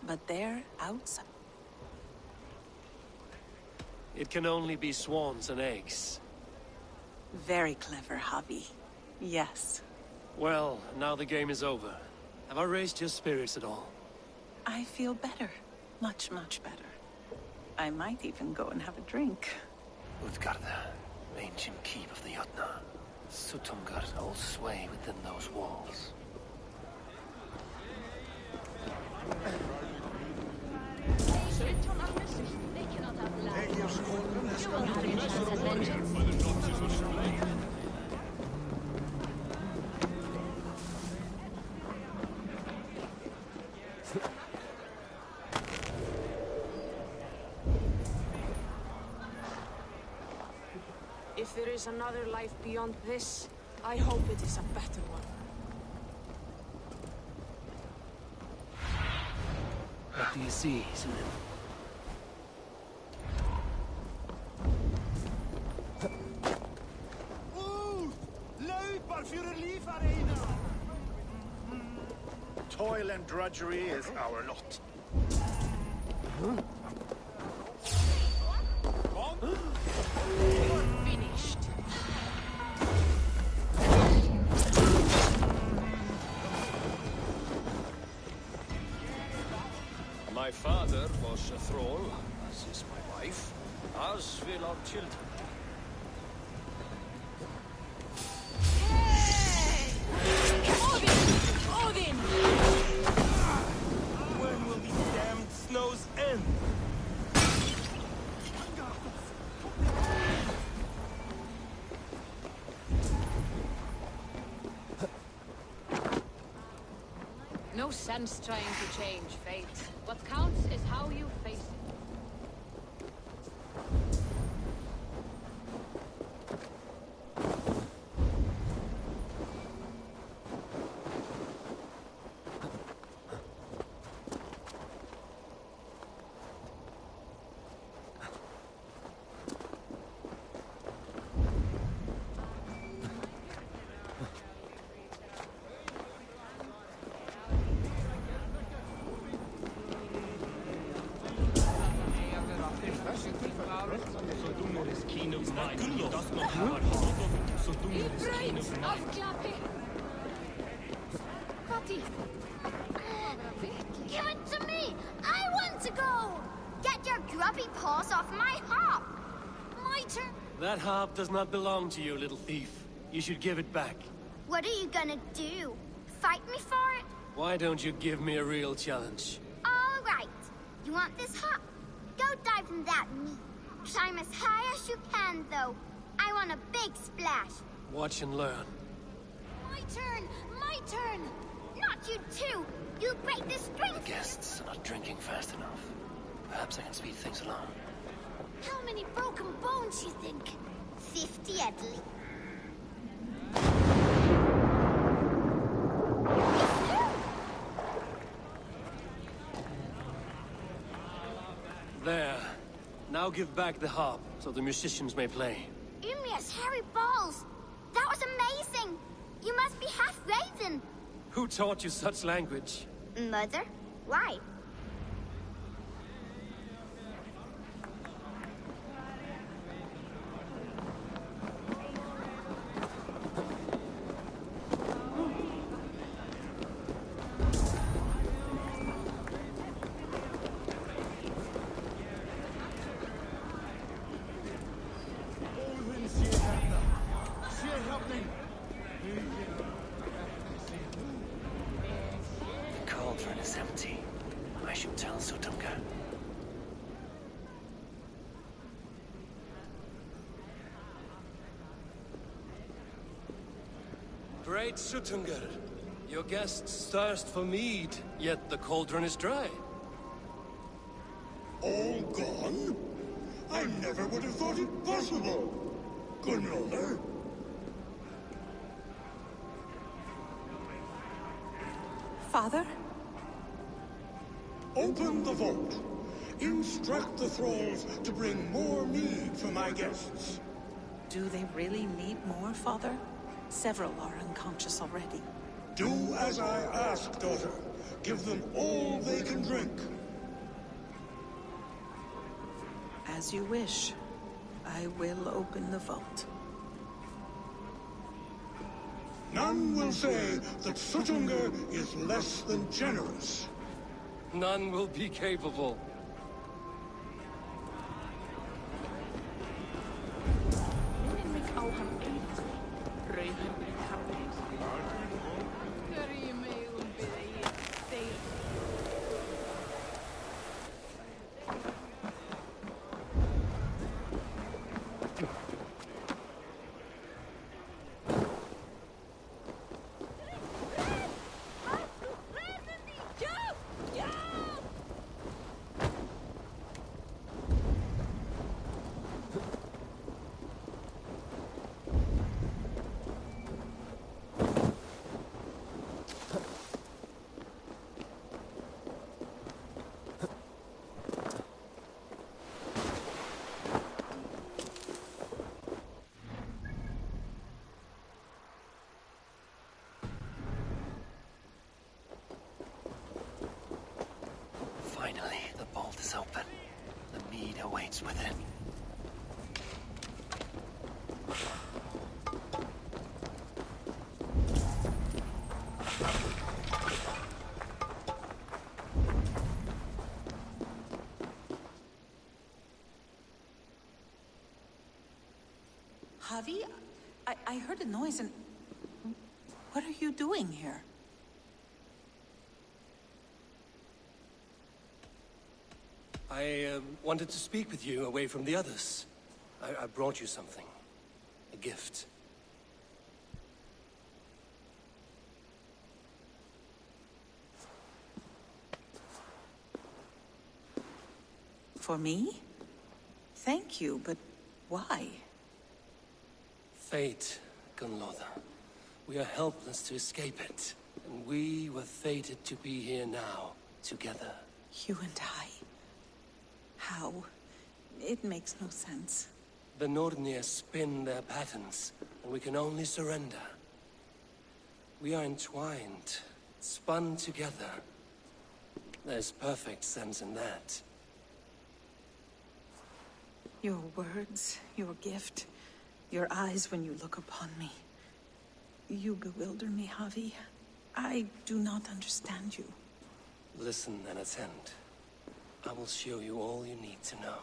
Speaker 2: But there, outside...
Speaker 1: It can only be swans and eggs.
Speaker 2: Very clever hobby. Yes.
Speaker 1: Well, now the game is over. Have I raised your spirits at all?
Speaker 2: I feel better. Much, much better. I might even go and have a drink.
Speaker 1: Utgarda, ancient keep of the Jotnar. Sutungar holds sway within those walls.
Speaker 3: If there is another life beyond this, I hope it is a better one.
Speaker 1: What do you see, Sunan?
Speaker 5: Toil and drudgery is our lot.
Speaker 3: Finished.
Speaker 13: My father was a thrall, as is my wife, as will our children.
Speaker 3: Odin!
Speaker 13: When will these damned snows end?
Speaker 8: No sense trying to change fate. What counts is how you face it.
Speaker 11: Give it to me! I want to go! Get your grubby paws off my harp! My turn.
Speaker 1: That harp does not belong to you, little thief. You should give it back.
Speaker 11: What are you gonna do? Fight me for it?
Speaker 1: Why don't you give me a real challenge?
Speaker 11: All right. You want this harp? Go dive in that meat. Climb as high as you can, though. I want a big splash.
Speaker 1: Watch and learn.
Speaker 11: My turn! My turn! Not you too! You break the strings!
Speaker 1: The guests are not drinking fast enough. Perhaps I can speed things along.
Speaker 11: How many broken bones you think? 50 at least.
Speaker 1: There. Now give back the harp, so the musicians may play.
Speaker 11: Ymir's hairy balls! That was amazing! You must be half Raven!
Speaker 1: Who taught you such language?
Speaker 11: Mother? Why?
Speaker 1: The cauldron is empty. I should tell Sutunga. Great Sutunga, your guests thirst for mead, yet the cauldron is dry.
Speaker 17: All gone? I never would have thought it possible. Gunlover?
Speaker 2: Father?
Speaker 17: Open the vault. Instruct the thralls to bring more mead for my guests.
Speaker 2: Do they really need more, Father? Several are unconscious already.
Speaker 17: Do as I ask, daughter. Give them all they can drink.
Speaker 2: As you wish. I will open the vault.
Speaker 17: None will say that Sutunga is less than generous.
Speaker 1: None will be capable. Finally, the vault is open. The mead awaits within.
Speaker 2: Javi, I heard a noise and... What are you doing here?
Speaker 1: I wanted to speak with you away from the others. I brought you something. A gift.
Speaker 2: For me? Thank you, but why?
Speaker 1: Fate, Gunlother. We are helpless to escape it. And we were fated to be here now, together.
Speaker 2: You and I. How? It makes no sense.
Speaker 1: The Nordnir spin their patterns, and we can only surrender. We are entwined, spun together. There's perfect sense in that.
Speaker 2: Your words, your gift, your eyes when you look upon me. You bewilder me, Javi. I do not understand you.
Speaker 1: Listen and attend. I will show you all you need to know.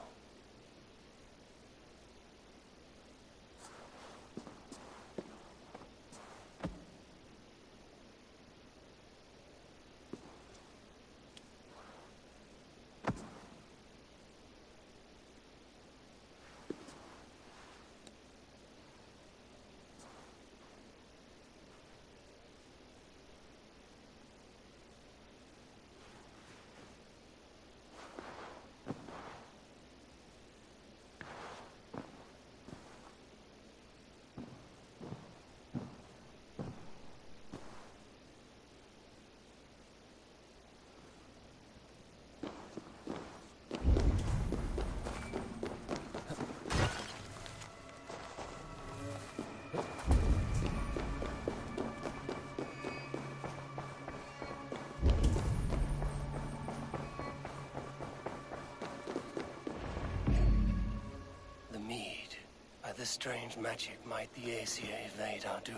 Speaker 1: This strange magic might the Aesir evade our doom.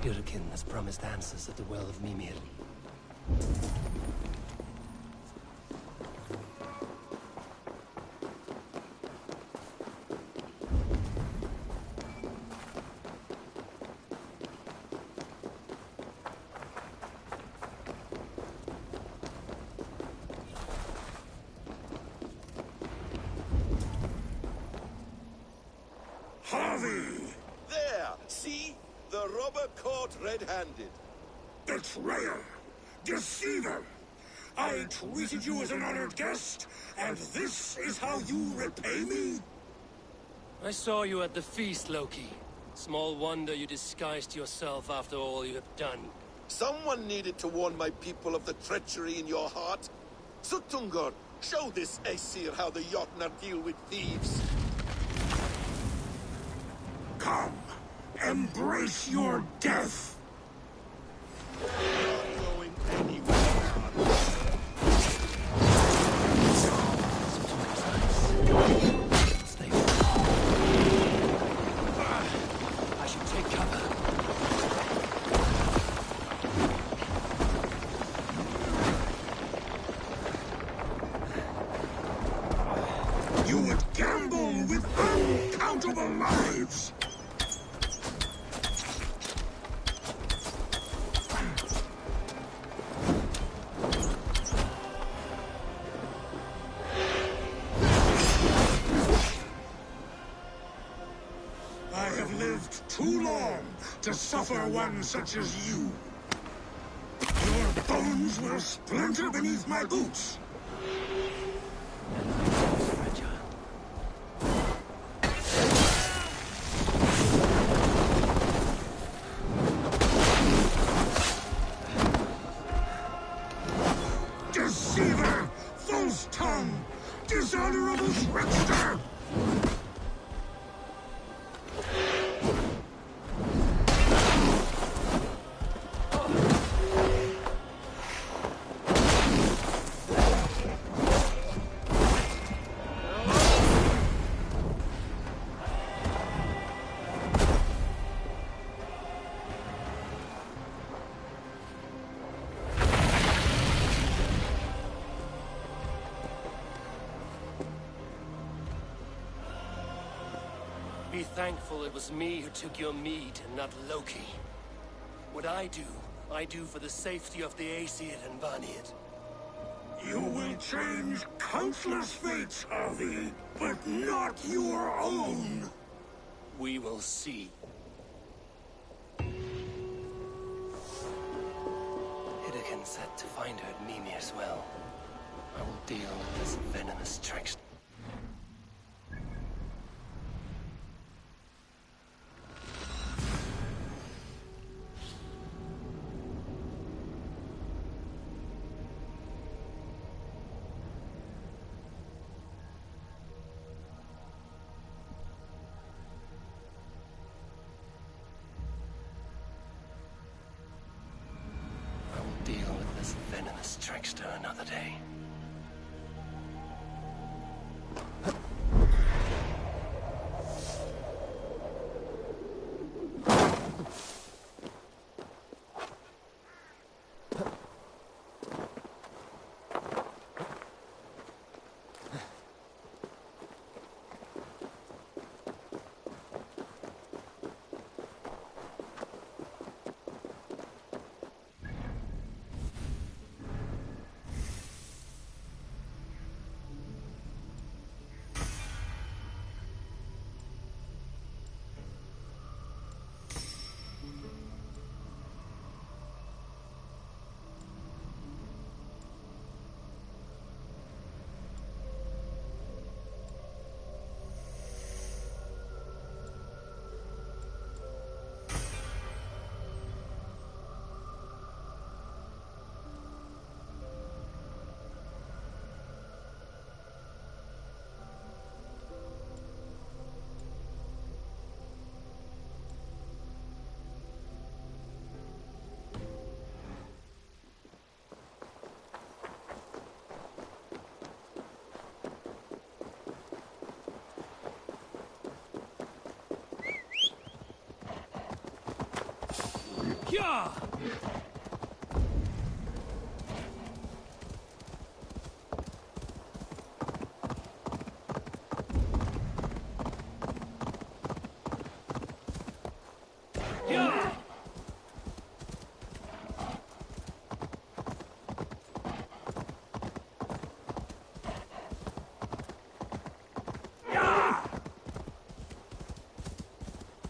Speaker 1: Yurikin has promised answers at the Well of Mimir.
Speaker 10: There! See? The robber caught red-handed.
Speaker 17: Betrayer! Deceiver! I treated you as an honored guest, and this is how you repay me?
Speaker 1: I saw you at the feast, Loki. Small wonder you disguised yourself after all you have done.
Speaker 10: Someone needed to warn my people of the treachery in your heart. Suttungr, show this Aesir how the Jotnar deal with thieves.
Speaker 17: Come, embrace your death!
Speaker 10: Not going anywhere.
Speaker 1: Stay. I should take cover.
Speaker 17: You would gamble with uncountable lives! Too long to suffer one such as you. Your bones will splinter beneath my boots. Deceiver! False tongue! Dishonorable trickster!
Speaker 1: Be thankful it was me who took your mead and not Loki. What I do for the safety of the Aesir and Vanir.
Speaker 17: You will change countless fates, Harvey, but not your own.
Speaker 1: We will see. Hidekin said to find her at Mimir's well. I will deal with this venomous trickster. Deal with this venomous trickster another day.
Speaker 22: Yeah! Yeah!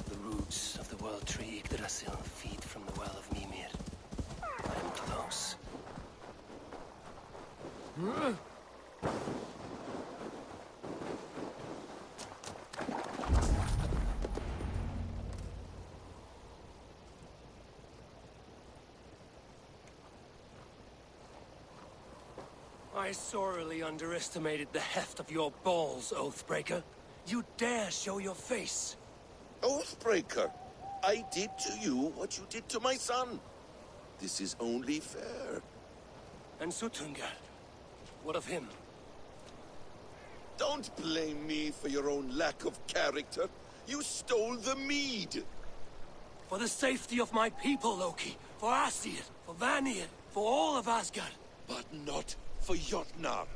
Speaker 1: The roots of the world tree Yggdrasil feed from the well of Mimir. I am close. I sorely underestimated the heft of your balls, Oathbreaker. You dare show your face.
Speaker 10: Oathbreaker, I did to you what you did to my son. This is only fair.
Speaker 1: And Suttungr, what of him?
Speaker 10: Don't blame me for your own lack of character. You stole the mead.
Speaker 1: For the safety of my people, Loki. For Aesir, for Vanir, for all of Asgard.
Speaker 10: But not for Jotnar.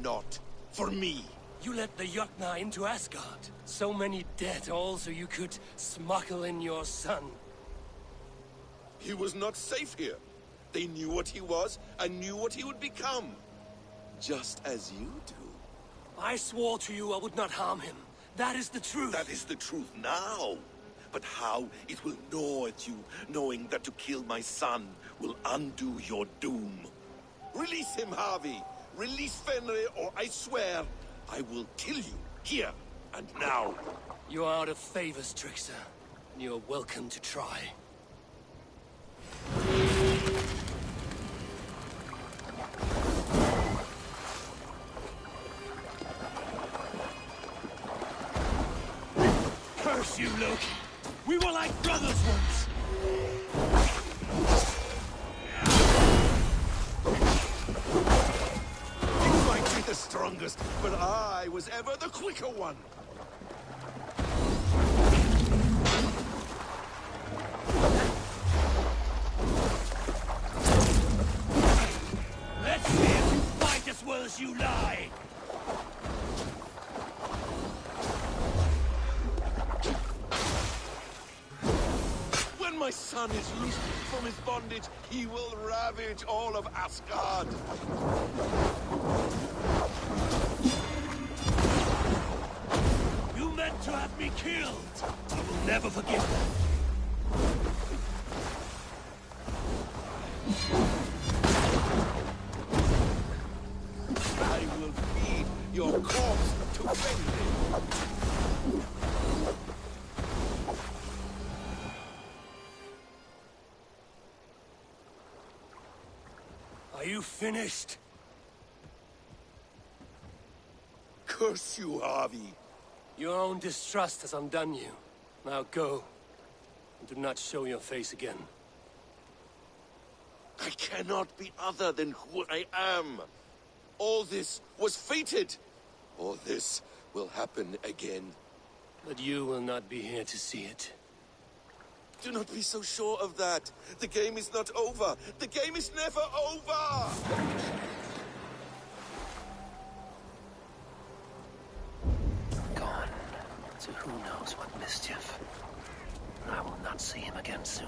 Speaker 10: Not for me.
Speaker 1: You let the Jotnar into Asgard. So many dead, all so you could smuggle in your son.
Speaker 10: He was not safe here. They knew what he was and knew what he would become. Just as you do.
Speaker 1: I swore to you I would not harm him. That is the truth.
Speaker 10: That is the truth now. But how it will gnaw at you, knowing that to kill my son will undo your doom. Release him, Harvey. Release Fenrir, or I swear, I will kill you, here and now.
Speaker 1: You are out of favors, trickster. You're welcome to try.
Speaker 22: Curse you, Loki! We were like brothers once!
Speaker 10: You might be the strongest, but I was ever the quicker one.
Speaker 22: Let's see if you fight as well as you lie!
Speaker 10: my son is loosed from his bondage, he will ravage all of Asgard.
Speaker 1: You meant to have me killed. I will never forgive that.
Speaker 10: I will feed your corpse to Fenrir.
Speaker 1: Are you finished?
Speaker 10: Curse you, Harvey.
Speaker 1: Your own distrust has undone you. Now go, and do not show your face again.
Speaker 10: I cannot be other than who I am. All this was fated. All this will happen again.
Speaker 1: But you will not be here to see it.
Speaker 10: Do not be so sure of that. The game is not over. The game is never over!
Speaker 1: Gone to who knows what mischief. I will not see him again soon.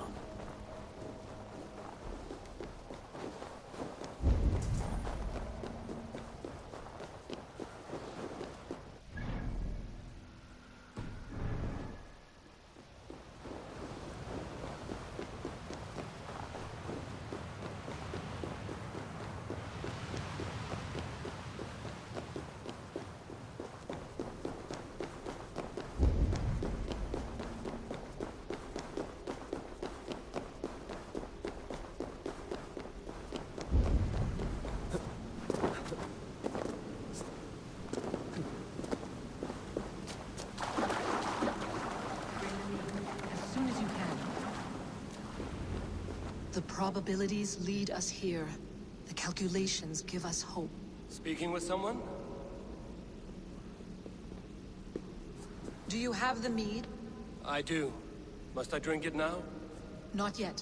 Speaker 8: The probabilities lead us here. The calculations give us hope.
Speaker 1: Speaking with someone?
Speaker 8: Do you have the mead?
Speaker 1: I do. Must I drink it now?
Speaker 8: Not yet.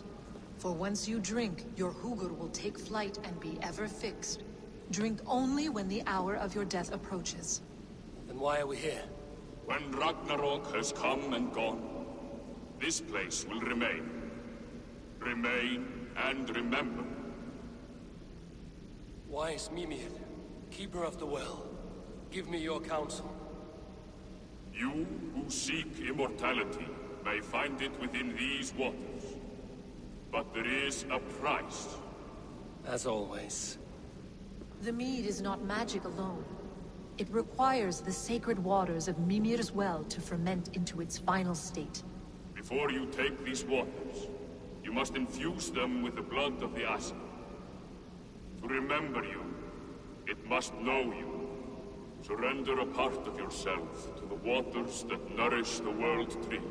Speaker 8: For once you drink, your Hugur will take flight and be ever fixed. Drink only when the hour of your death approaches.
Speaker 1: Then why are we here?
Speaker 18: When Ragnarok has come and gone, this place will remain. Remain and remember.
Speaker 1: Wise Mimir, keeper of the well, give me your counsel.
Speaker 18: You who seek immortality may find it within these waters. But there is a price.
Speaker 1: As always.
Speaker 8: The mead is not magic alone. It requires the sacred waters of Mimir's well to ferment into its final state.
Speaker 18: Before you take these waters, you must infuse them with the blood of the Asa. To remember you, it must know you. Surrender a part of yourself to the waters that nourish the World Tree.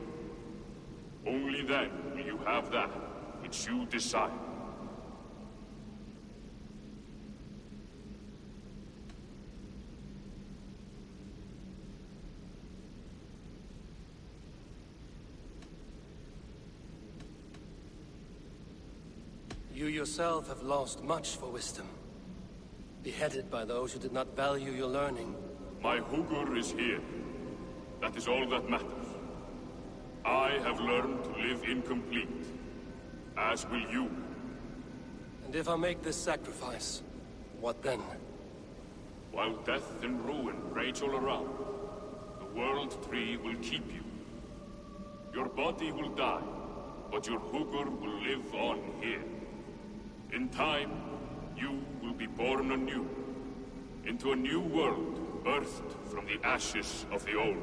Speaker 18: Only then will you have that which you desire.
Speaker 1: You yourself have lost much for wisdom. Beheaded by those who did not value your learning.
Speaker 18: My Hugur is here. That is all that matters. I have learned to live incomplete, as will you.
Speaker 1: And if I make this sacrifice, what then?
Speaker 18: While death and ruin rage all around, the World Tree will keep you. Your body will die, but your Hugur will live on here. In time, you will be born anew, into a new world birthed from the ashes of the old.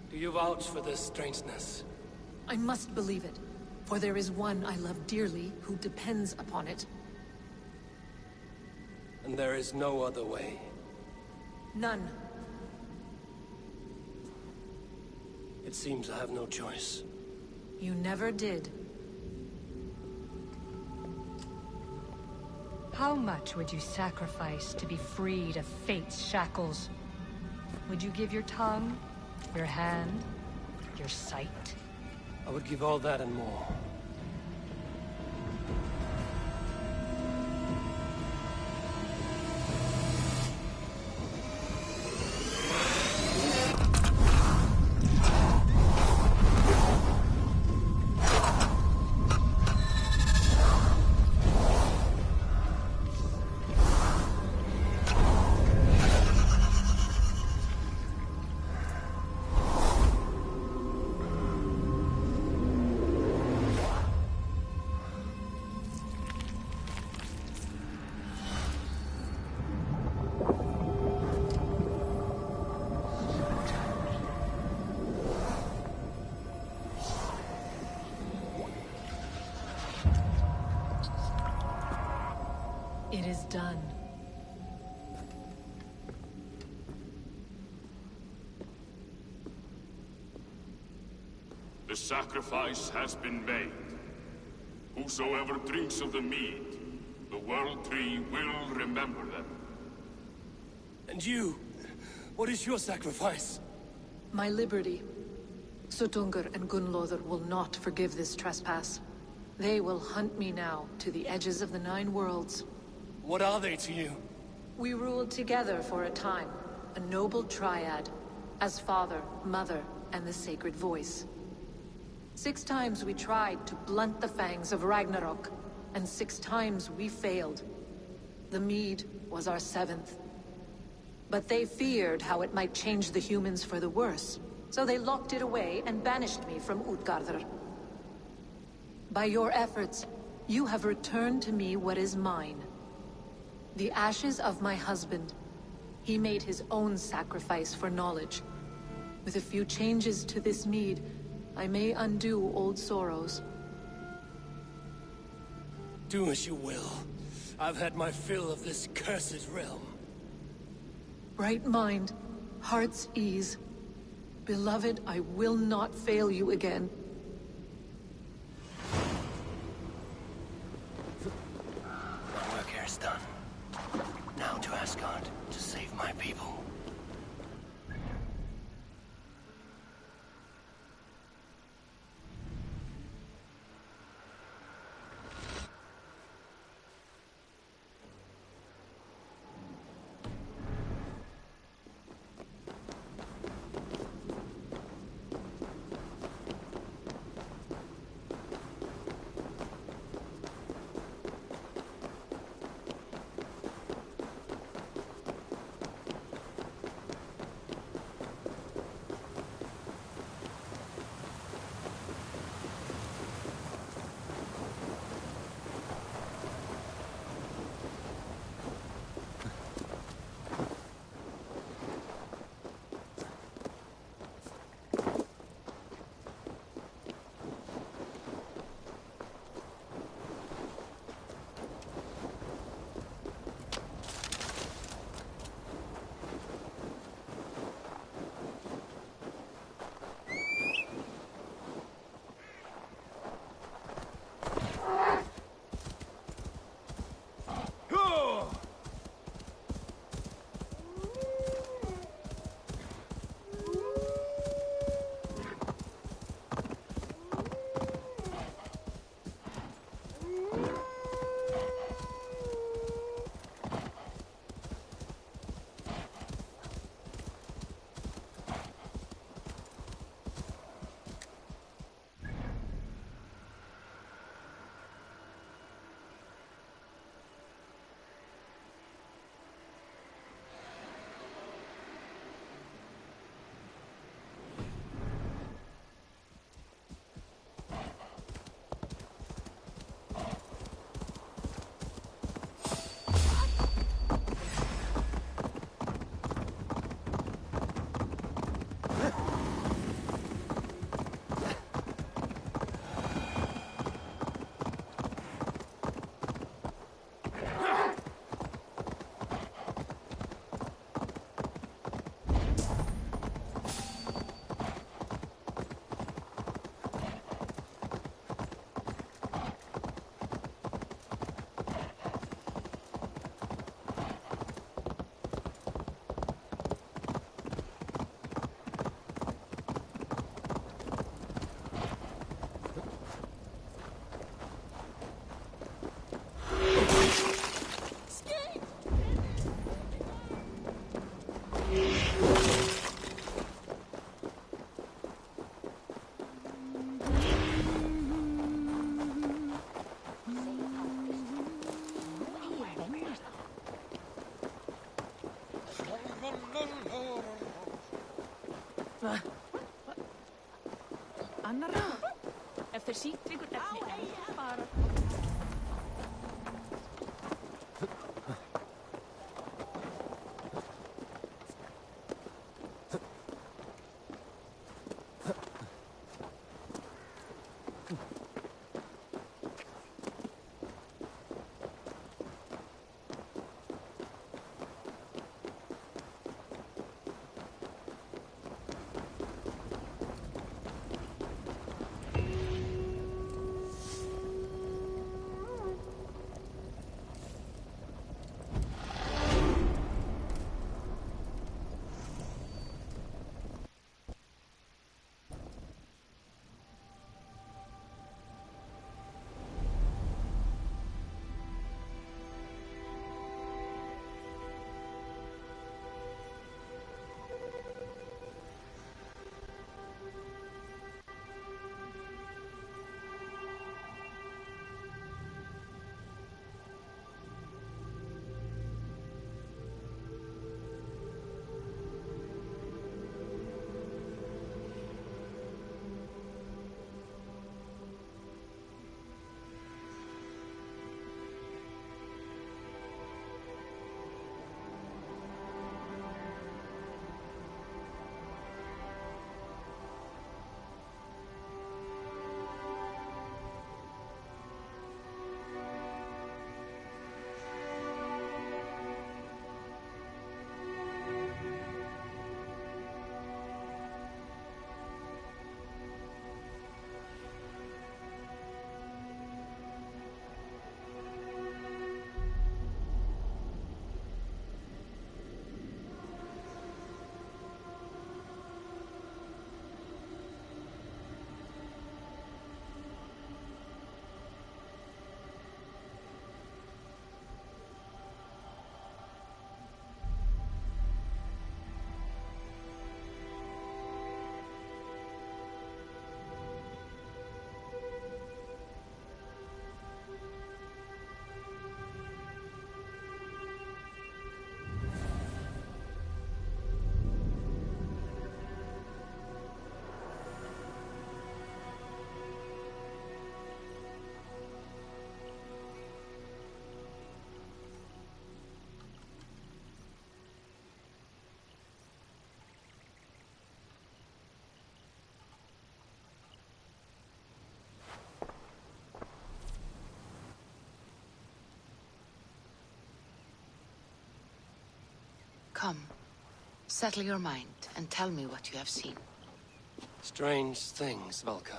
Speaker 1: Do you vouch for this strangeness?
Speaker 8: I must believe it, for there is one I love dearly who depends upon it.
Speaker 1: And there is no other way?
Speaker 8: None.
Speaker 1: It seems I have no choice.
Speaker 8: You never did.
Speaker 12: How much would you sacrifice to be freed of fate's shackles? Would you give your tongue, your hand, your sight?
Speaker 1: I would give all that and more.
Speaker 8: It is done.
Speaker 18: The sacrifice has been made. Whosoever drinks of the mead, the World Tree will remember them.
Speaker 1: And you? What is your sacrifice?
Speaker 8: My liberty. Suttungr and Gunnlóðr will not forgive this trespass. They will hunt me now to the edges of the 9 worlds.
Speaker 1: What are they to you?
Speaker 8: We ruled together for a time, a noble triad, as father, mother, and the sacred voice. 6 times we tried to blunt the fangs of Ragnarok, and 6 times we failed. The mead was our 7th. But they feared how it might change the humans for the worse, so they locked it away and banished me from Utgardr. By your efforts, you have returned to me what is mine. The ashes of my husband. He made his own sacrifice for knowledge. With a few changes to this mead, I may undo old sorrows.
Speaker 1: Do as you will. I've had my fill of this cursed realm.
Speaker 8: Right mind, heart's ease. Beloved, I will not fail you again.
Speaker 1: My work here is done. Now to Asgard, to save my people.
Speaker 3: Annar ráð. Ef þeir sýnt ykkur efni en bara...
Speaker 21: Come, settle your mind and tell me what you have seen.
Speaker 1: Strange things, Valka.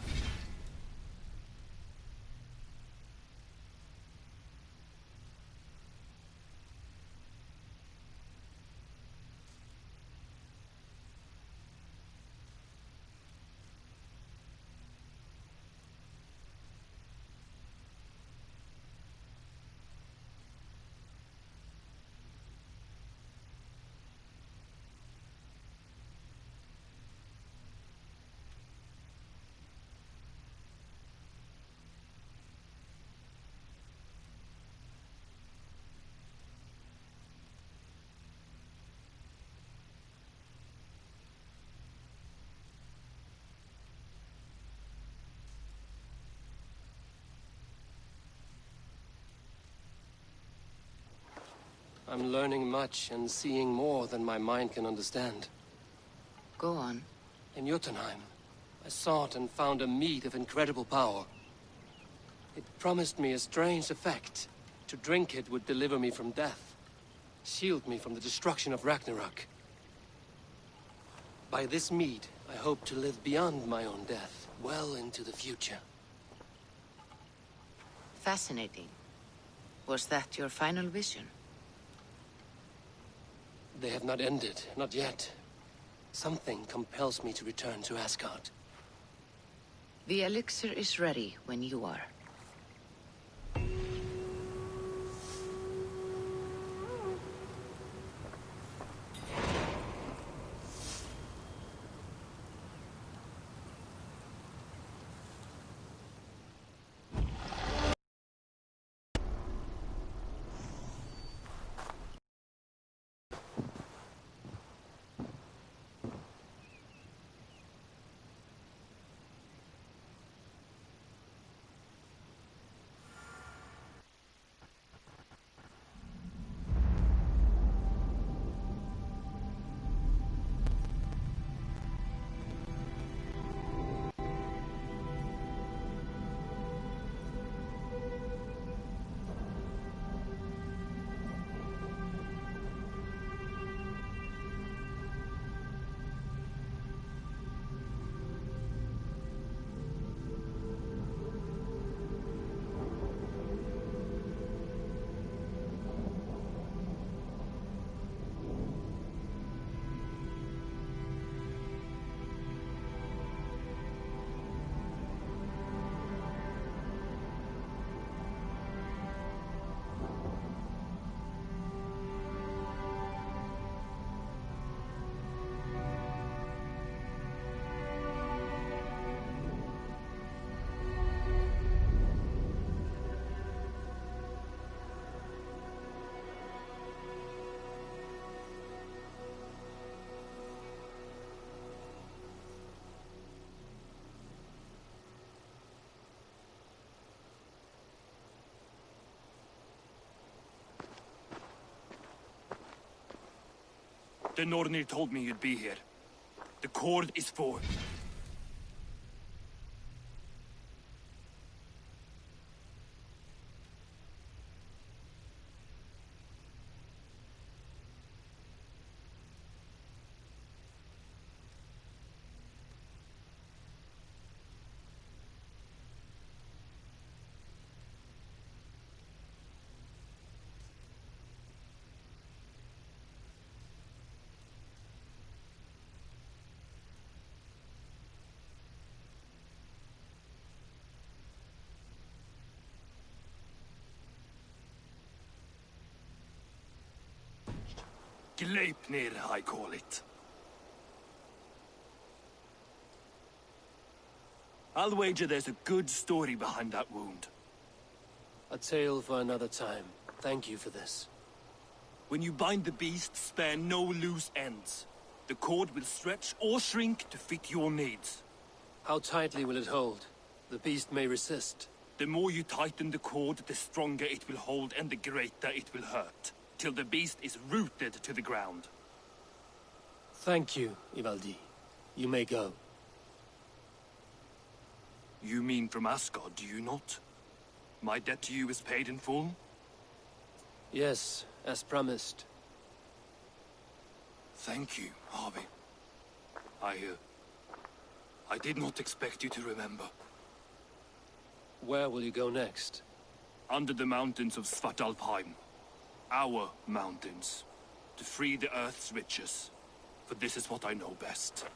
Speaker 1: I'm learning much and seeing more than my mind can understand.
Speaker 21: Go on.
Speaker 1: In Jotunheim, I sought and found a mead of incredible power. It promised me a strange effect. To drink it would deliver me from death, shield me from the destruction of Ragnarok. By this mead, I hope to live beyond my own death, well into the future.
Speaker 21: Fascinating. Was that your final vision?
Speaker 1: They have not ended, not yet. Something compels me to return to Asgard.
Speaker 21: The elixir is ready when you are.
Speaker 15: The Nornir told me you'd be here. The cord is for... Gleipnir, I call it. I'll wager there's a good story behind that wound.
Speaker 1: A tale for another time. Thank you for this.
Speaker 15: When you bind the beast, spare no loose ends. The cord will stretch or shrink to fit your needs.
Speaker 1: How tightly will it hold? The beast may resist.
Speaker 15: The more you tighten the cord, the stronger it will hold and the greater it will hurt. Till the beast is rooted to the ground.
Speaker 1: Thank you, Ivaldi. You may go.
Speaker 15: You mean from Asgard, do you not? My debt to you is paid in full?
Speaker 1: Yes, as promised.
Speaker 15: Thank you, Harvey. I did not expect you to remember.
Speaker 1: Where will you go next?
Speaker 15: Under the mountains of Svartalfheim. Our mountains. To free the Earth's riches. For this is what I know best.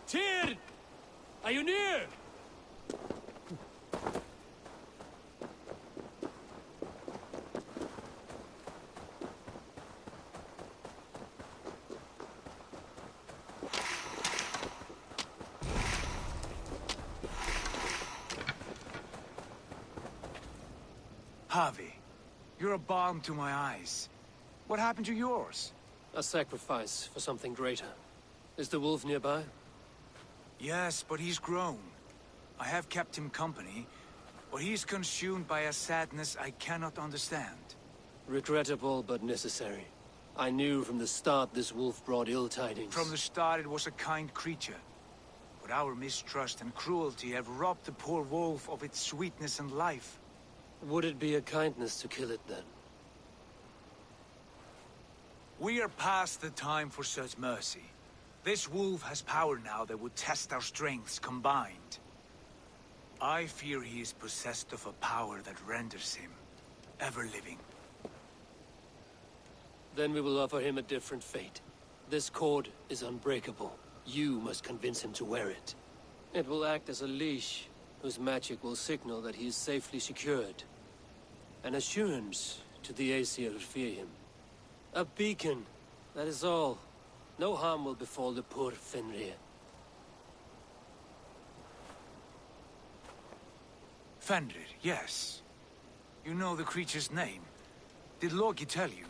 Speaker 22: Tyr! Are you near?
Speaker 9: Javi, you're a balm to my eyes. What happened to yours?
Speaker 1: A sacrifice for something greater. Is the wolf nearby?
Speaker 9: Yes, but he's grown. I have kept him company, but he's consumed by a sadness I cannot understand.
Speaker 1: Regrettable, but necessary. I knew from the start this wolf brought ill tidings.
Speaker 9: From the start it was a kind creature. But our mistrust and cruelty have robbed the poor wolf of its sweetness and life.
Speaker 1: Would it be a kindness to kill it, then?
Speaker 9: We are past the time for such mercy. This wolf has power now that would test our strengths combined. I fear he is possessed of a power that renders him ever-living.
Speaker 1: Then we will offer him a different fate. This cord is unbreakable. You must convince him to wear it. It will act as a leash, whose magic will signal that he is safely secured. An assurance to the Aesir who fear him. A beacon, that is all. No harm will befall the poor Fenrir.
Speaker 9: Fenrir, yes. You know the creature's name. Did Loki tell you?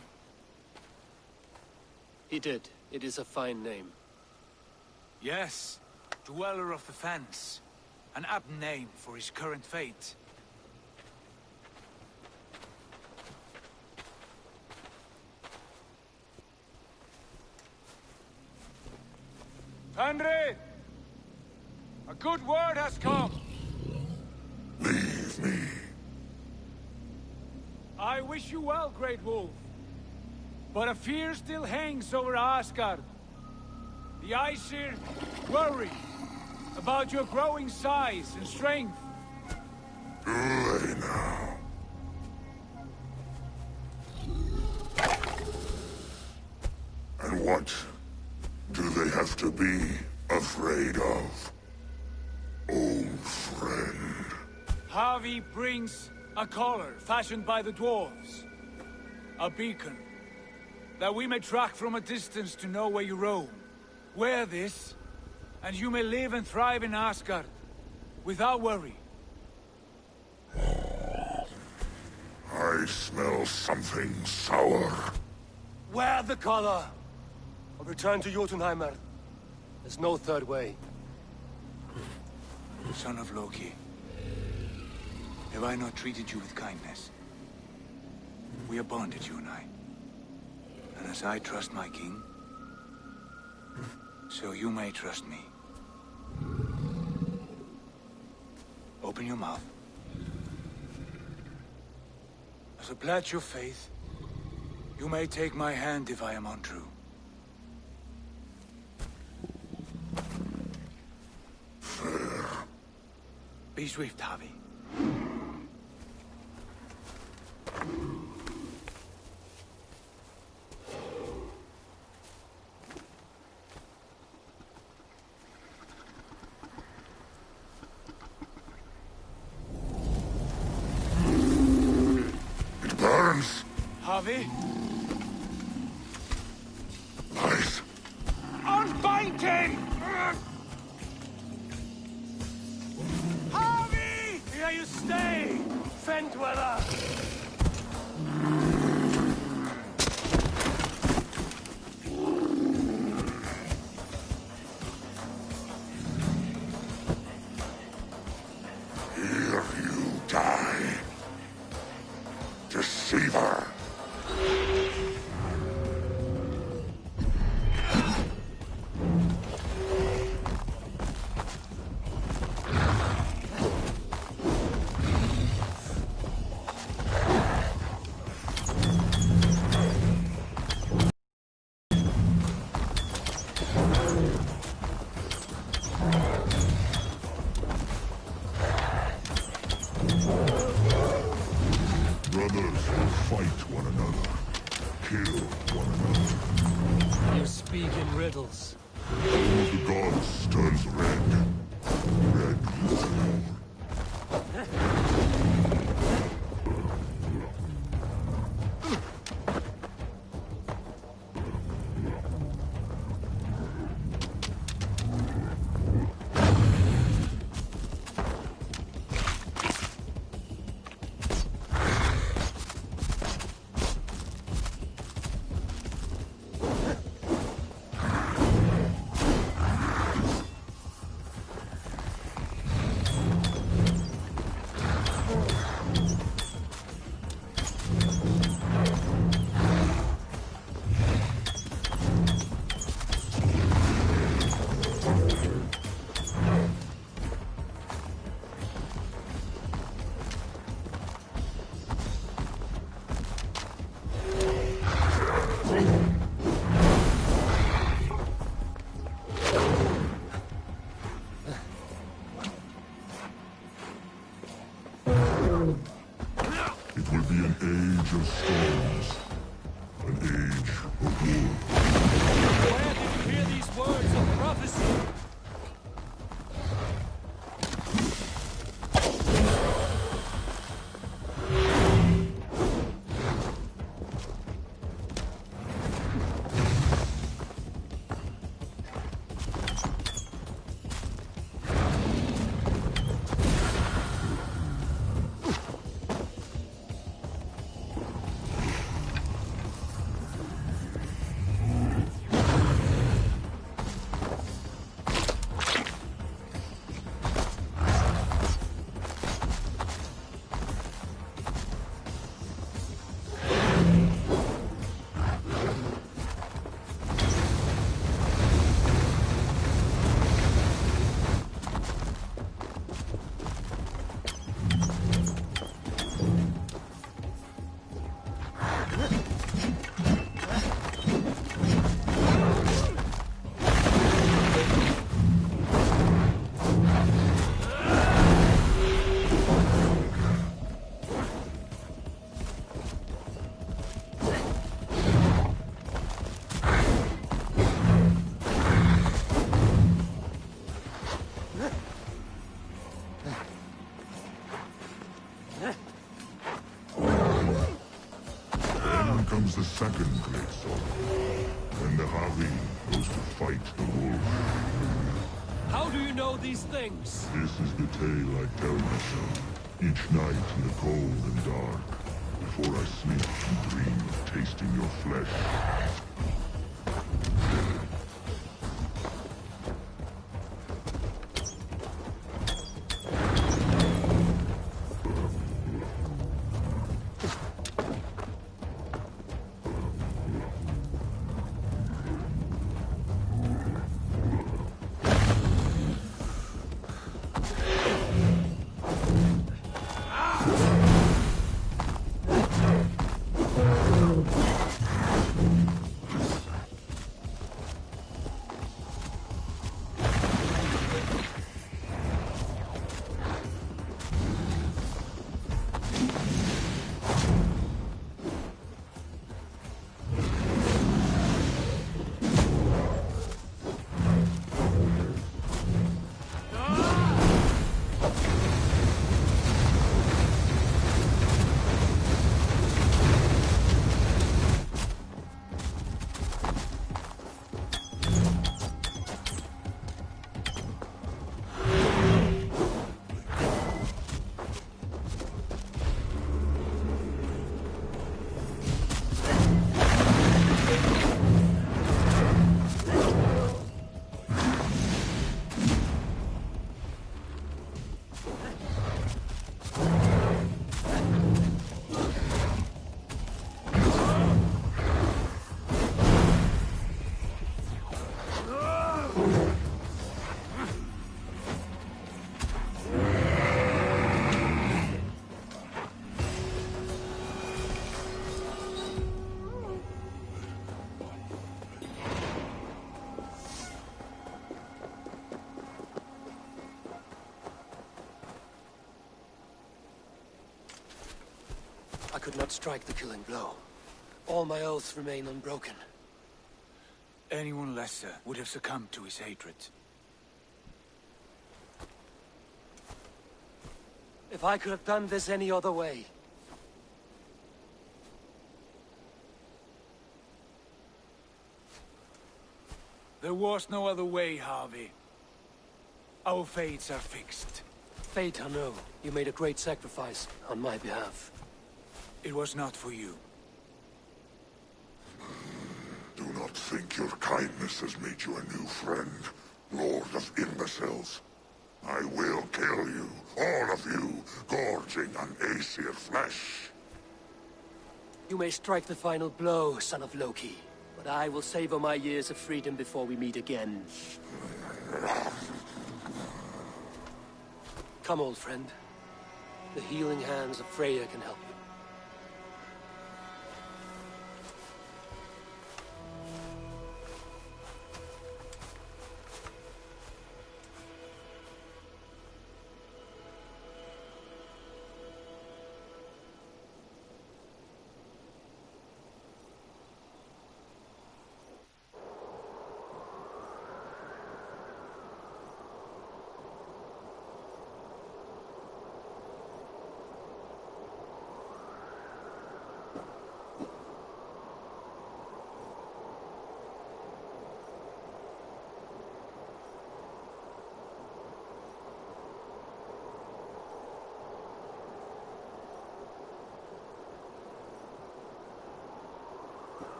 Speaker 1: He did. It is a fine name.
Speaker 9: Yes. Dweller of the Fens. An apt name for his current fate. Fenrir! A good word has come!
Speaker 17: Leave me.
Speaker 9: I wish you well, Great Wolf. But a fear still hangs over Asgard. The Aesir worry about your growing size and strength.
Speaker 17: Do they now? And what do they have to be afraid of? Old friend.
Speaker 9: Javi brings a collar fashioned by the dwarves. A beacon. That we may track from a distance to know where you roam. Wear this, and you may live and thrive in Asgard, without worry.
Speaker 17: I smell something sour.
Speaker 1: Wear the collar! Or return to Jotunheimer. There's no third way.
Speaker 9: Son of Loki, have I not treated you with kindness? We are bonded, you and I. And as I trust my king, so you may trust me. Open your mouth. As a pledge of faith, you may take my hand if I am untrue.
Speaker 17: Fair.
Speaker 9: Be swift, Javi.
Speaker 17: Burns.
Speaker 9: Javi?
Speaker 17: Nice.
Speaker 9: Unbind him! Javi! Here you stay, Fen Dweller!
Speaker 17: Here you die. Deceiver. Brothers will fight one another, kill one another.
Speaker 1: You speak in riddles.
Speaker 17: Who of the gods turns red? Red will fall. second great sorrow, when the Javi goes to fight the wolf.
Speaker 9: How do you know these things?
Speaker 17: This is the tale I tell myself, each night in the cold and dark, before I sleep and dream of tasting your flesh.
Speaker 1: I could not strike the killing blow. All my oaths remain unbroken.
Speaker 9: Anyone lesser would have succumbed to his hatred.
Speaker 1: If I could have done this any other way.
Speaker 9: There was no other way, Harvey. Our fates are fixed.
Speaker 1: Fate, I know. You made a great sacrifice on my behalf.
Speaker 9: It was not for you.
Speaker 17: Do not think your kindness has made you a new friend, Lord of Imbeciles. I will kill you, all of you, gorging on Aesir flesh.
Speaker 1: You may strike the final blow, son of Loki, but I will savor my years of freedom before we meet again. Come, old friend. The healing hands of Freya can help you.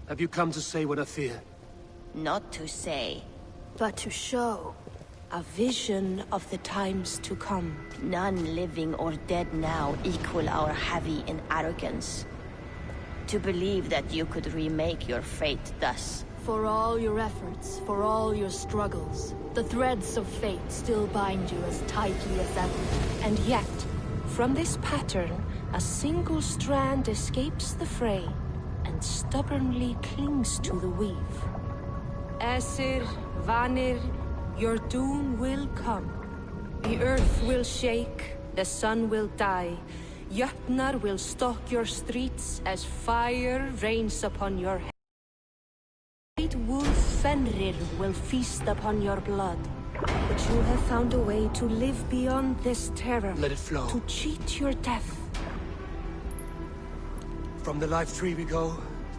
Speaker 1: Have you come to say what I fear?
Speaker 19: Not to say,
Speaker 2: but to show. A vision of the times to come.
Speaker 19: None living or dead now equal our heavy in arrogance. To believe that you could remake your fate thus.
Speaker 8: For all your efforts, for all your struggles, the threads of fate still bind you as tightly as ever.
Speaker 2: And yet, from this pattern, a single strand escapes the fray and stubbornly clings to the weave. Aesir, Vanir, your doom will come. The earth will shake, the sun will die. Jötnar will stalk your streets as fire rains upon your head. Great wolf
Speaker 6: Fenrir will feast upon your blood. But you have found a way to live beyond this terror.
Speaker 1: Let it flow.
Speaker 6: To cheat your death.
Speaker 1: From the life tree we go,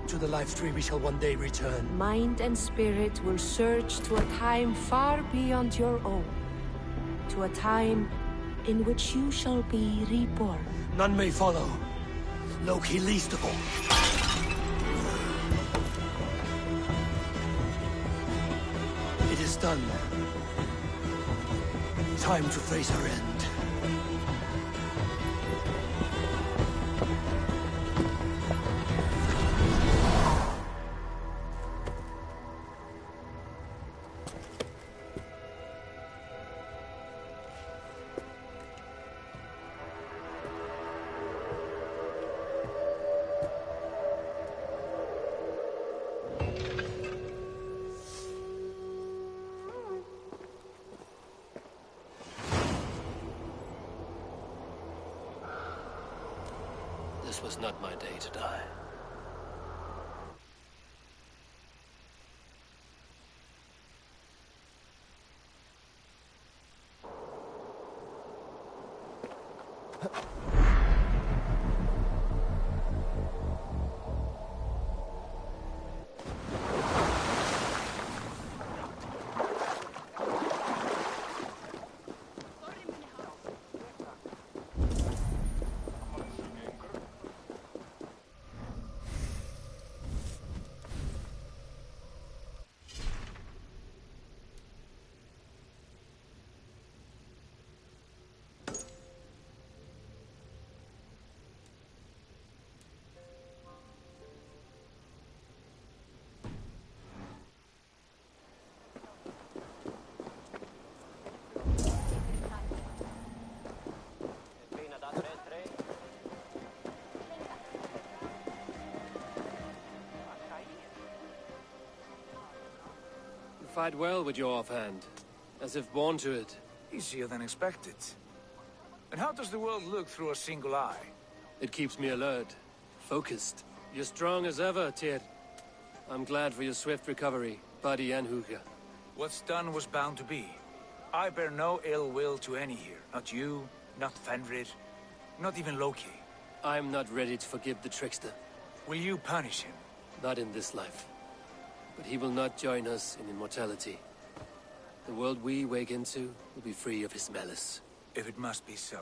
Speaker 1: to the life tree we shall one day return.
Speaker 6: Mind and spirit will surge to a time far beyond your own. To a time in which you shall be reborn.
Speaker 1: None may follow. Loki least of all. It is done. Time to face her end. This was not my day to die. Fight well with your offhand, as if born to it.
Speaker 9: Easier than expected. And how does the world look through a single eye?
Speaker 1: It keeps me alert, focused. You're strong as ever, Tyr. I'm glad for your swift recovery, Buddy and Huga.
Speaker 9: What's done was bound to be. I bear no ill will to any here. Not you, not Fenrir, not even Loki.
Speaker 1: I'm not ready to forgive the trickster.
Speaker 9: Will you punish him?
Speaker 1: Not in this life. But he will not join us in immortality. The world we wake into will be free of his malice.
Speaker 9: If it must be so.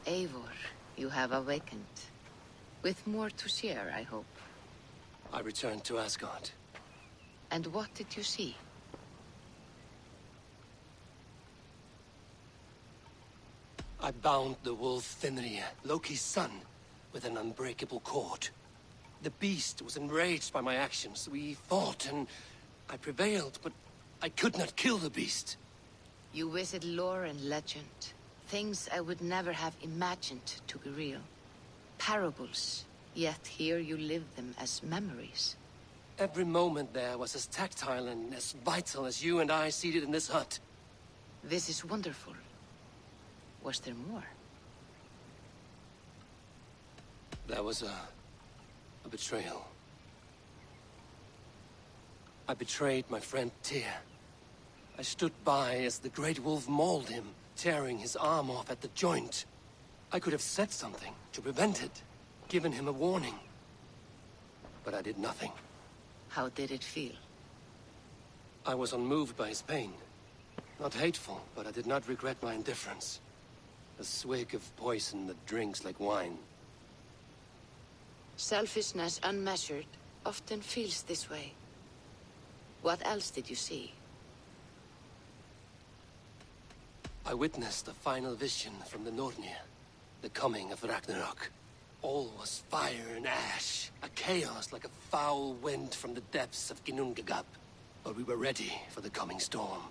Speaker 21: Eivor, you have awakened. With more to share, I hope.
Speaker 1: I returned to Asgard.
Speaker 21: And what did you see?
Speaker 1: I bound the wolf Fenrir, Loki's son, with an unbreakable cord. The beast was enraged by my actions. We fought, and I prevailed, but I could not kill the beast.
Speaker 21: You visit lore and legend. Things I would never have imagined to be real. Parables, yet here you live them as memories.
Speaker 1: Every moment there was as tactile and as vital as you and I seated in this hut.
Speaker 21: This is wonderful. Was there more?
Speaker 1: There was a betrayal. I betrayed my friend Tyr. I stood by as the great wolf mauled him, tearing his arm off at the joint. I could have said something to prevent it, given him a warning. But I did nothing.
Speaker 21: How did it feel?
Speaker 1: I was unmoved by his pain. Not hateful, but I did not regret my indifference. A swig of poison that drinks like wine.
Speaker 21: Selfishness unmeasured often feels this way. What else did you see?
Speaker 1: I witnessed the final vision from the Nornir. The coming of Ragnarok. All was fire and ash. A chaos like a foul wind from the depths of Ginnungagap. But we were ready for the coming storm.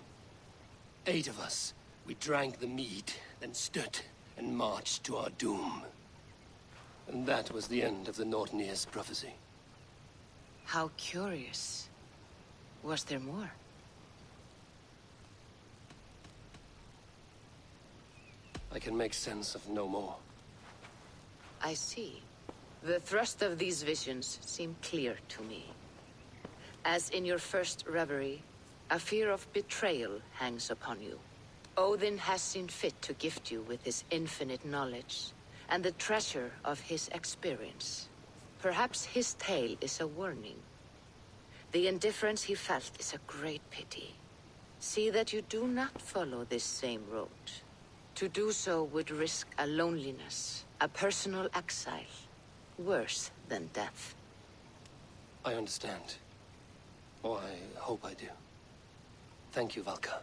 Speaker 1: 8 of us. We drank the mead, then stood and marched to our doom. And that was the end of the Nornir's prophecy.
Speaker 21: How curious. Was there more?
Speaker 1: I can make sense of no more.
Speaker 21: I see. The thrust of these visions seem clear to me. As in your first reverie, a fear of betrayal hangs upon you. Odin has seen fit to gift you with his infinite knowledge, and the treasure of his experience. Perhaps his tale is a warning. The indifference he felt is a great pity. See that you do not follow this same road. To do so would risk a loneliness, a personal exile, worse than death.
Speaker 1: I understand. Or I hope I do. Thank you, Valka.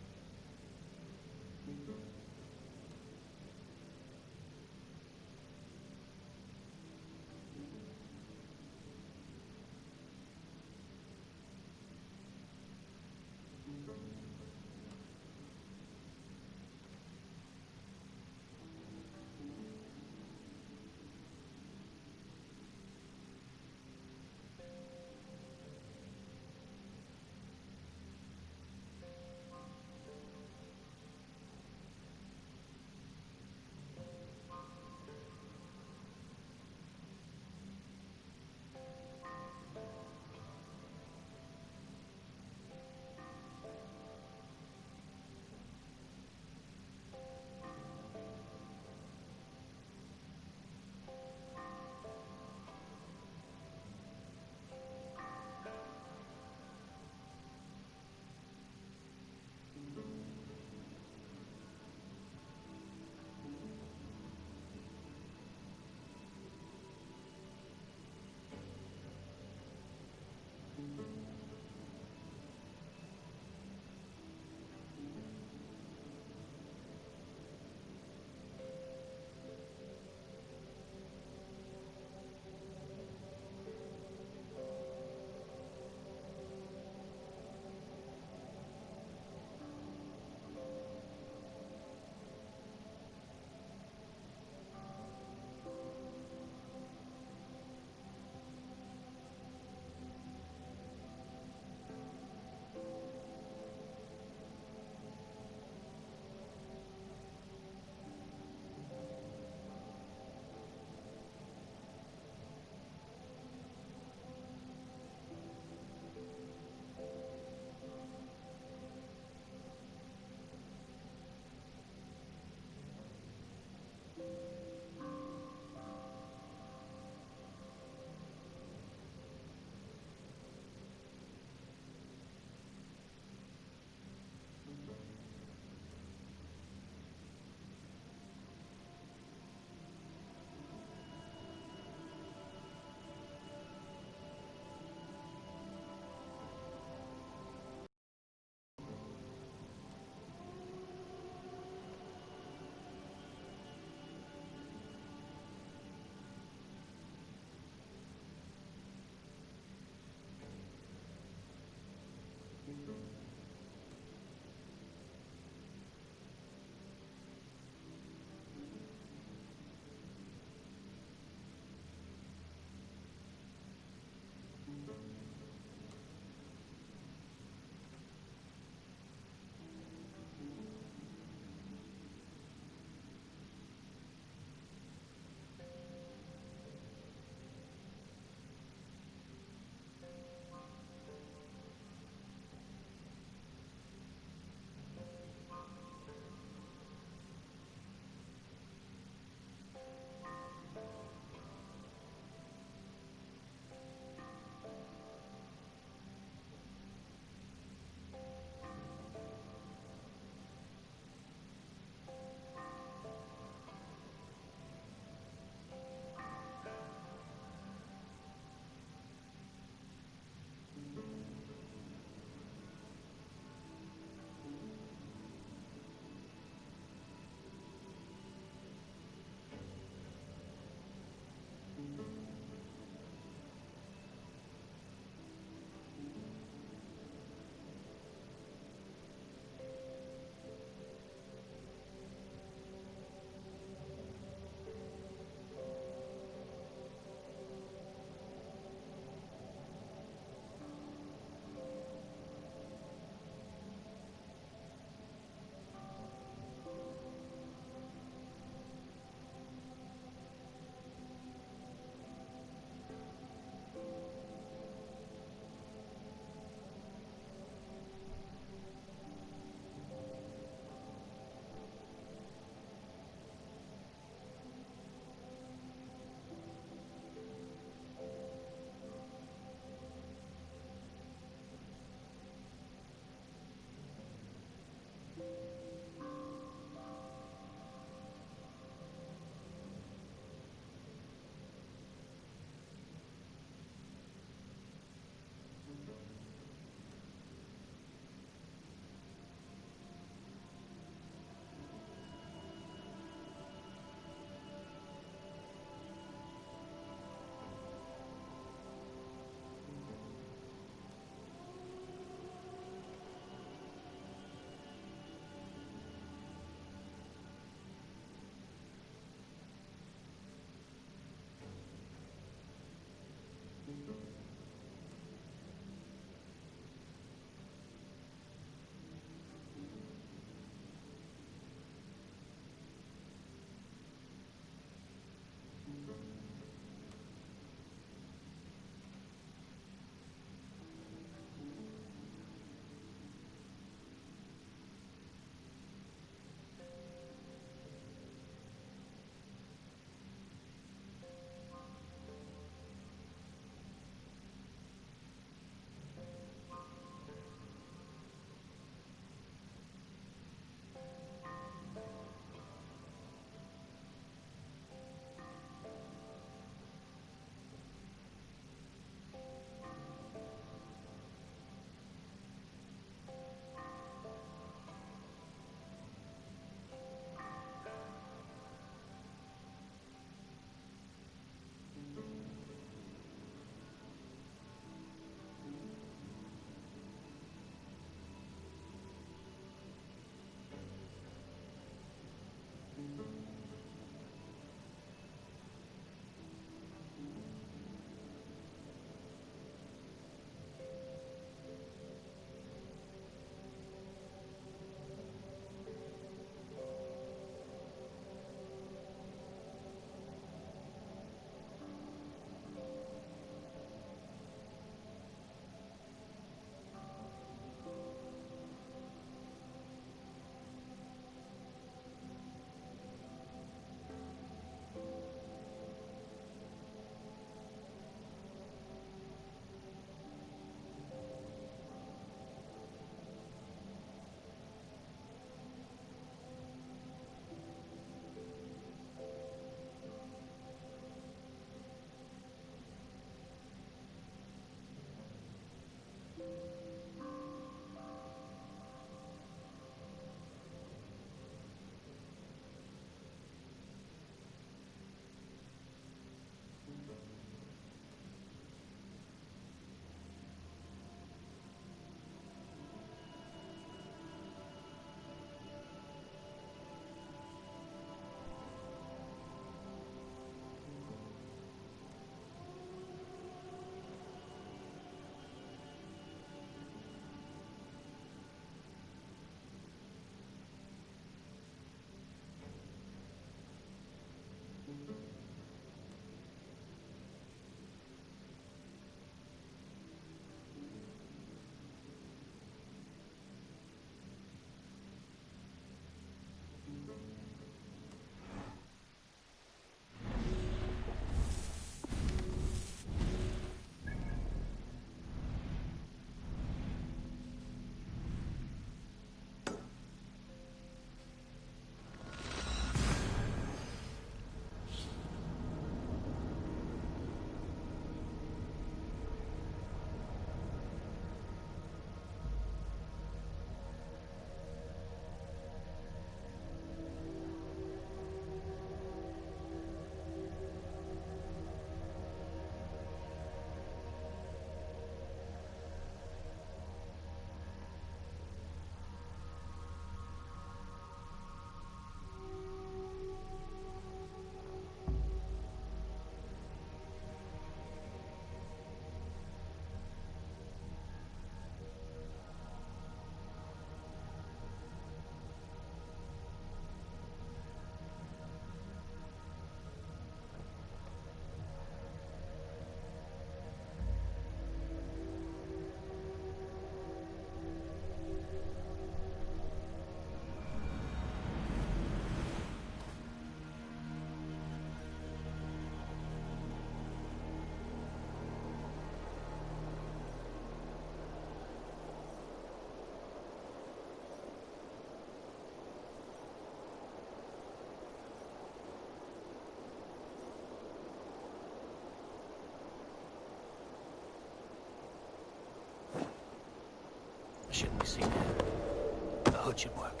Speaker 1: code should work.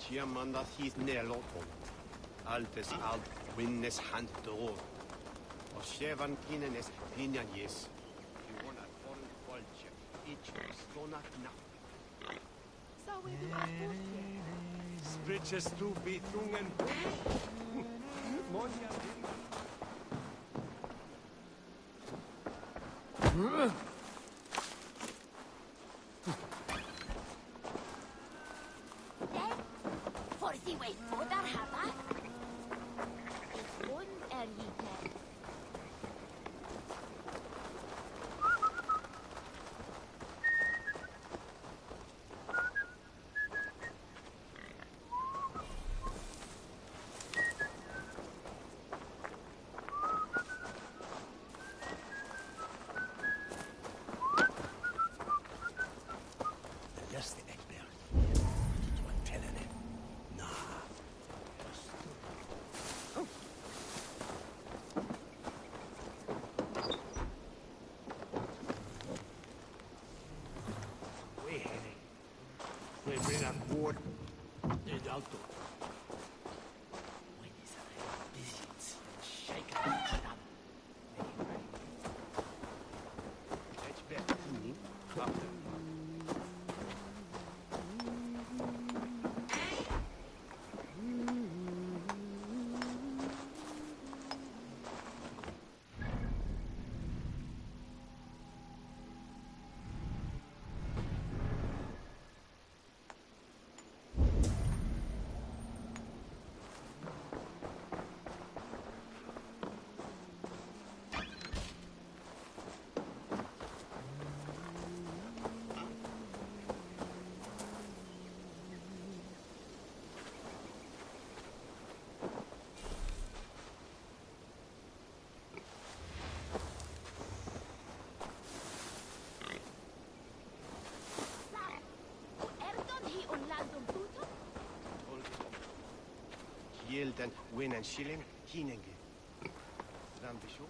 Speaker 7: Chiamanda hith neloton. Altes alt winnes hand door. O shevan kinenes pinyanis. Iwona von volche. Ich stonat na.
Speaker 20: Spritches du Bithungen. Monja
Speaker 7: Yield and win and shilling, hinenge. Dan bishop.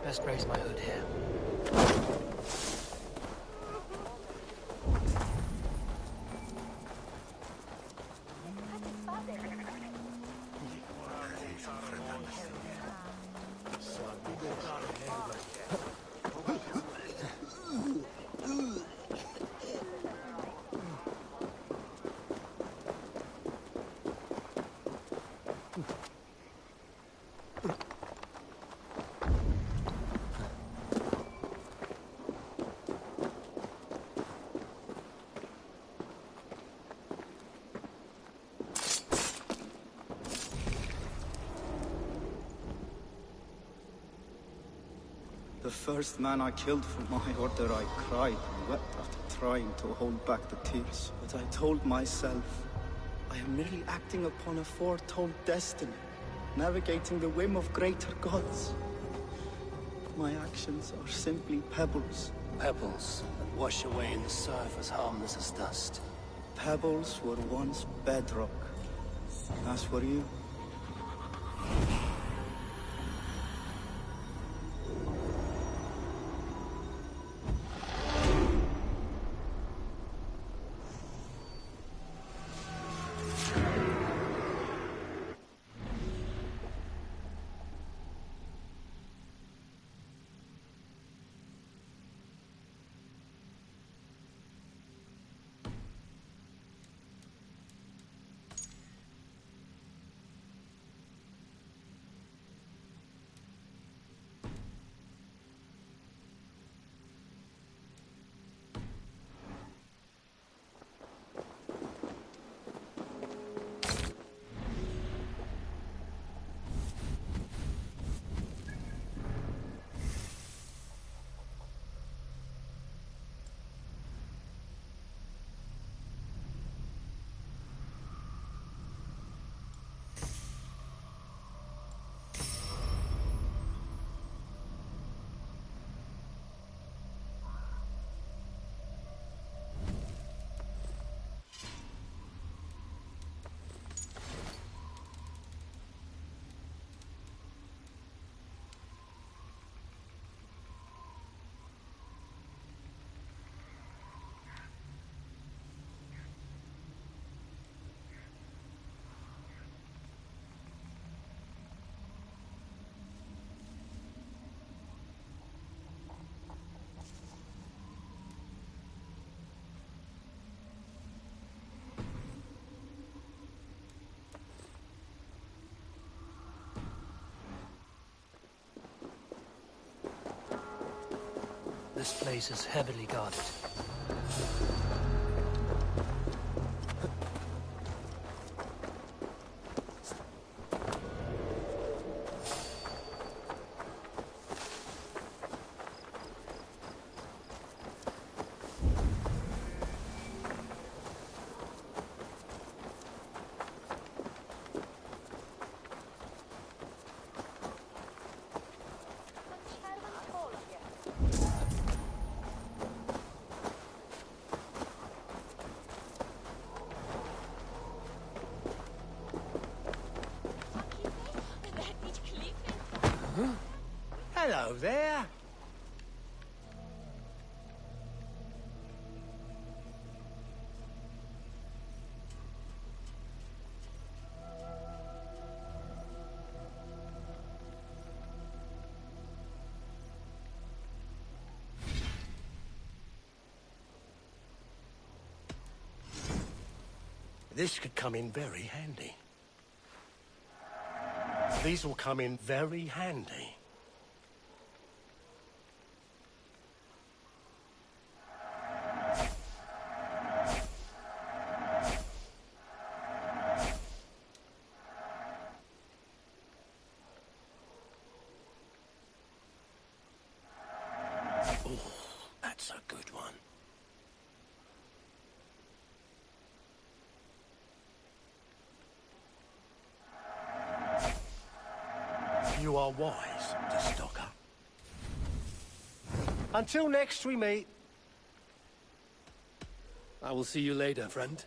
Speaker 1: Best raise my hood here.
Speaker 16: The first man I killed for my order, I cried and wept after trying to hold back the tears. But I told myself, I am merely acting upon a foretold destiny, navigating the whim of greater gods. My actions are simply pebbles.
Speaker 1: Pebbles that wash away in the surf as harmless as dust.
Speaker 16: Pebbles were once bedrock. As were you.
Speaker 1: This place is heavily guarded.
Speaker 14: Hello there.
Speaker 20: This could come in very handy. These will come in very handy. Ooh, that's a good one. You are wise to stock up. Until next we meet.
Speaker 1: I will see you later, friend.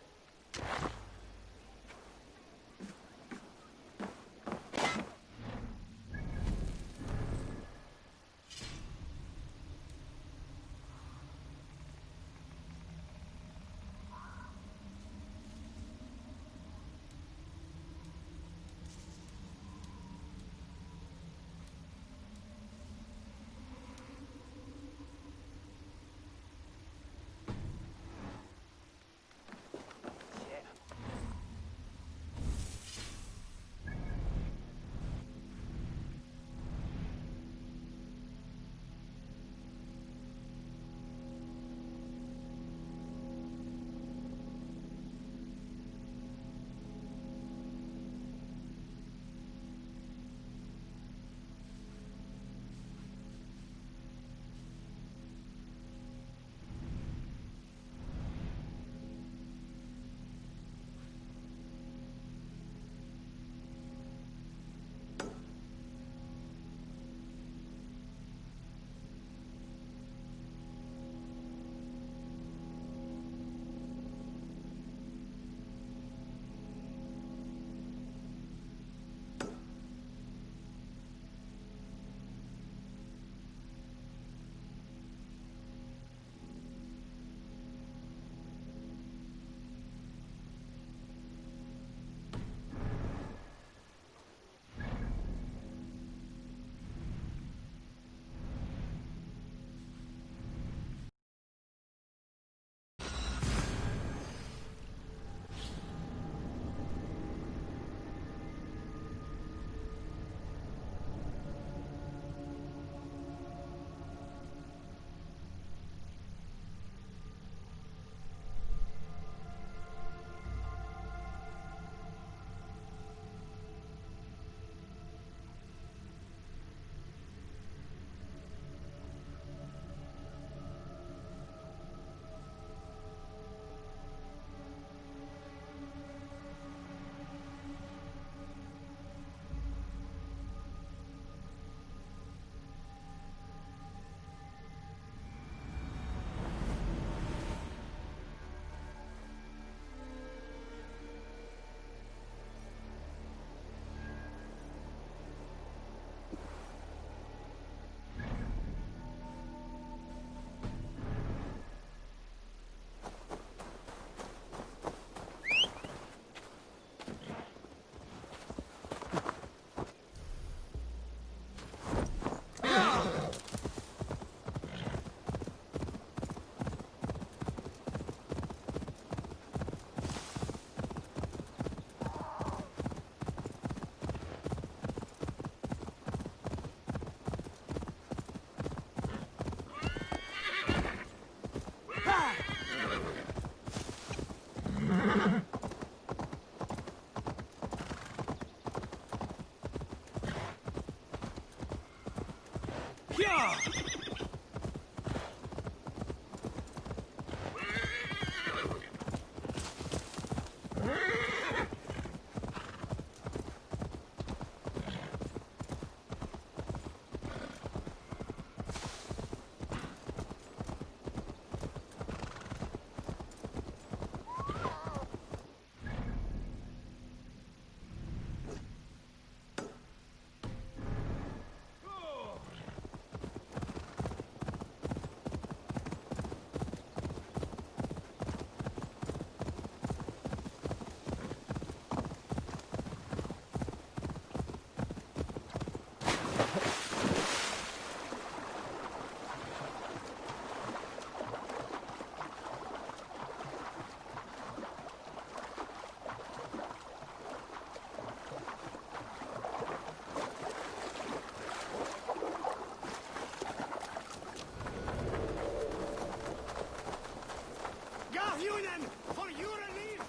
Speaker 14: For your relief!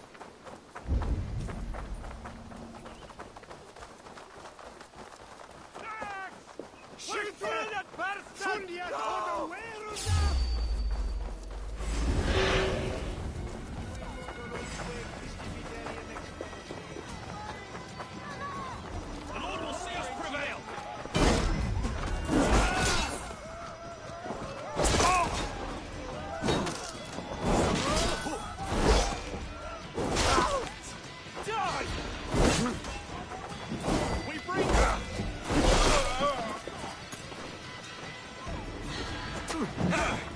Speaker 14: Shoot through that bastard! No!
Speaker 15: The Lord will see us prevail!
Speaker 14: Die!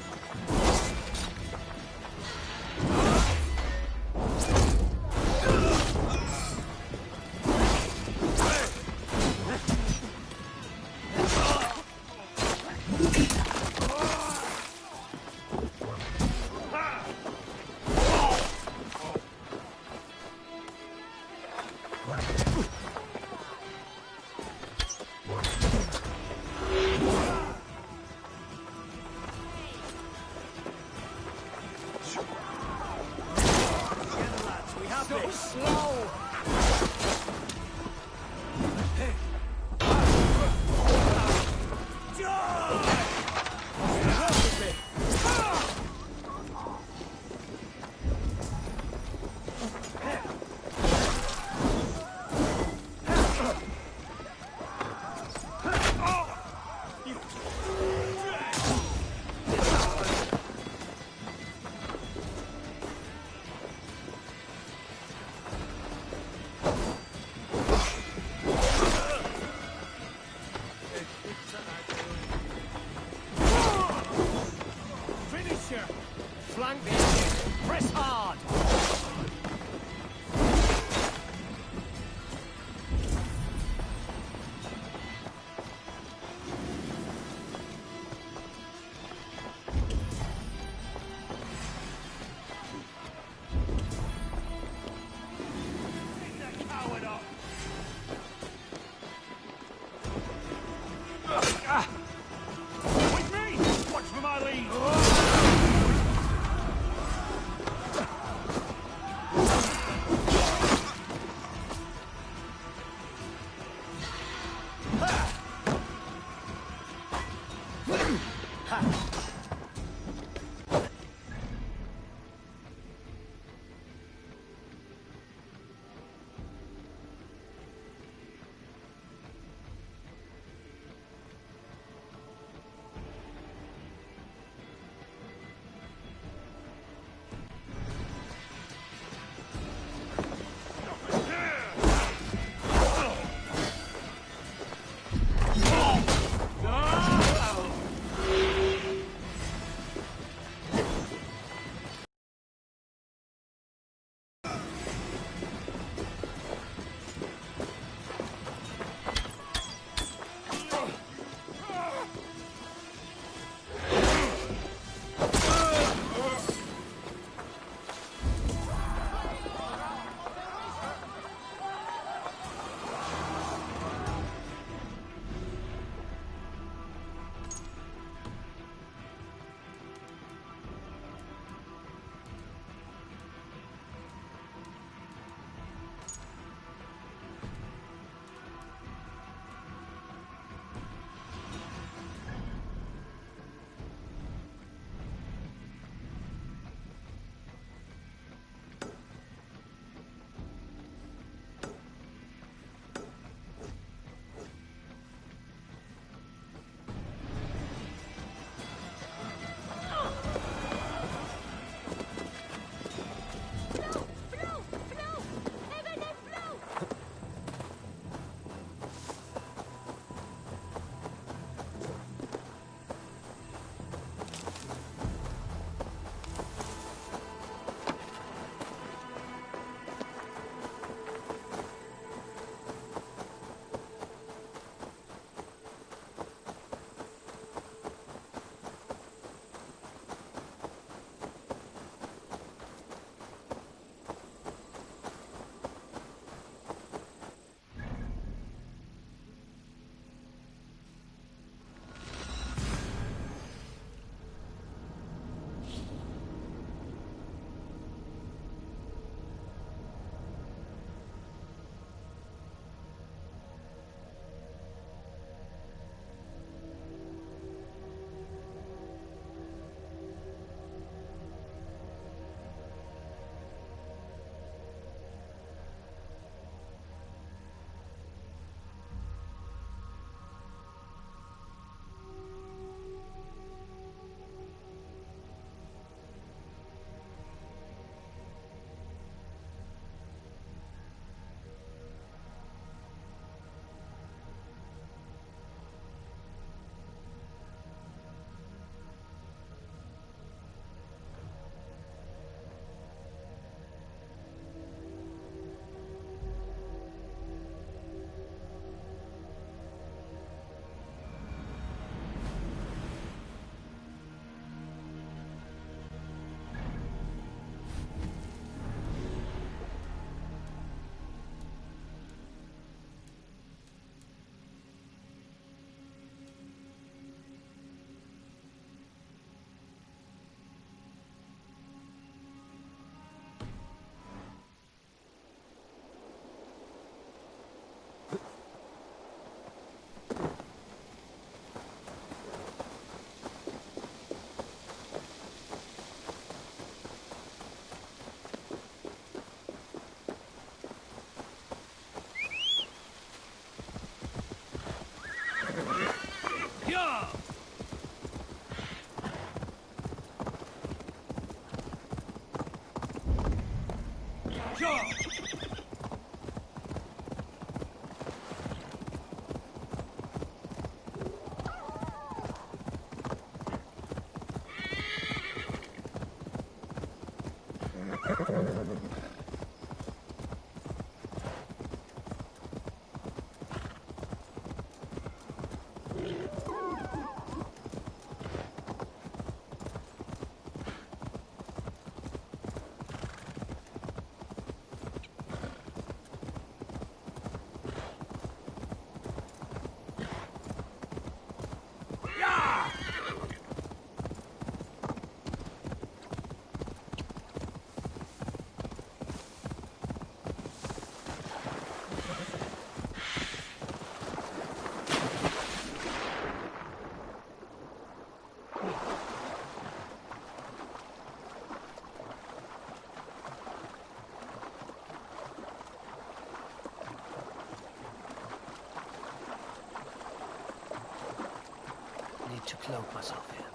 Speaker 1: to cloak myself here.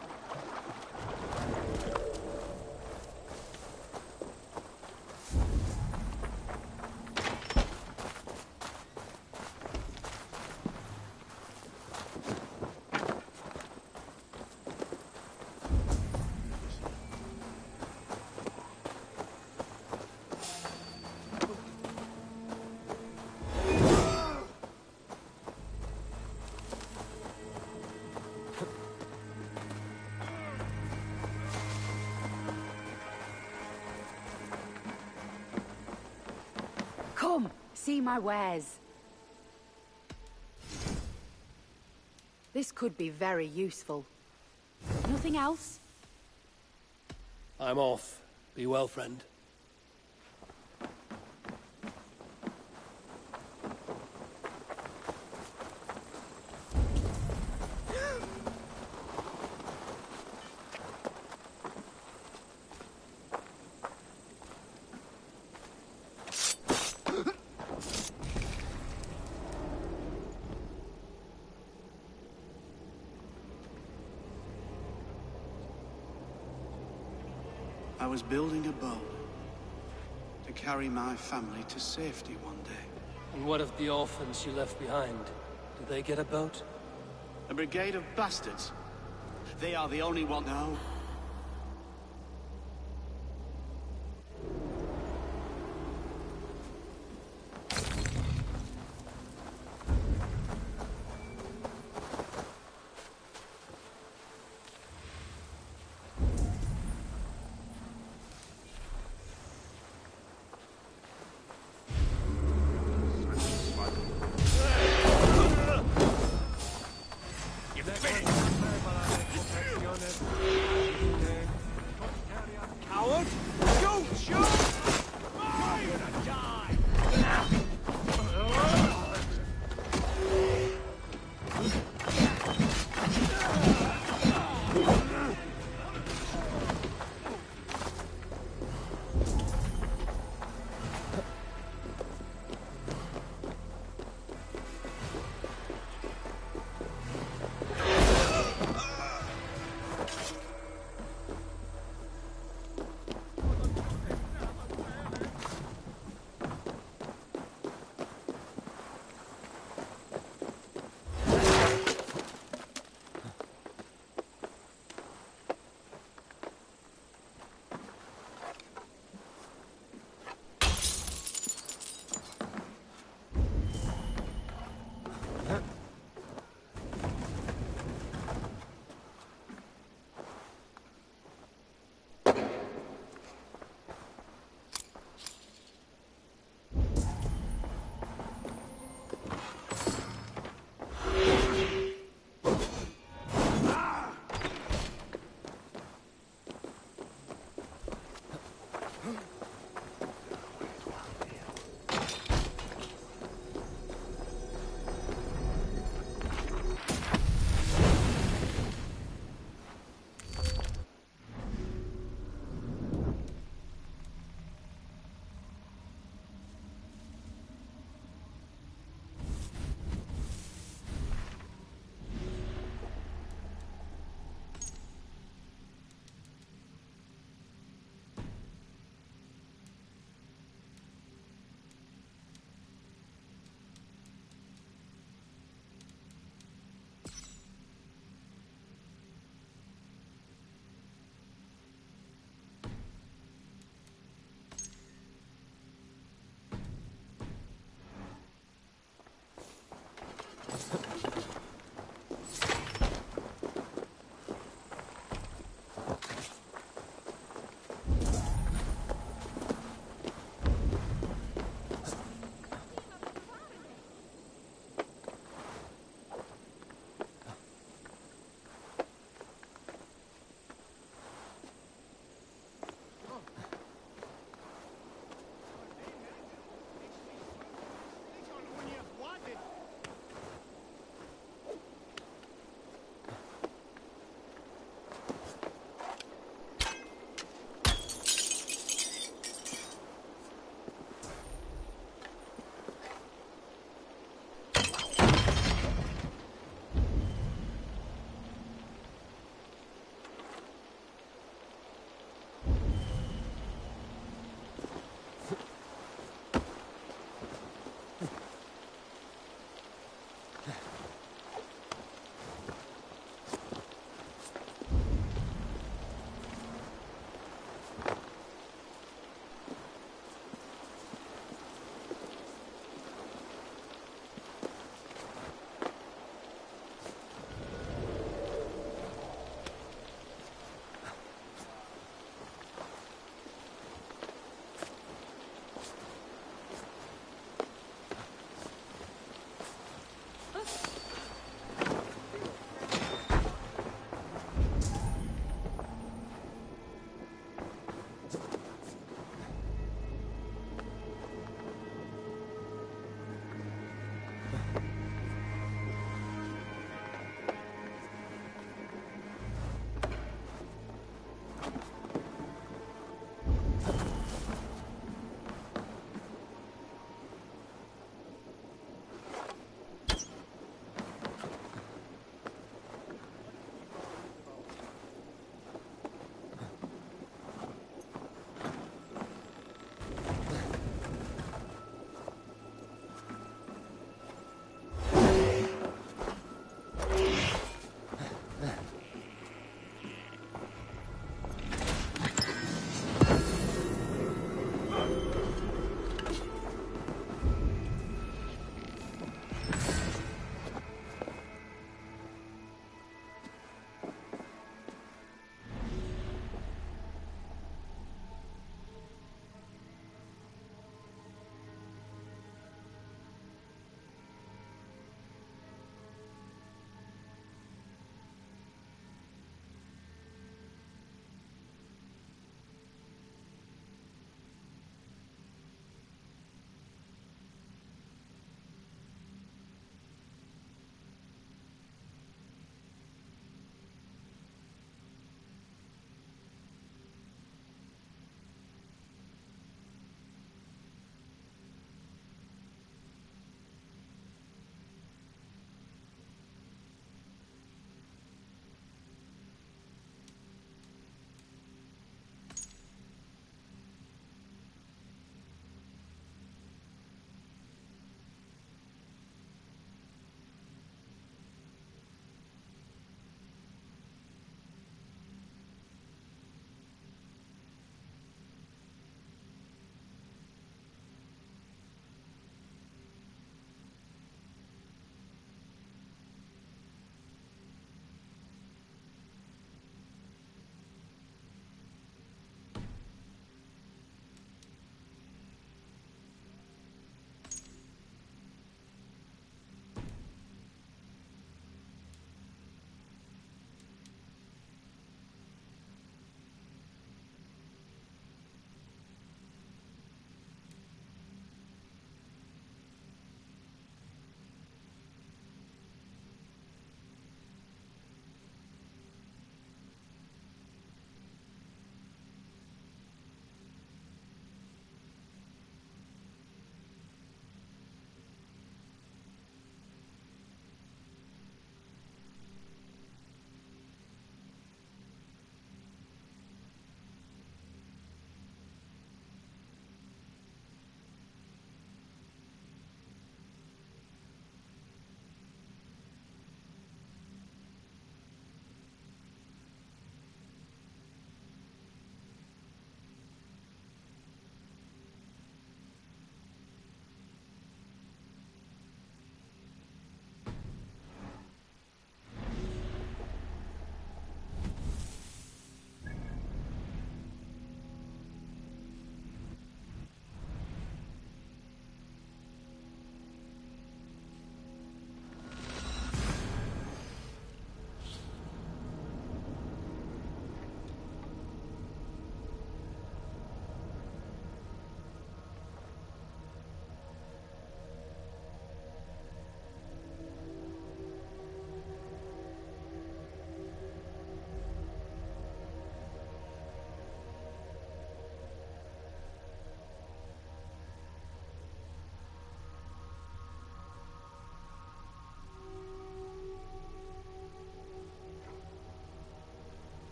Speaker 4: Come, see my wares. This could be very useful. Nothing else?
Speaker 1: I'm off. Be well, friend.
Speaker 16: I was building a boat to carry my family to safety one day.
Speaker 1: And what of the orphans you left behind? Did they get a boat?
Speaker 16: A brigade of bastards. They are the only one now.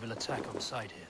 Speaker 1: naval attack on sight here.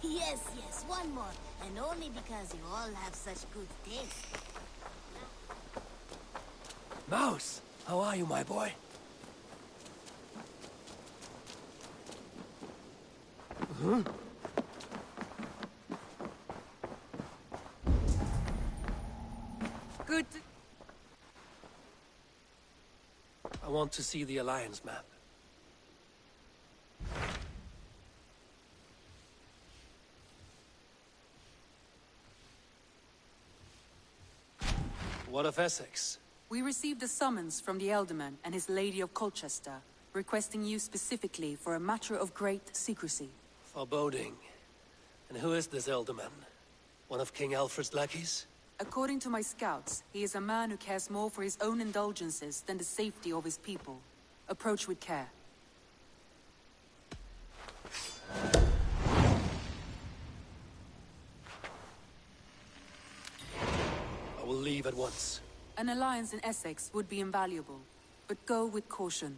Speaker 5: Yes, yes, one more. And only because you all have such good taste.
Speaker 1: Mouse! How are you, my boy? Huh?
Speaker 2: Good.
Speaker 1: I want to see the Alliance map. What of Essex?
Speaker 2: We received a summons from the Elderman and his Lady of Colchester, requesting you specifically for a matter of great secrecy.
Speaker 1: Foreboding. And who is this Elderman? One of King Alfred's lackeys?
Speaker 2: According to my scouts, he is a man who cares more for his own indulgences than the safety of his people. Approach with care.
Speaker 1: I will leave at once.
Speaker 2: An alliance in Essex would be invaluable, but go with caution.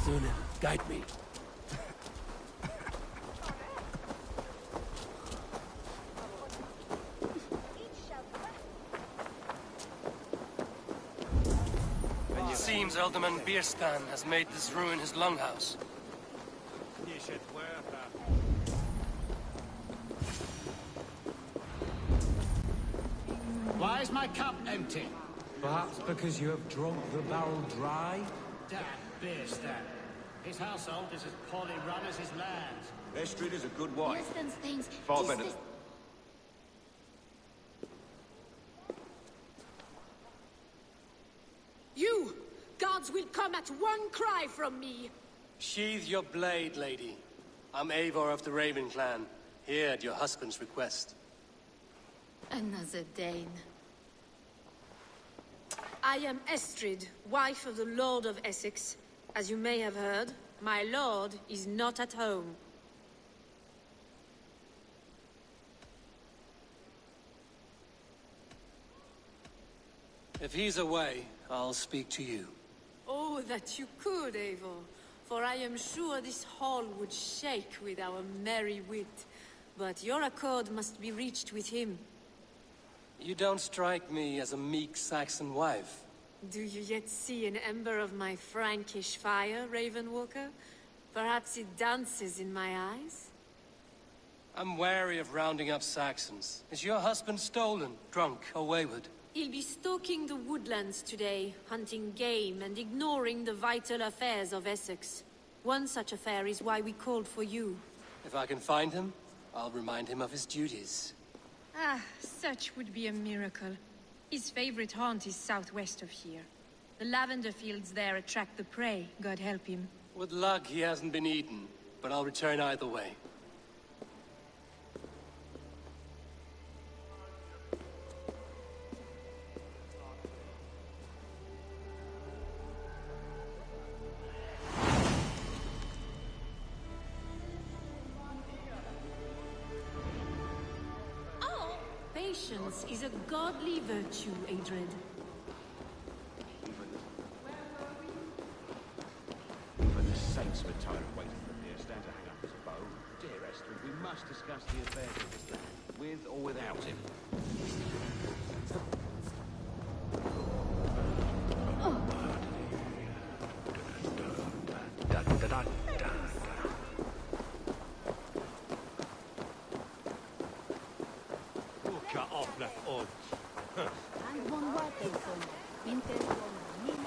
Speaker 1: Sunan, guide me. It seems Alderman Bierstan has made this ruin his longhouse.
Speaker 14: Why is my cup empty?
Speaker 11: Perhaps because you have drunk the barrel dry?
Speaker 14: Damn Beerstan. His household is as poorly run as his land.
Speaker 13: Estrid is a good wife.
Speaker 5: Beerstan's things...
Speaker 13: Far better.
Speaker 3: You! Gods will come at one cry from me!
Speaker 1: Sheathe your blade, lady. I'm Eivor of the Raven clan, here at your husband's request.
Speaker 5: Another Dane.
Speaker 3: I am Estrid, wife of the Lord of Essex. As you may have heard, my lord is not at home.
Speaker 1: If he's away, I'll speak to you.
Speaker 3: Oh, that you could, Eivor. For I am sure this hall would shake with our merry wit. But your accord must be reached with him.
Speaker 1: You don't strike me as a meek Saxon wife.
Speaker 3: Do you yet see an ember of my Frankish fire, Ravenwalker? Perhaps it dances in my eyes?
Speaker 1: I'm wary of rounding up Saxons. Is your husband stolen, drunk, or wayward?
Speaker 3: He'll be stalking the woodlands today, hunting game and ignoring the vital affairs of Essex. One such affair is why we called for you.
Speaker 1: If I can find him, I'll remind him of his duties.
Speaker 12: Ah, such would be a miracle. His favorite haunt is southwest of here. The lavender fields there attract the prey, God help him.
Speaker 1: With luck, he hasn't been eaten, but I'll return either way.
Speaker 3: Patience is a godly virtue, Adred.
Speaker 23: Even the saints were tired of waiting for Beerstan to hang up his bow. Dear Estrid, we must discuss the affairs of this land, with or without him.
Speaker 5: And one weapon from Vinter from Nime.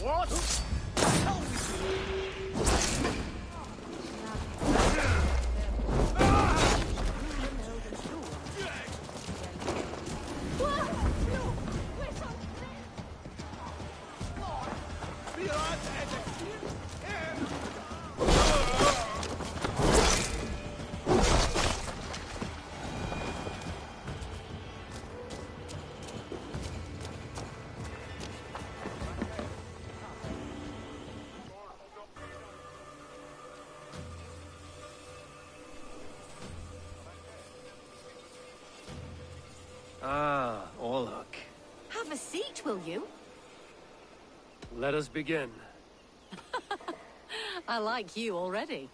Speaker 14: What?
Speaker 1: Ah, Orlok.
Speaker 4: Have a seat, will you?
Speaker 1: Let us begin.
Speaker 4: I like you already.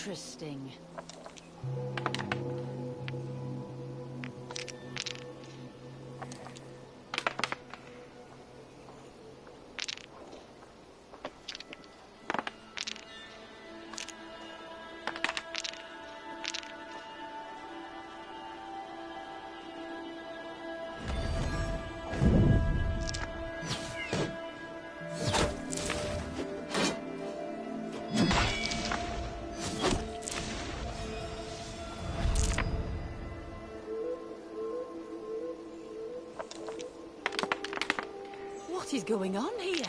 Speaker 4: Interesting. What is going on here?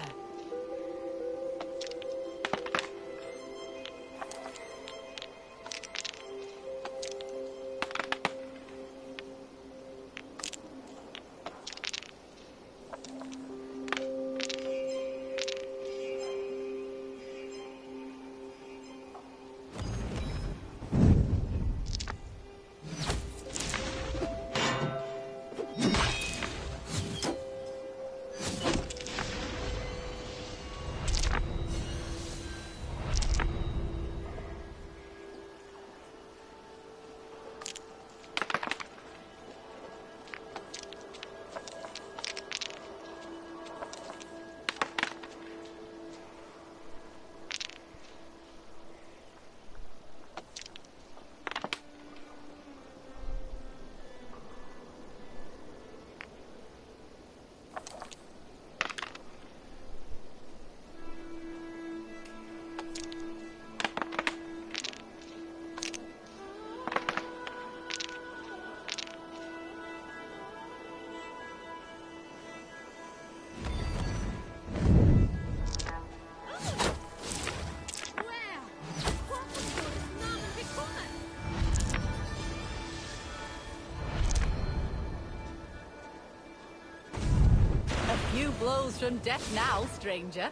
Speaker 4: Few blows from death now, stranger.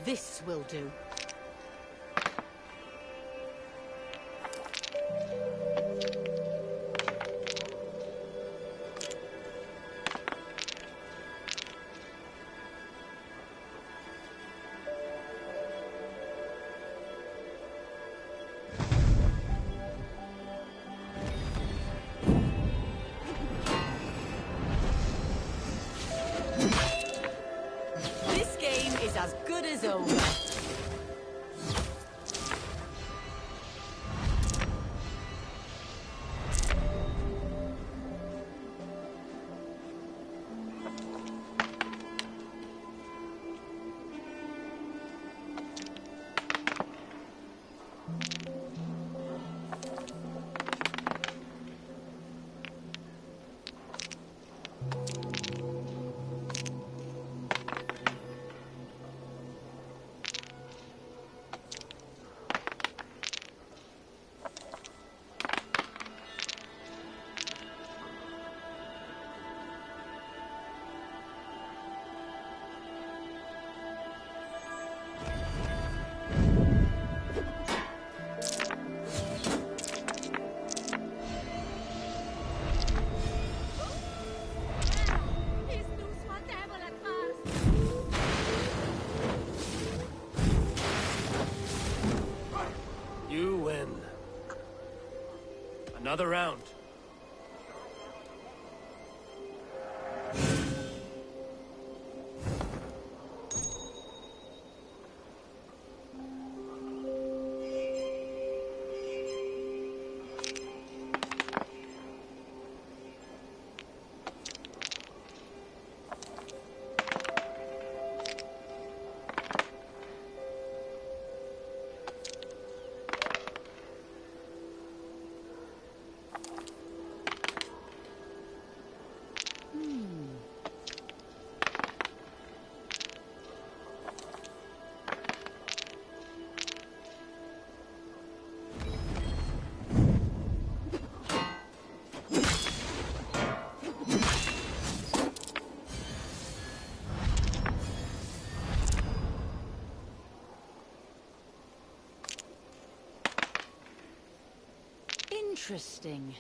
Speaker 4: This will do. As good as over.
Speaker 1: You win. Another round.
Speaker 4: Interesting.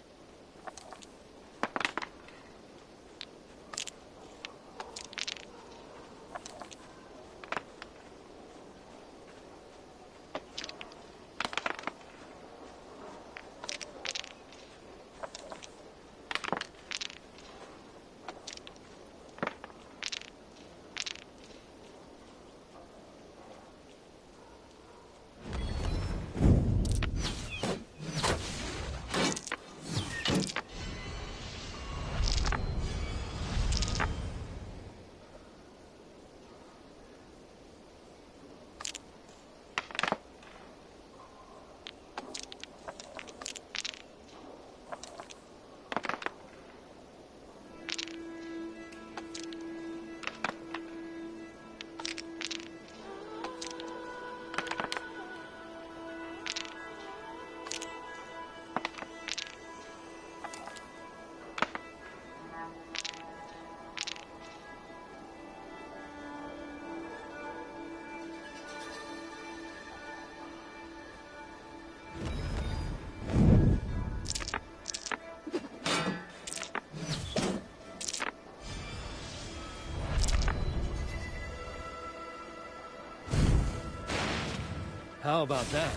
Speaker 1: How about that?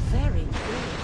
Speaker 4: Very good.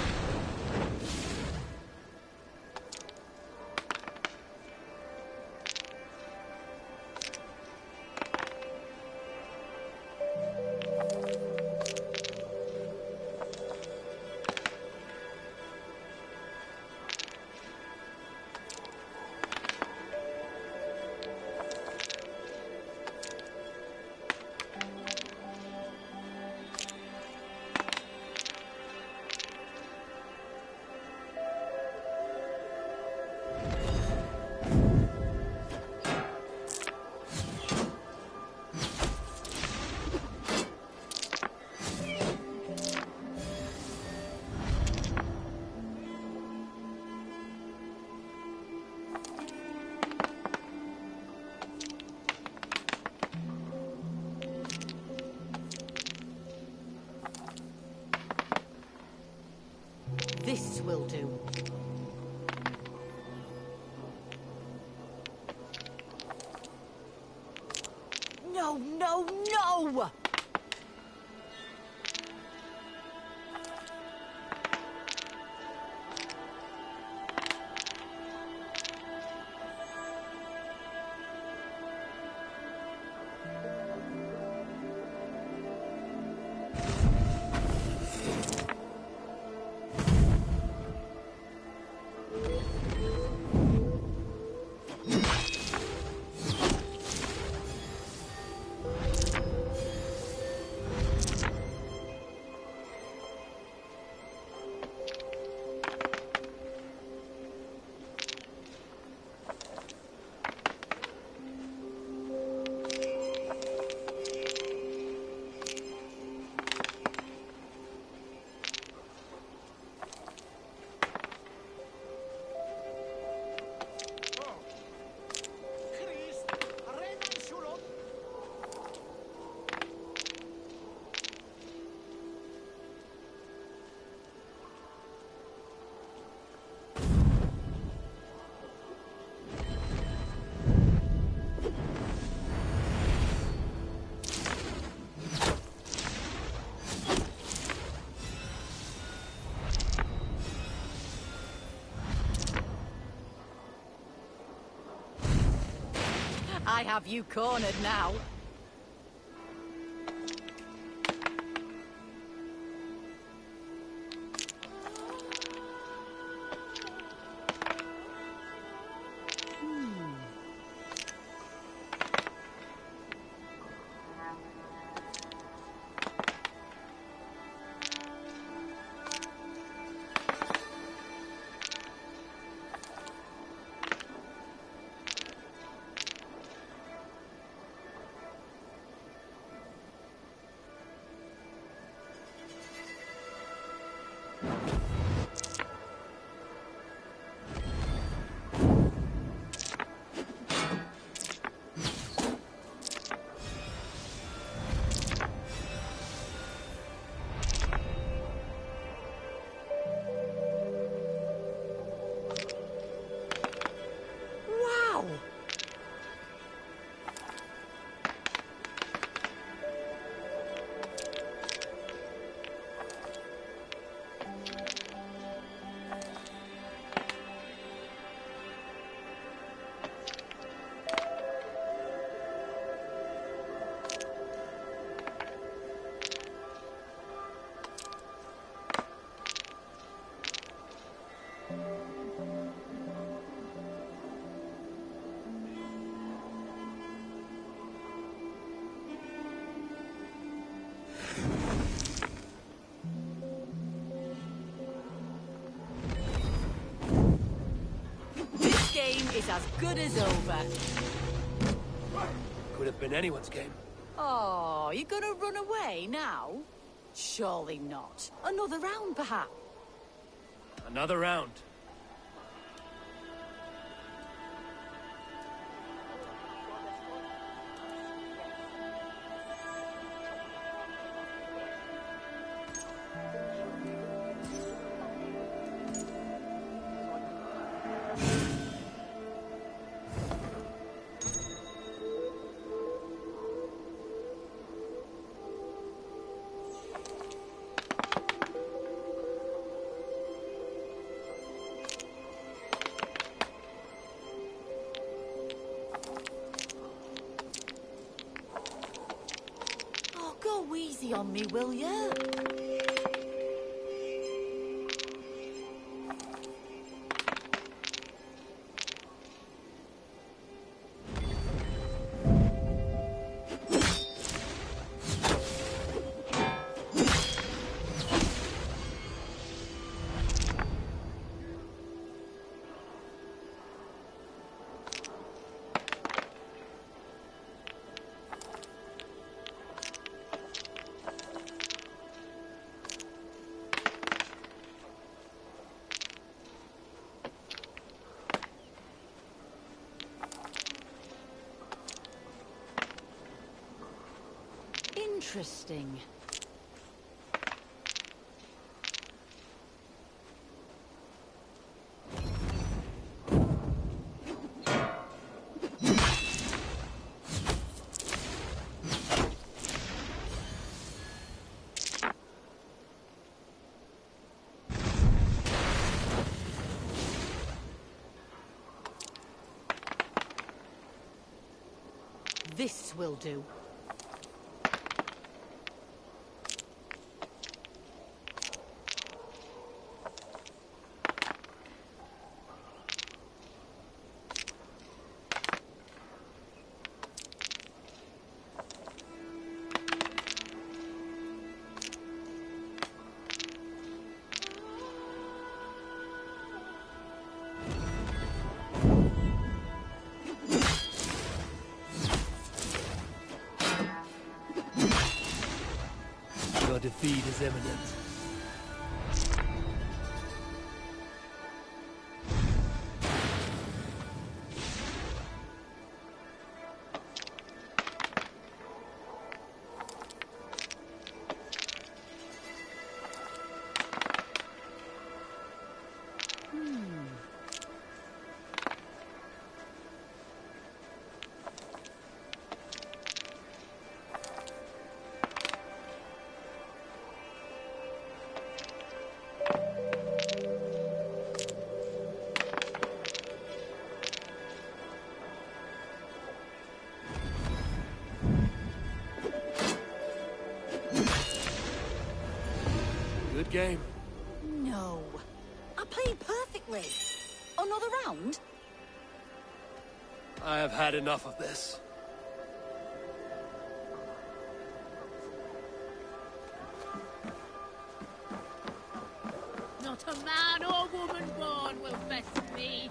Speaker 4: This will do. No, no, no! I have you cornered now. is as good as over.
Speaker 1: Could have been anyone's game.
Speaker 4: Oh, you gonna run away now? Surely not. Another round, perhaps?
Speaker 1: Another round.
Speaker 4: Go easy on me, will ya? Interesting. This will do.
Speaker 1: Your defeat is imminent. Good game.
Speaker 4: No. I played perfectly. Another round?
Speaker 1: I have had enough of this.
Speaker 3: Not a man or woman born will best me.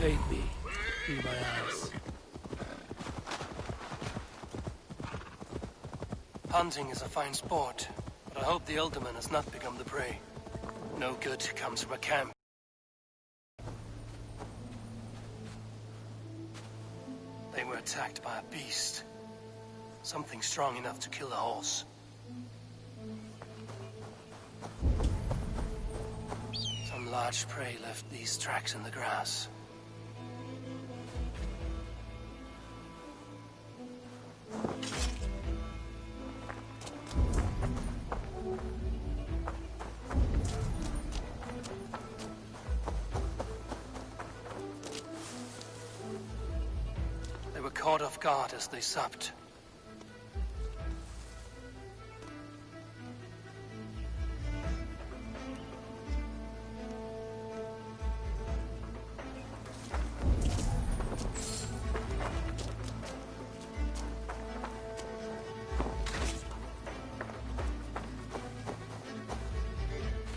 Speaker 1: Aid me. Be my eyes. Hunting is a fine sport, but I hope the Elderman has not become the prey. No good comes from a camp. They were attacked by a beast. Something strong enough to kill a horse. Some large prey left these tracks in the grass. caught off guard as they supped.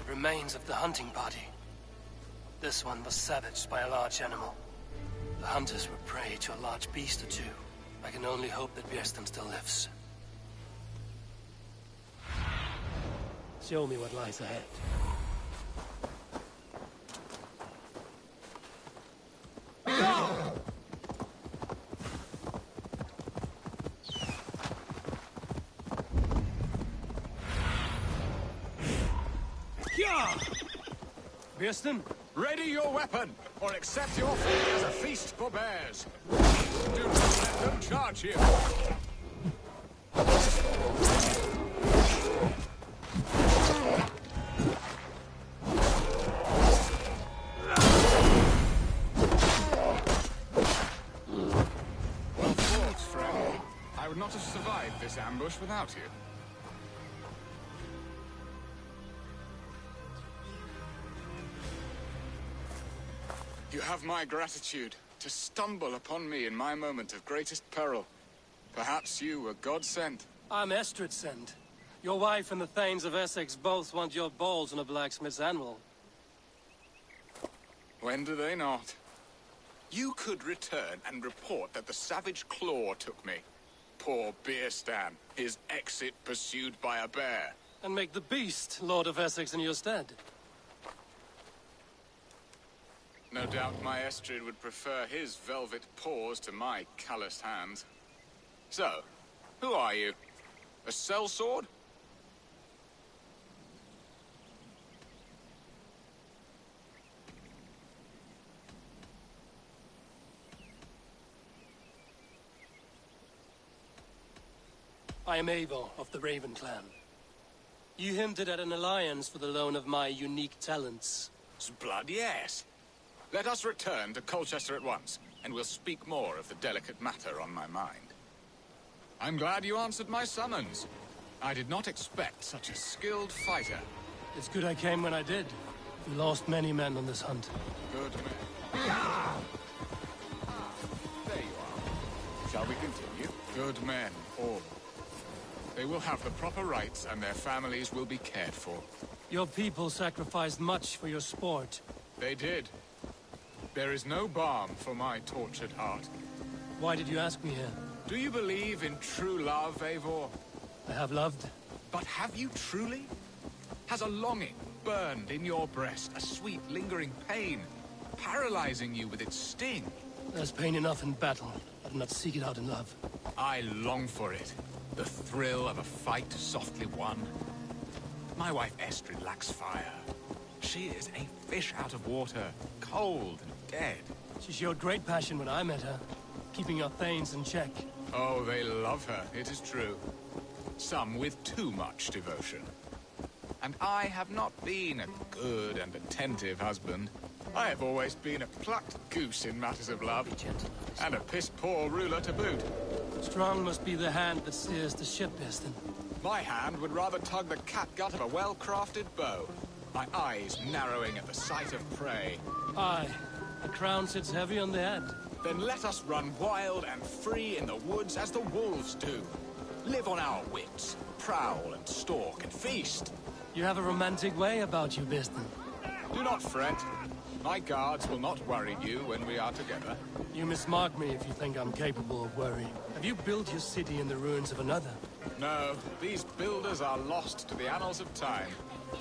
Speaker 1: Remains of the hunting party. This one was savaged by a large animal. The hunters were prey to a large beast or two. I can only hope that Björsten still lives. Show me what lies ahead. Björsten?
Speaker 10: Ready your weapon, or accept your fate as a feast for bears. Do not let them charge you. Well fought, friend. I would not have survived this ambush without you. You have my gratitude to stumble upon me in my moment of greatest peril. Perhaps you were God-sent.
Speaker 1: I'm Estrid sent. Your wife and the Thanes of Essex both want your balls on a blacksmith's anvil.
Speaker 10: When do they not? You could return and report that the savage claw took me. Poor Björsten, his exit pursued by a bear.
Speaker 1: And make the beast Lord of Essex in your stead.
Speaker 10: No doubt my Estrid would prefer his velvet paws to my calloused hands. So, who are you? A sellsword?
Speaker 1: I am Eivor of the Raven clan. You hinted at an alliance for the loan of my unique talents.
Speaker 10: Blood, yes. Let us return to Colchester at once, and we'll speak more of the delicate matter on my mind. I'm glad you answered my summons. I did not expect such a skilled fighter.
Speaker 1: It's good I came when I did. We lost many men on this hunt.
Speaker 10: Good men. There you are. Shall we continue? Good men, all. They will have the proper rights, and their families will be cared for.
Speaker 1: Your people sacrificed much for your sport.
Speaker 10: They did. There is no balm for my tortured heart.
Speaker 1: Why did you ask me here?
Speaker 10: Do you believe in true love, Eivor?
Speaker 1: I have loved.
Speaker 10: But have you truly? Has a longing burned in your breast, a sweet, lingering pain, paralyzing you with its sting?
Speaker 1: There's pain enough in battle. I do not seek it out in love.
Speaker 10: I long for it. The thrill of a fight softly won. My wife Estrid lacks fire. She is a fish out of water, cold and dead.
Speaker 1: She showed great passion when I met her, keeping our Thanes in check.
Speaker 10: Oh, they love her, it is true. Some with too much devotion. And I have not been a good and attentive husband. I have always been a plucked goose in matters of love, and a piss-poor ruler to boot.
Speaker 1: Strong must be the hand that steers the ship, Björsten.
Speaker 10: My hand would rather tug the catgut of a well-crafted bow. My eyes narrowing at the sight of prey.
Speaker 1: Aye, the crown sits heavy on the head.
Speaker 10: Then let us run wild and free in the woods as the wolves do. Live on our wits, prowl and stalk and feast.
Speaker 1: You have a romantic way about you, Björsten.
Speaker 10: Do not fret. My guards will not worry you when we are together.
Speaker 1: You mismark me if you think I'm capable of worry. Have you built your city in the ruins of another?
Speaker 10: No, these builders are lost to the annals of time.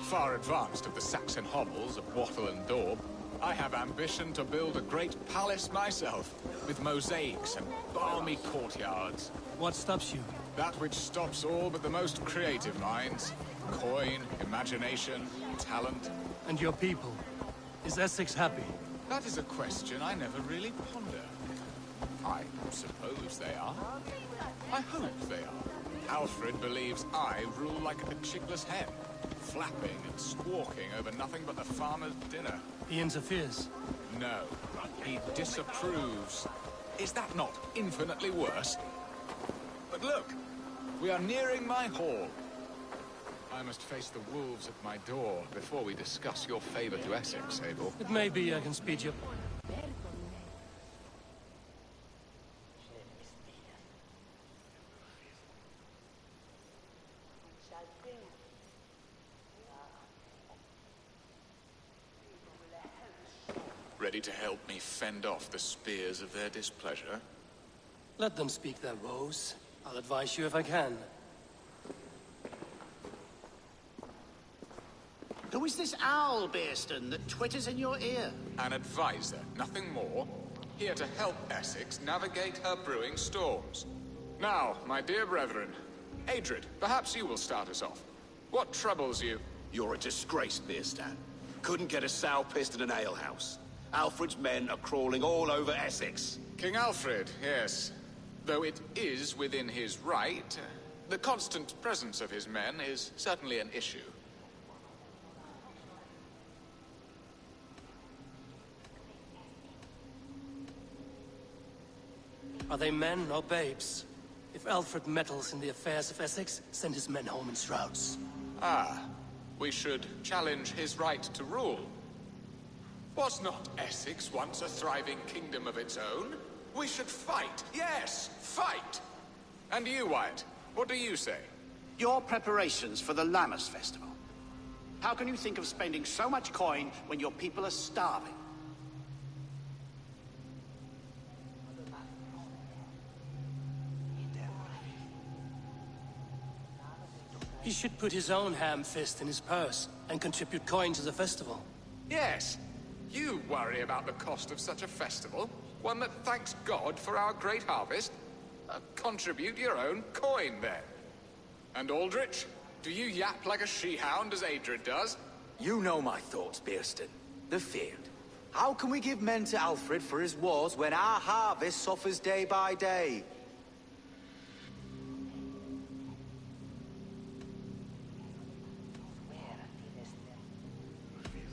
Speaker 10: Far advanced of the Saxon hovels of Wattle and Daub. I have ambition to build a great palace myself, with mosaics and balmy courtyards.
Speaker 1: What stops you?
Speaker 10: That which stops all but the most creative minds. Coin, imagination, talent.
Speaker 1: And your people? Is Essex happy?
Speaker 10: That is a question I never really ponder. I suppose they are. I hope they are. Alfred believes I rule like a chickless hen, flapping and squawking over nothing but the farmer's dinner.
Speaker 1: He interferes?
Speaker 10: No, he disapproves. Is that not infinitely worse? But look, we are nearing my hall. I must face the wolves at my door before we discuss your favor to Essex, Abel.
Speaker 1: It may be I can speed you.
Speaker 10: Ready to help me fend off the spears of their displeasure?
Speaker 1: Let them speak their woes. I'll advise you if I can.
Speaker 14: Who is this owl, Bearston, that twitters in your ear?
Speaker 10: An advisor, nothing more. Here to help Essex navigate her brewing storms. Now, my dear brethren, Adrid, perhaps you will start us off. What troubles you?
Speaker 23: You're a disgrace, Bearstan. Couldn't get a sow pissed in an alehouse. Alfred's men are crawling all over Essex.
Speaker 10: King Alfred, yes. Though it is within his right, the constant presence of his men is certainly an issue.
Speaker 1: Are they men or babes? If Alfred meddles in the affairs of Essex, send his men home in shrouds.
Speaker 10: Ah, we should challenge his right to rule. Was not Essex once a thriving kingdom of its own? We should fight, yes, fight! And you, Wyatt, what do you say?
Speaker 14: Your preparations for the Lammas Festival. How can you think of spending so much coin when your people are starving?
Speaker 1: He should put his own ham fist in his purse and contribute coin to the festival.
Speaker 10: Yes, you worry about the cost of such a festival, one that thanks God for our great harvest. Contribute your own coin, then. And Aldrich, do you yap like a she-hound as Adrid does?
Speaker 13: You know my thoughts, Bearston. The field. How can we give men to Alfred for his wars when our harvest suffers day by day?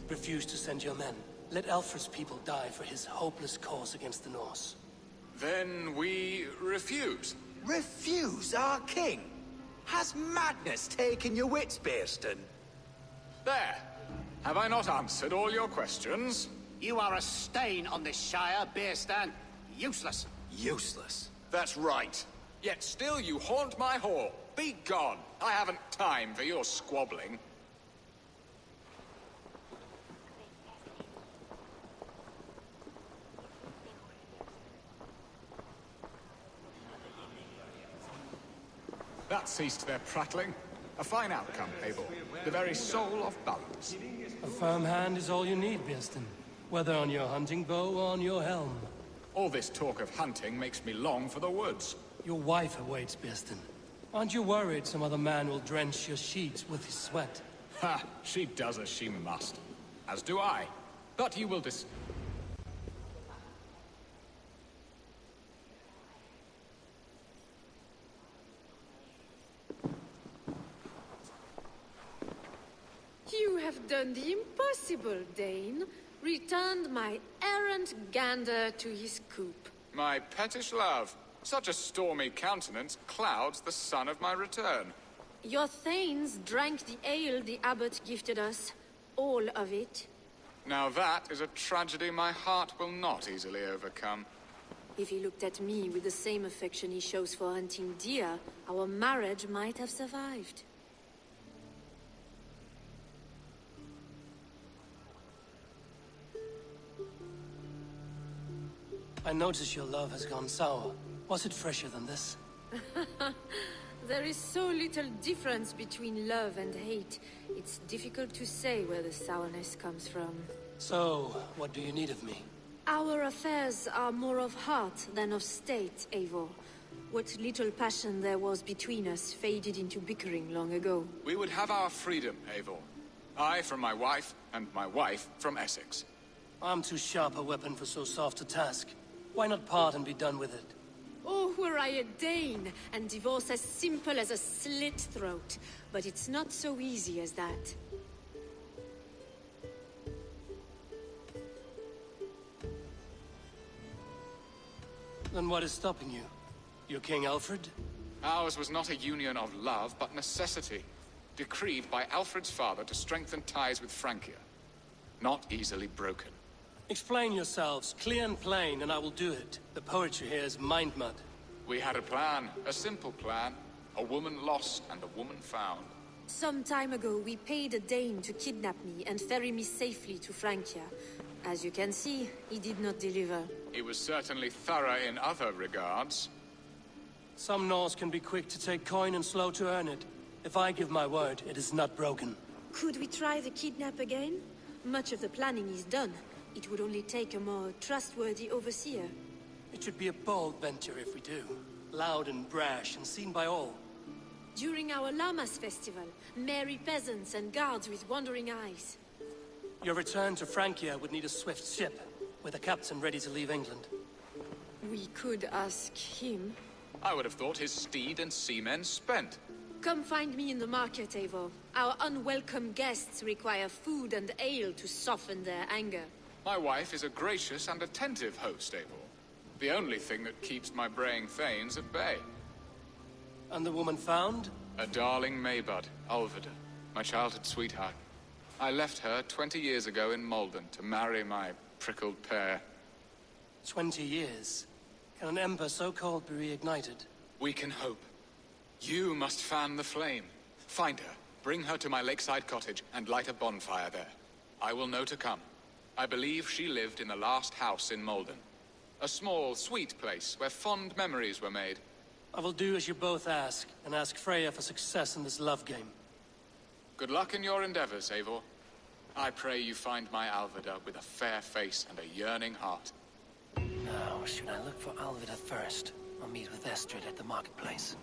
Speaker 1: Refuse to send your men. Let Alfred's people die for his hopeless cause against the Norse.
Speaker 10: Then we refuse.
Speaker 13: Refuse our king? Has madness taken your wits, Bearston?
Speaker 10: There. Have I not answered all your questions?
Speaker 14: You are a stain on this shire, Bearstan. Useless.
Speaker 13: Useless?
Speaker 10: That's right. Yet still you haunt my hall. Be gone. I haven't time for your squabbling. That ceased their prattling. A fine outcome, Abel. The very soul of balance.
Speaker 1: A firm hand is all you need, Bearston. Whether on your hunting bow or on your helm.
Speaker 10: All this talk of hunting makes me long for the woods.
Speaker 1: Your wife awaits, Bearston. Aren't you worried some other man will drench your sheets with his sweat?
Speaker 10: Ha! She does as she must. As do I. But you will
Speaker 3: You have done the impossible, Dane. Returned my errant gander to his coop.
Speaker 10: My pettish love. Such a stormy countenance clouds the sun of my return.
Speaker 3: Your thanes drank the ale the abbot gifted us. All of it.
Speaker 10: Now that is a tragedy my heart will not easily overcome.
Speaker 3: If he looked at me with the same affection he shows for hunting deer, our marriage might have survived.
Speaker 1: I notice your love has gone sour. Was it fresher than this?
Speaker 3: There is so little difference between love and hate. It's difficult to say where the sourness comes from.
Speaker 1: So, what do you need of me?
Speaker 3: Our affairs are more of heart than of state, Eivor. What little passion there was between us faded into bickering long ago.
Speaker 10: We would have our freedom, Eivor. I from my wife, and my wife from Essex.
Speaker 1: I'm too sharp a weapon for so soft a task. Why not part and be done with it?
Speaker 3: Oh, were I a Dane, and divorce as simple as a slit throat. But it's not so easy as that.
Speaker 1: Then what is stopping you? Your King Alfred?
Speaker 10: Ours was not a union of love, but necessity. Decreed by Alfred's father to strengthen ties with Francia. Not easily broken.
Speaker 1: Explain yourselves, clear and plain, and I will do it. The poetry here is mind mud.
Speaker 10: We had a plan, a simple plan. A woman lost and a woman found.
Speaker 3: Some time ago, we paid a Dane to kidnap me and ferry me safely to Francia. As you can see, he did not deliver.
Speaker 10: He was certainly thorough in other regards.
Speaker 1: Some Norse can be quick to take coin and slow to earn it. If I give my word, it is not broken.
Speaker 3: Could we try the kidnap again? Much of the planning is done. It would only take a more trustworthy overseer.
Speaker 1: It should be a bold venture if we do. Loud and brash and seen by all.
Speaker 3: During our Llamas festival, merry peasants and guards with wandering eyes.
Speaker 1: Your return to Francia would need a swift ship, with a captain ready to leave England.
Speaker 3: We could ask him.
Speaker 10: I would have thought his steed and seamen spent.
Speaker 3: Come find me in the market, Eivor. Our unwelcome guests require food and ale to soften their anger.
Speaker 10: My wife is a gracious and attentive host, Eivor. The only thing that keeps my braying thanes at bay.
Speaker 1: And the woman found?
Speaker 10: A darling Maybud, Alvida, my childhood sweetheart. I left her 20 years ago in Malden to marry my prickled pear.
Speaker 1: 20 years? Can an ember so cold be reignited?
Speaker 10: We can hope. You must fan the flame. Find her, bring her to my lakeside cottage, and light a bonfire there. I will know to come. I believe she lived in the last house in Malden. A small, sweet place where fond memories were made.
Speaker 1: I will do as you both ask, and ask Freya for success in this love game.
Speaker 10: Good luck in your endeavors, Eivor. I pray you find my Alvida with a fair face and a yearning heart.
Speaker 1: Now, should I look for Alvida first, or meet with Estrid at the marketplace?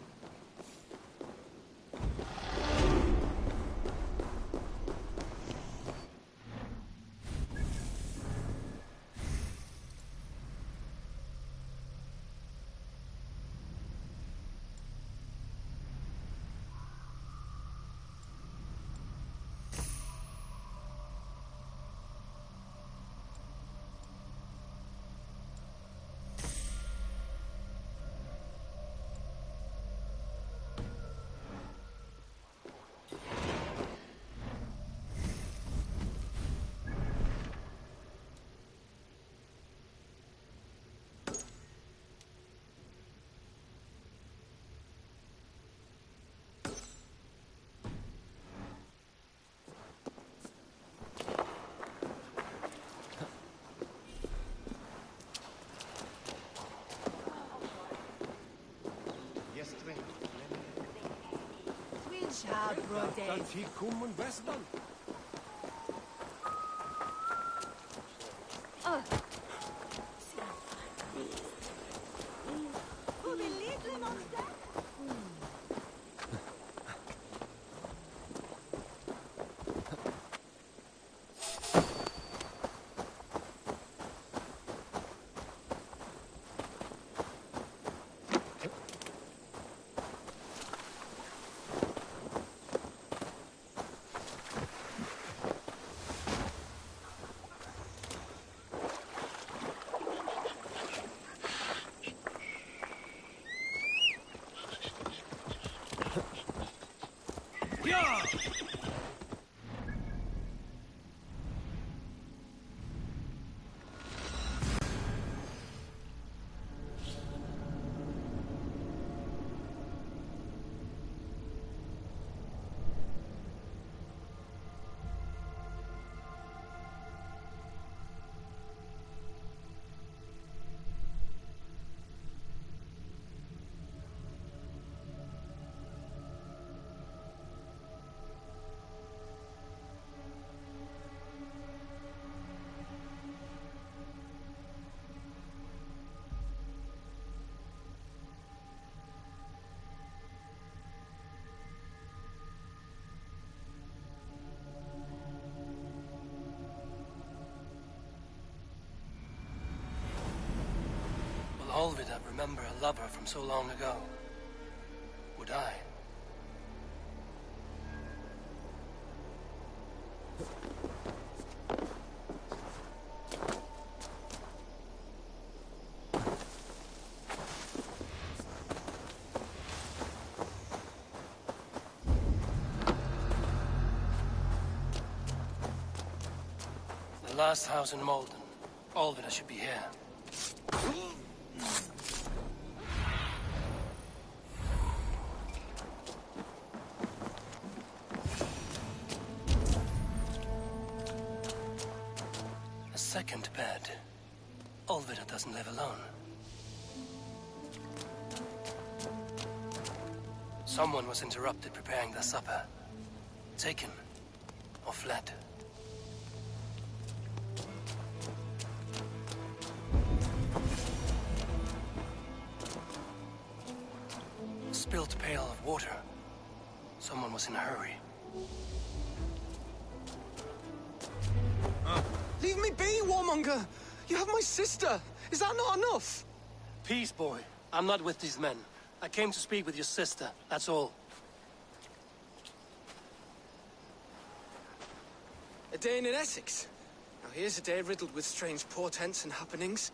Speaker 20: Dan fick kommen västan.
Speaker 1: Alvida remember a lover from so long ago? Would I? last house in Malden. Alvida should be here. A second bed. Alvida doesn't live alone. Someone was interrupted preparing their supper. Taken or fled. A spilled pail of water. Someone was in a hurry.
Speaker 17: Leave me be, warmonger! You have my sister! Is that not enough?
Speaker 1: Peace, boy. I'm not with these men. I came to speak with your sister, that's all.
Speaker 17: A day in Essex. Now here's a day riddled with strange portents and happenings.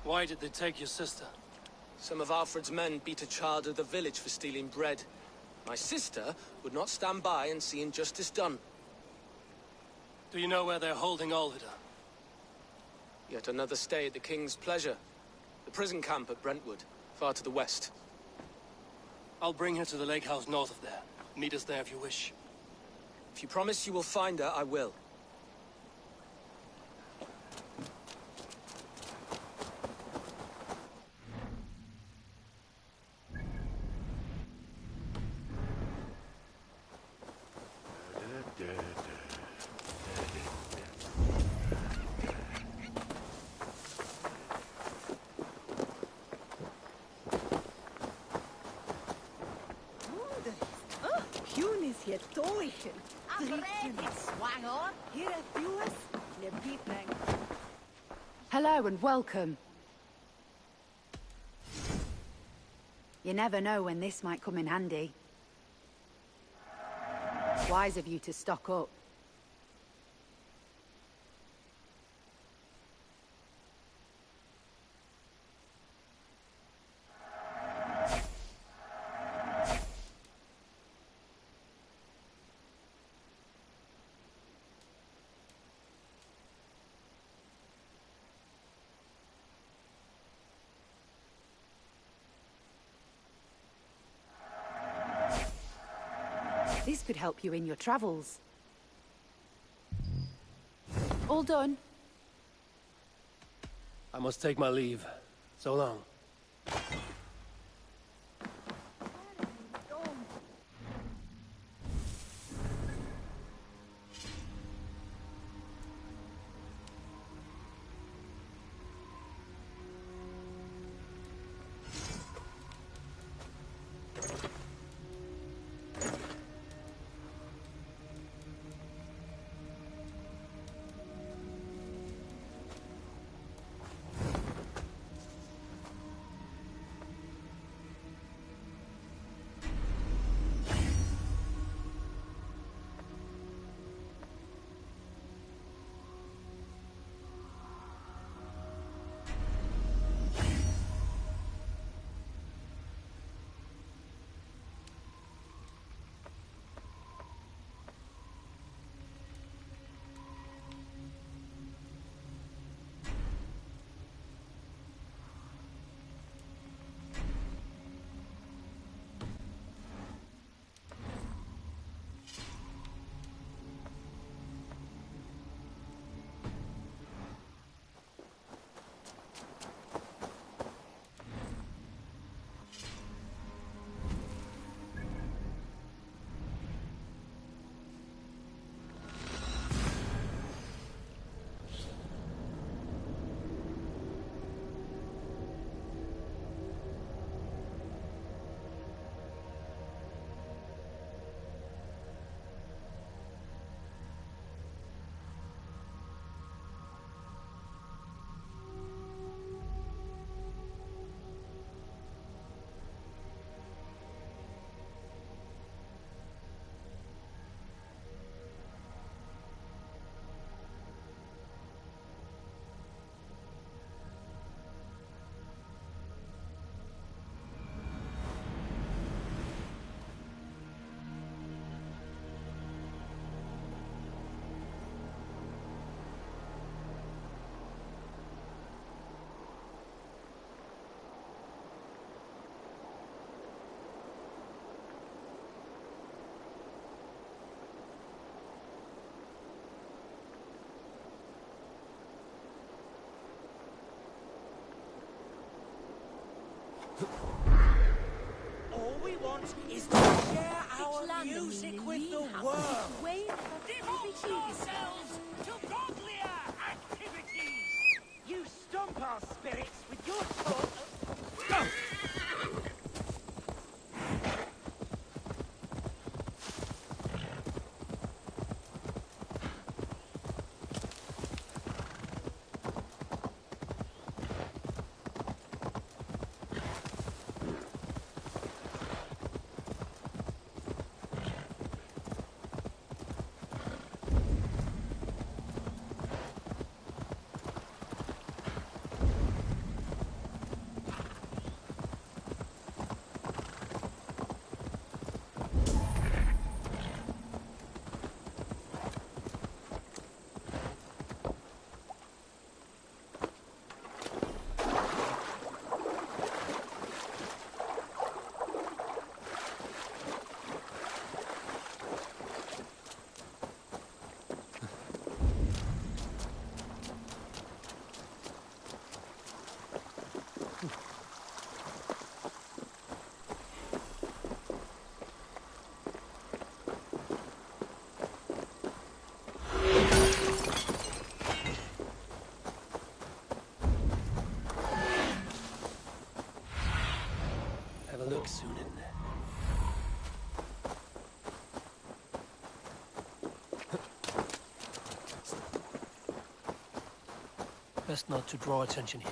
Speaker 1: Why did they take your sister?
Speaker 17: Some of Alfred's men beat a child of the village for stealing bread. My sister would not stand by and see injustice done.
Speaker 1: Do you know where they're holding Alvida?
Speaker 17: Yet another stay at the King's pleasure. The prison camp at Brentwood, far to the west.
Speaker 1: I'll bring her to the lake house north of there. Meet us there if you wish.
Speaker 17: If you promise you will find her, I will.
Speaker 18: Hello and welcome. You never know when this might come in handy. Wise of you to stock up. This could help you in your travels. All done?
Speaker 1: I must take my leave. So long.
Speaker 8: All we want is to share our music with the world.
Speaker 19: Devote yourselves to godlier activities!
Speaker 8: You stomp our spirits with your talk. Go!
Speaker 1: Have a look, Sunan. Best not to draw attention here.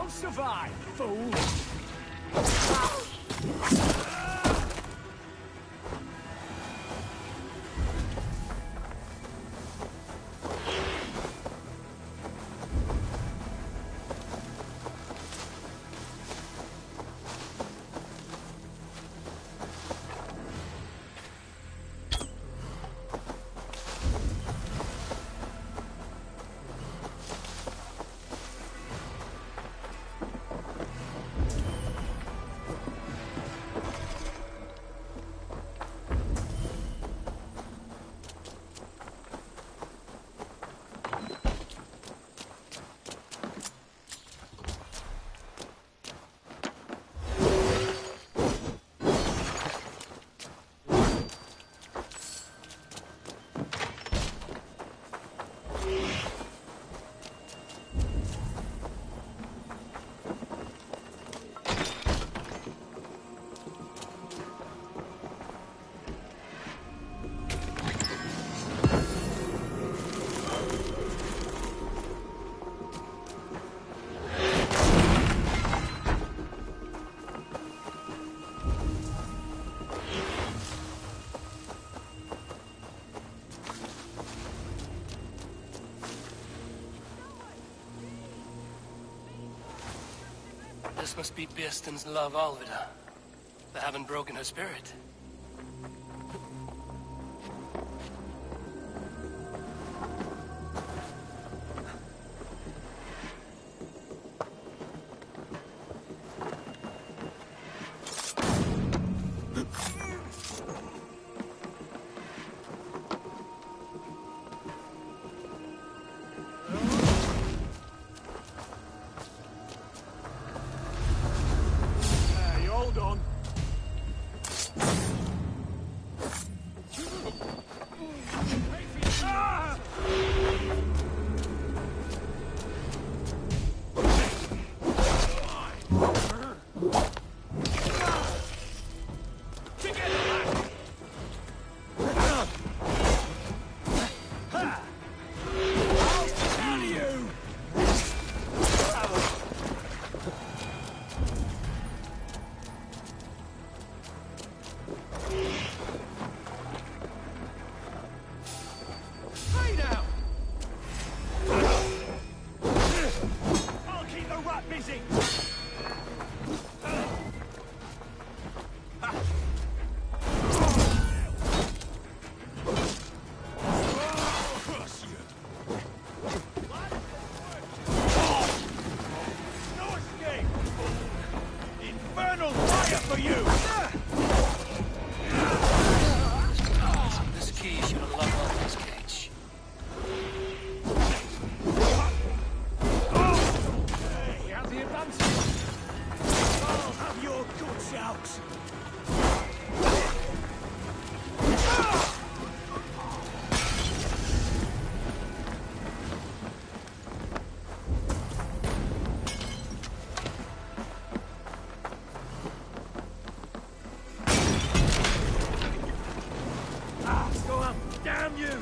Speaker 9: Survive, fool!
Speaker 1: This must be Birsten's love, Alvida. They haven't broken her spirit.
Speaker 9: Hold on.
Speaker 19: Damn you!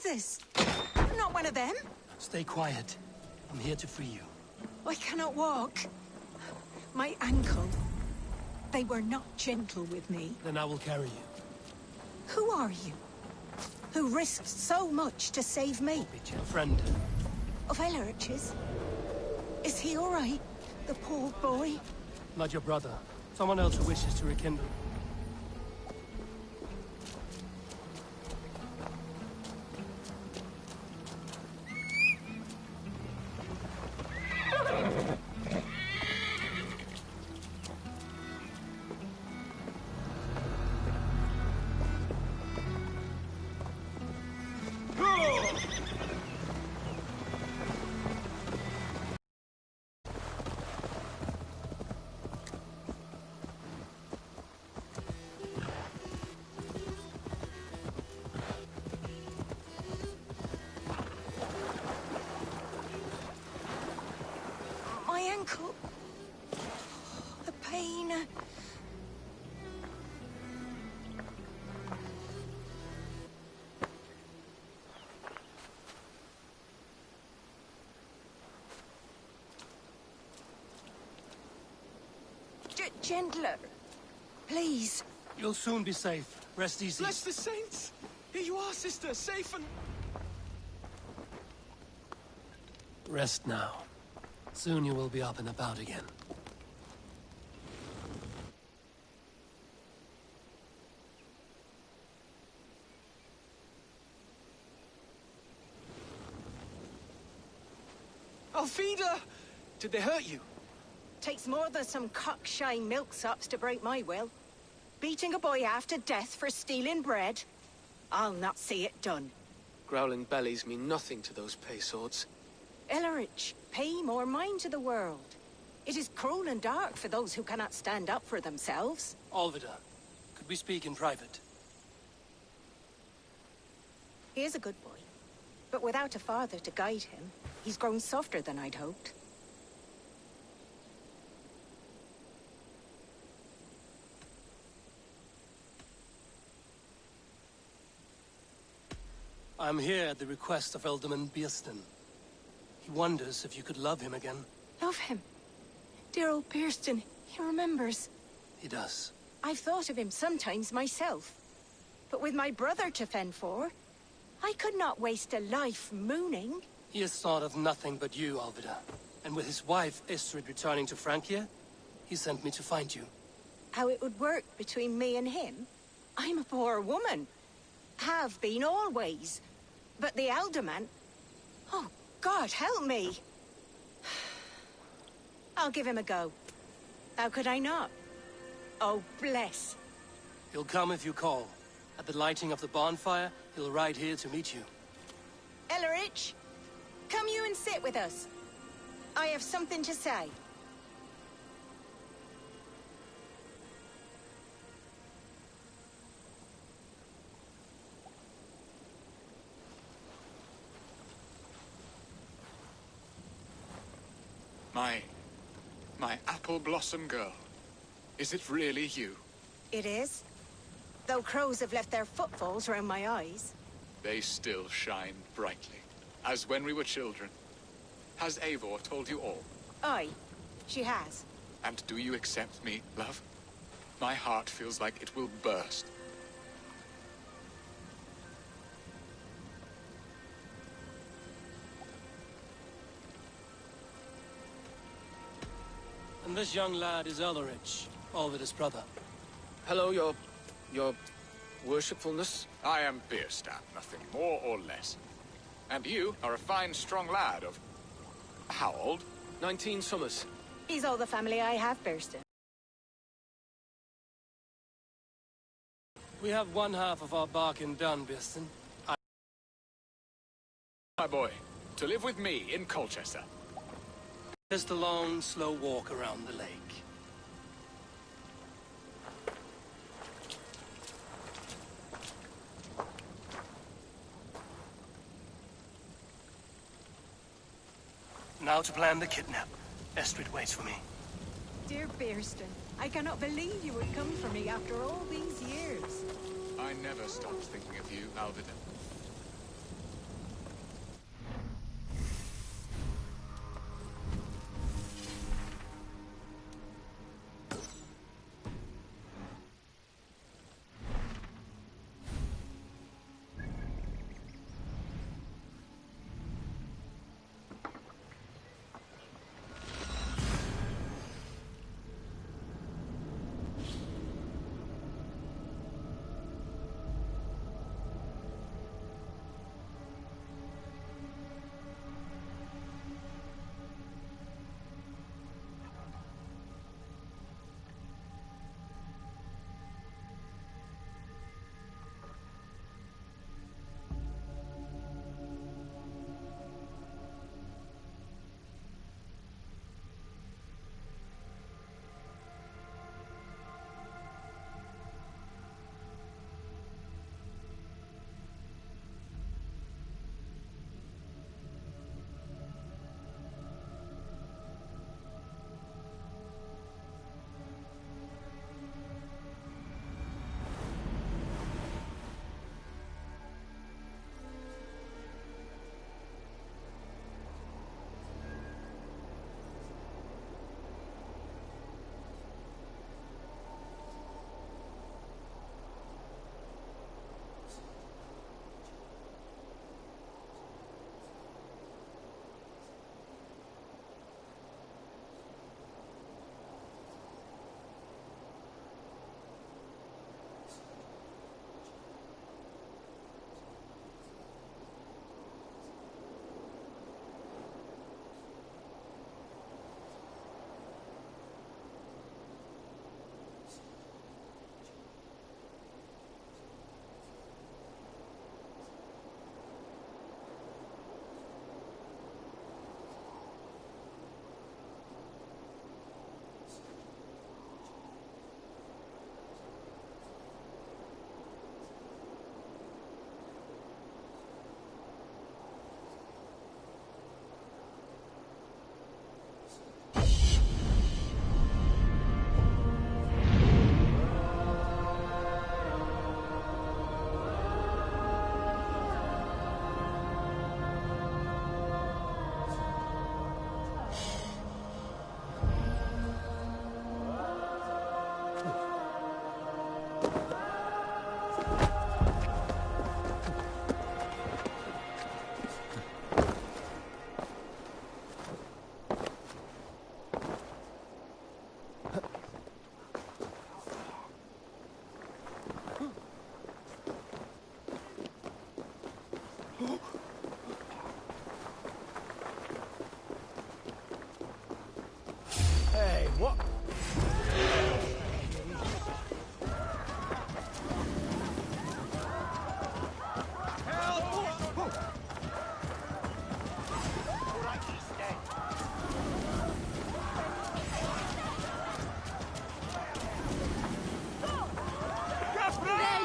Speaker 6: this? I'm not one of them.
Speaker 1: Stay quiet. I'm here to free you.
Speaker 6: I cannot walk. My ankle. They were not gentle with me.
Speaker 1: Then I will carry you.
Speaker 6: Who are you? Who risked so much to save me?
Speaker 1: A friend.
Speaker 6: Of Ellerch's? Is he all right? The poor boy?
Speaker 1: Not your brother. Someone else who wishes to rekindle.
Speaker 6: Gentler. Please.
Speaker 1: You'll soon be safe. Rest easy.
Speaker 17: Bless the saints! Here you are, sister, safe and...
Speaker 1: Rest now. Soon you will be up and about again.
Speaker 17: Alfida! Did they hurt you?
Speaker 6: Takes more than some cockshy milksops to break my will. Beating a boy half to death for stealing bread? I'll not see it done.
Speaker 17: Growling bellies mean nothing to those pay swords.
Speaker 6: Ellerich, pay more mind to the world. It is cruel and dark for those who cannot stand up for themselves.
Speaker 1: Alvida, could we speak in private?
Speaker 6: He is a good boy, but without a father to guide him, he's grown softer than I'd hoped.
Speaker 1: I'm here at the request of Alderman Beerston. He wonders if you could love him again.
Speaker 6: Love him? Dear old Beerston, he remembers.
Speaker 1: He does.
Speaker 6: I've thought of him sometimes myself. But with my brother to fend for, I could not waste a life mooning.
Speaker 1: He has thought of nothing but you, Alvida. And with his wife, Istrid, returning to Francia, he sent me to find you.
Speaker 6: How it would work between me and him? I'm a poor woman. Have been always. But the alderman... Oh, God, help me! I'll give him a go. How could I not? Oh, bless.
Speaker 1: He'll come if you call. At the lighting of the bonfire, he'll ride here to meet you.
Speaker 6: Ellerich, come you and sit with us. I have something to say.
Speaker 10: My apple blossom girl. Is it really you?
Speaker 6: It is. Though crows have left their footfalls round my eyes.
Speaker 10: They still shine brightly, as when we were children. Has Eivor told you all?
Speaker 6: Aye, she has.
Speaker 10: And do you accept me, love? My heart feels like it will burst.
Speaker 1: And this young lad is Ellerich, Alvida's brother.
Speaker 17: Hello, your worshipfulness.
Speaker 10: I am Beerstan, nothing more or less. And you are a fine, strong lad of... how old?
Speaker 17: 19 summers.
Speaker 6: He's all the family I have, Beerston.
Speaker 1: We have one half of our bargain done, Beerston.
Speaker 10: My boy, to live with me in Colchester.
Speaker 1: Just a long, slow walk around the lake. Now to plan the kidnap. Estrid waits for me.
Speaker 6: Dear Beerston, I cannot believe you would come for me after all these years.
Speaker 10: I never stopped thinking of you, Alvida.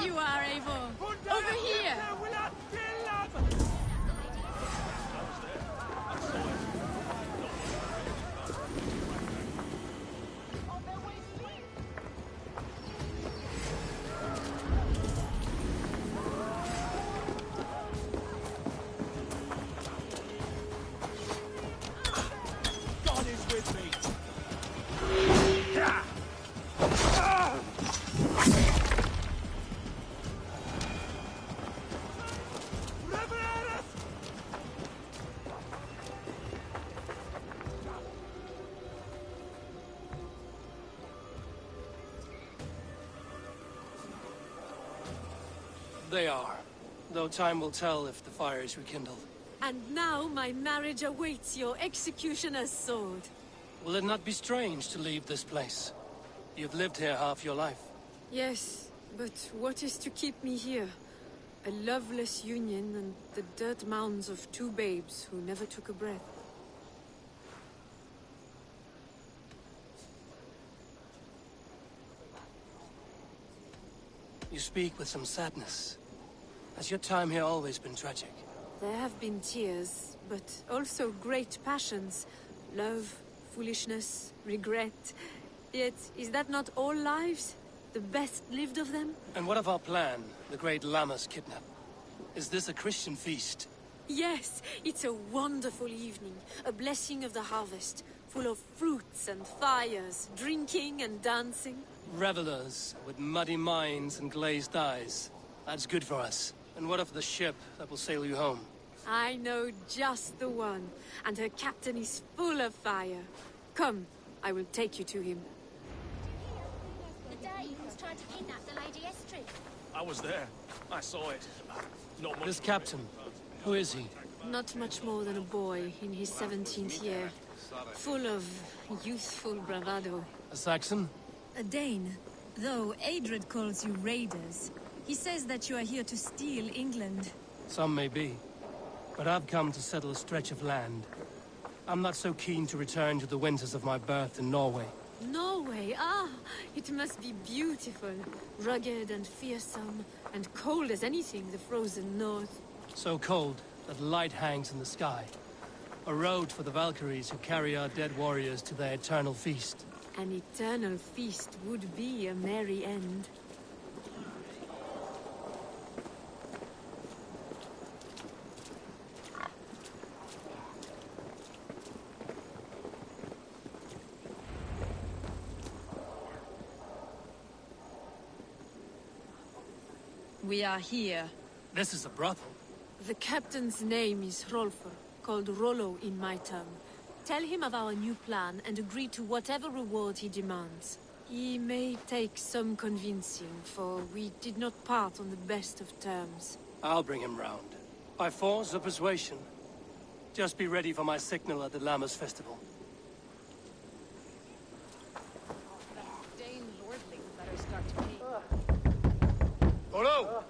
Speaker 3: you are, Eivor! Over here!
Speaker 8: God is with me!
Speaker 1: They are. Though time will tell if the fire is rekindled.
Speaker 3: And now my marriage awaits your executioner's sword.
Speaker 1: Will it not be strange to leave this place? You've lived here half your life.
Speaker 3: Yes, but what is to keep me here? A loveless union and the dirt mounds of two babes who never took a breath.
Speaker 1: You speak with some sadness. Has your time here always been tragic?
Speaker 3: There have been tears, but also great passions. Love, foolishness, regret. Yet, is that not all lives? The best lived of them?
Speaker 1: And what of our plan, the great Lammas kidnap? Is this a Christian feast?
Speaker 3: Yes, it's a wonderful evening. A blessing of the harvest, full of fruits and fires, drinking and dancing.
Speaker 1: Revelers with muddy minds and glazed eyes. That's good for us. And what of the ship that will sail you home?
Speaker 3: I know just the one, and her captain is full of fire. Come, I will take you to him.
Speaker 5: The Dane was trying to kidnap the Lady Estrid.
Speaker 15: I was there. I saw it. Not much.
Speaker 1: This captain, who is he?
Speaker 3: Not much more than a boy in his 17th year. Full of youthful bravado.
Speaker 1: A Saxon?
Speaker 7: A Dane. Though Adred calls you raiders. He says that you are here to steal England.
Speaker 1: Some may be. But I've come to settle a stretch of land. I'm not so keen to return to the winters of my birth in Norway.
Speaker 3: Norway? Ah, it must be beautiful. Rugged and fearsome, and cold as anything, the frozen north.
Speaker 1: So cold that light hangs in the sky. A road for the Valkyries who carry our dead warriors to their eternal feast.
Speaker 3: An eternal feast would be a merry end.
Speaker 7: We are here.
Speaker 1: This is a brothel.
Speaker 3: The captain's name is Rolfr, called Rollo in my tongue. Tell him of our new plan and agree to whatever reward he demands. He may take some convincing, for we did not part on the best of terms.
Speaker 1: I'll bring him round. By force or persuasion. Just be ready for my signal at the Lammas festival.
Speaker 4: Dane lordlings better start to pay.
Speaker 1: Rollo!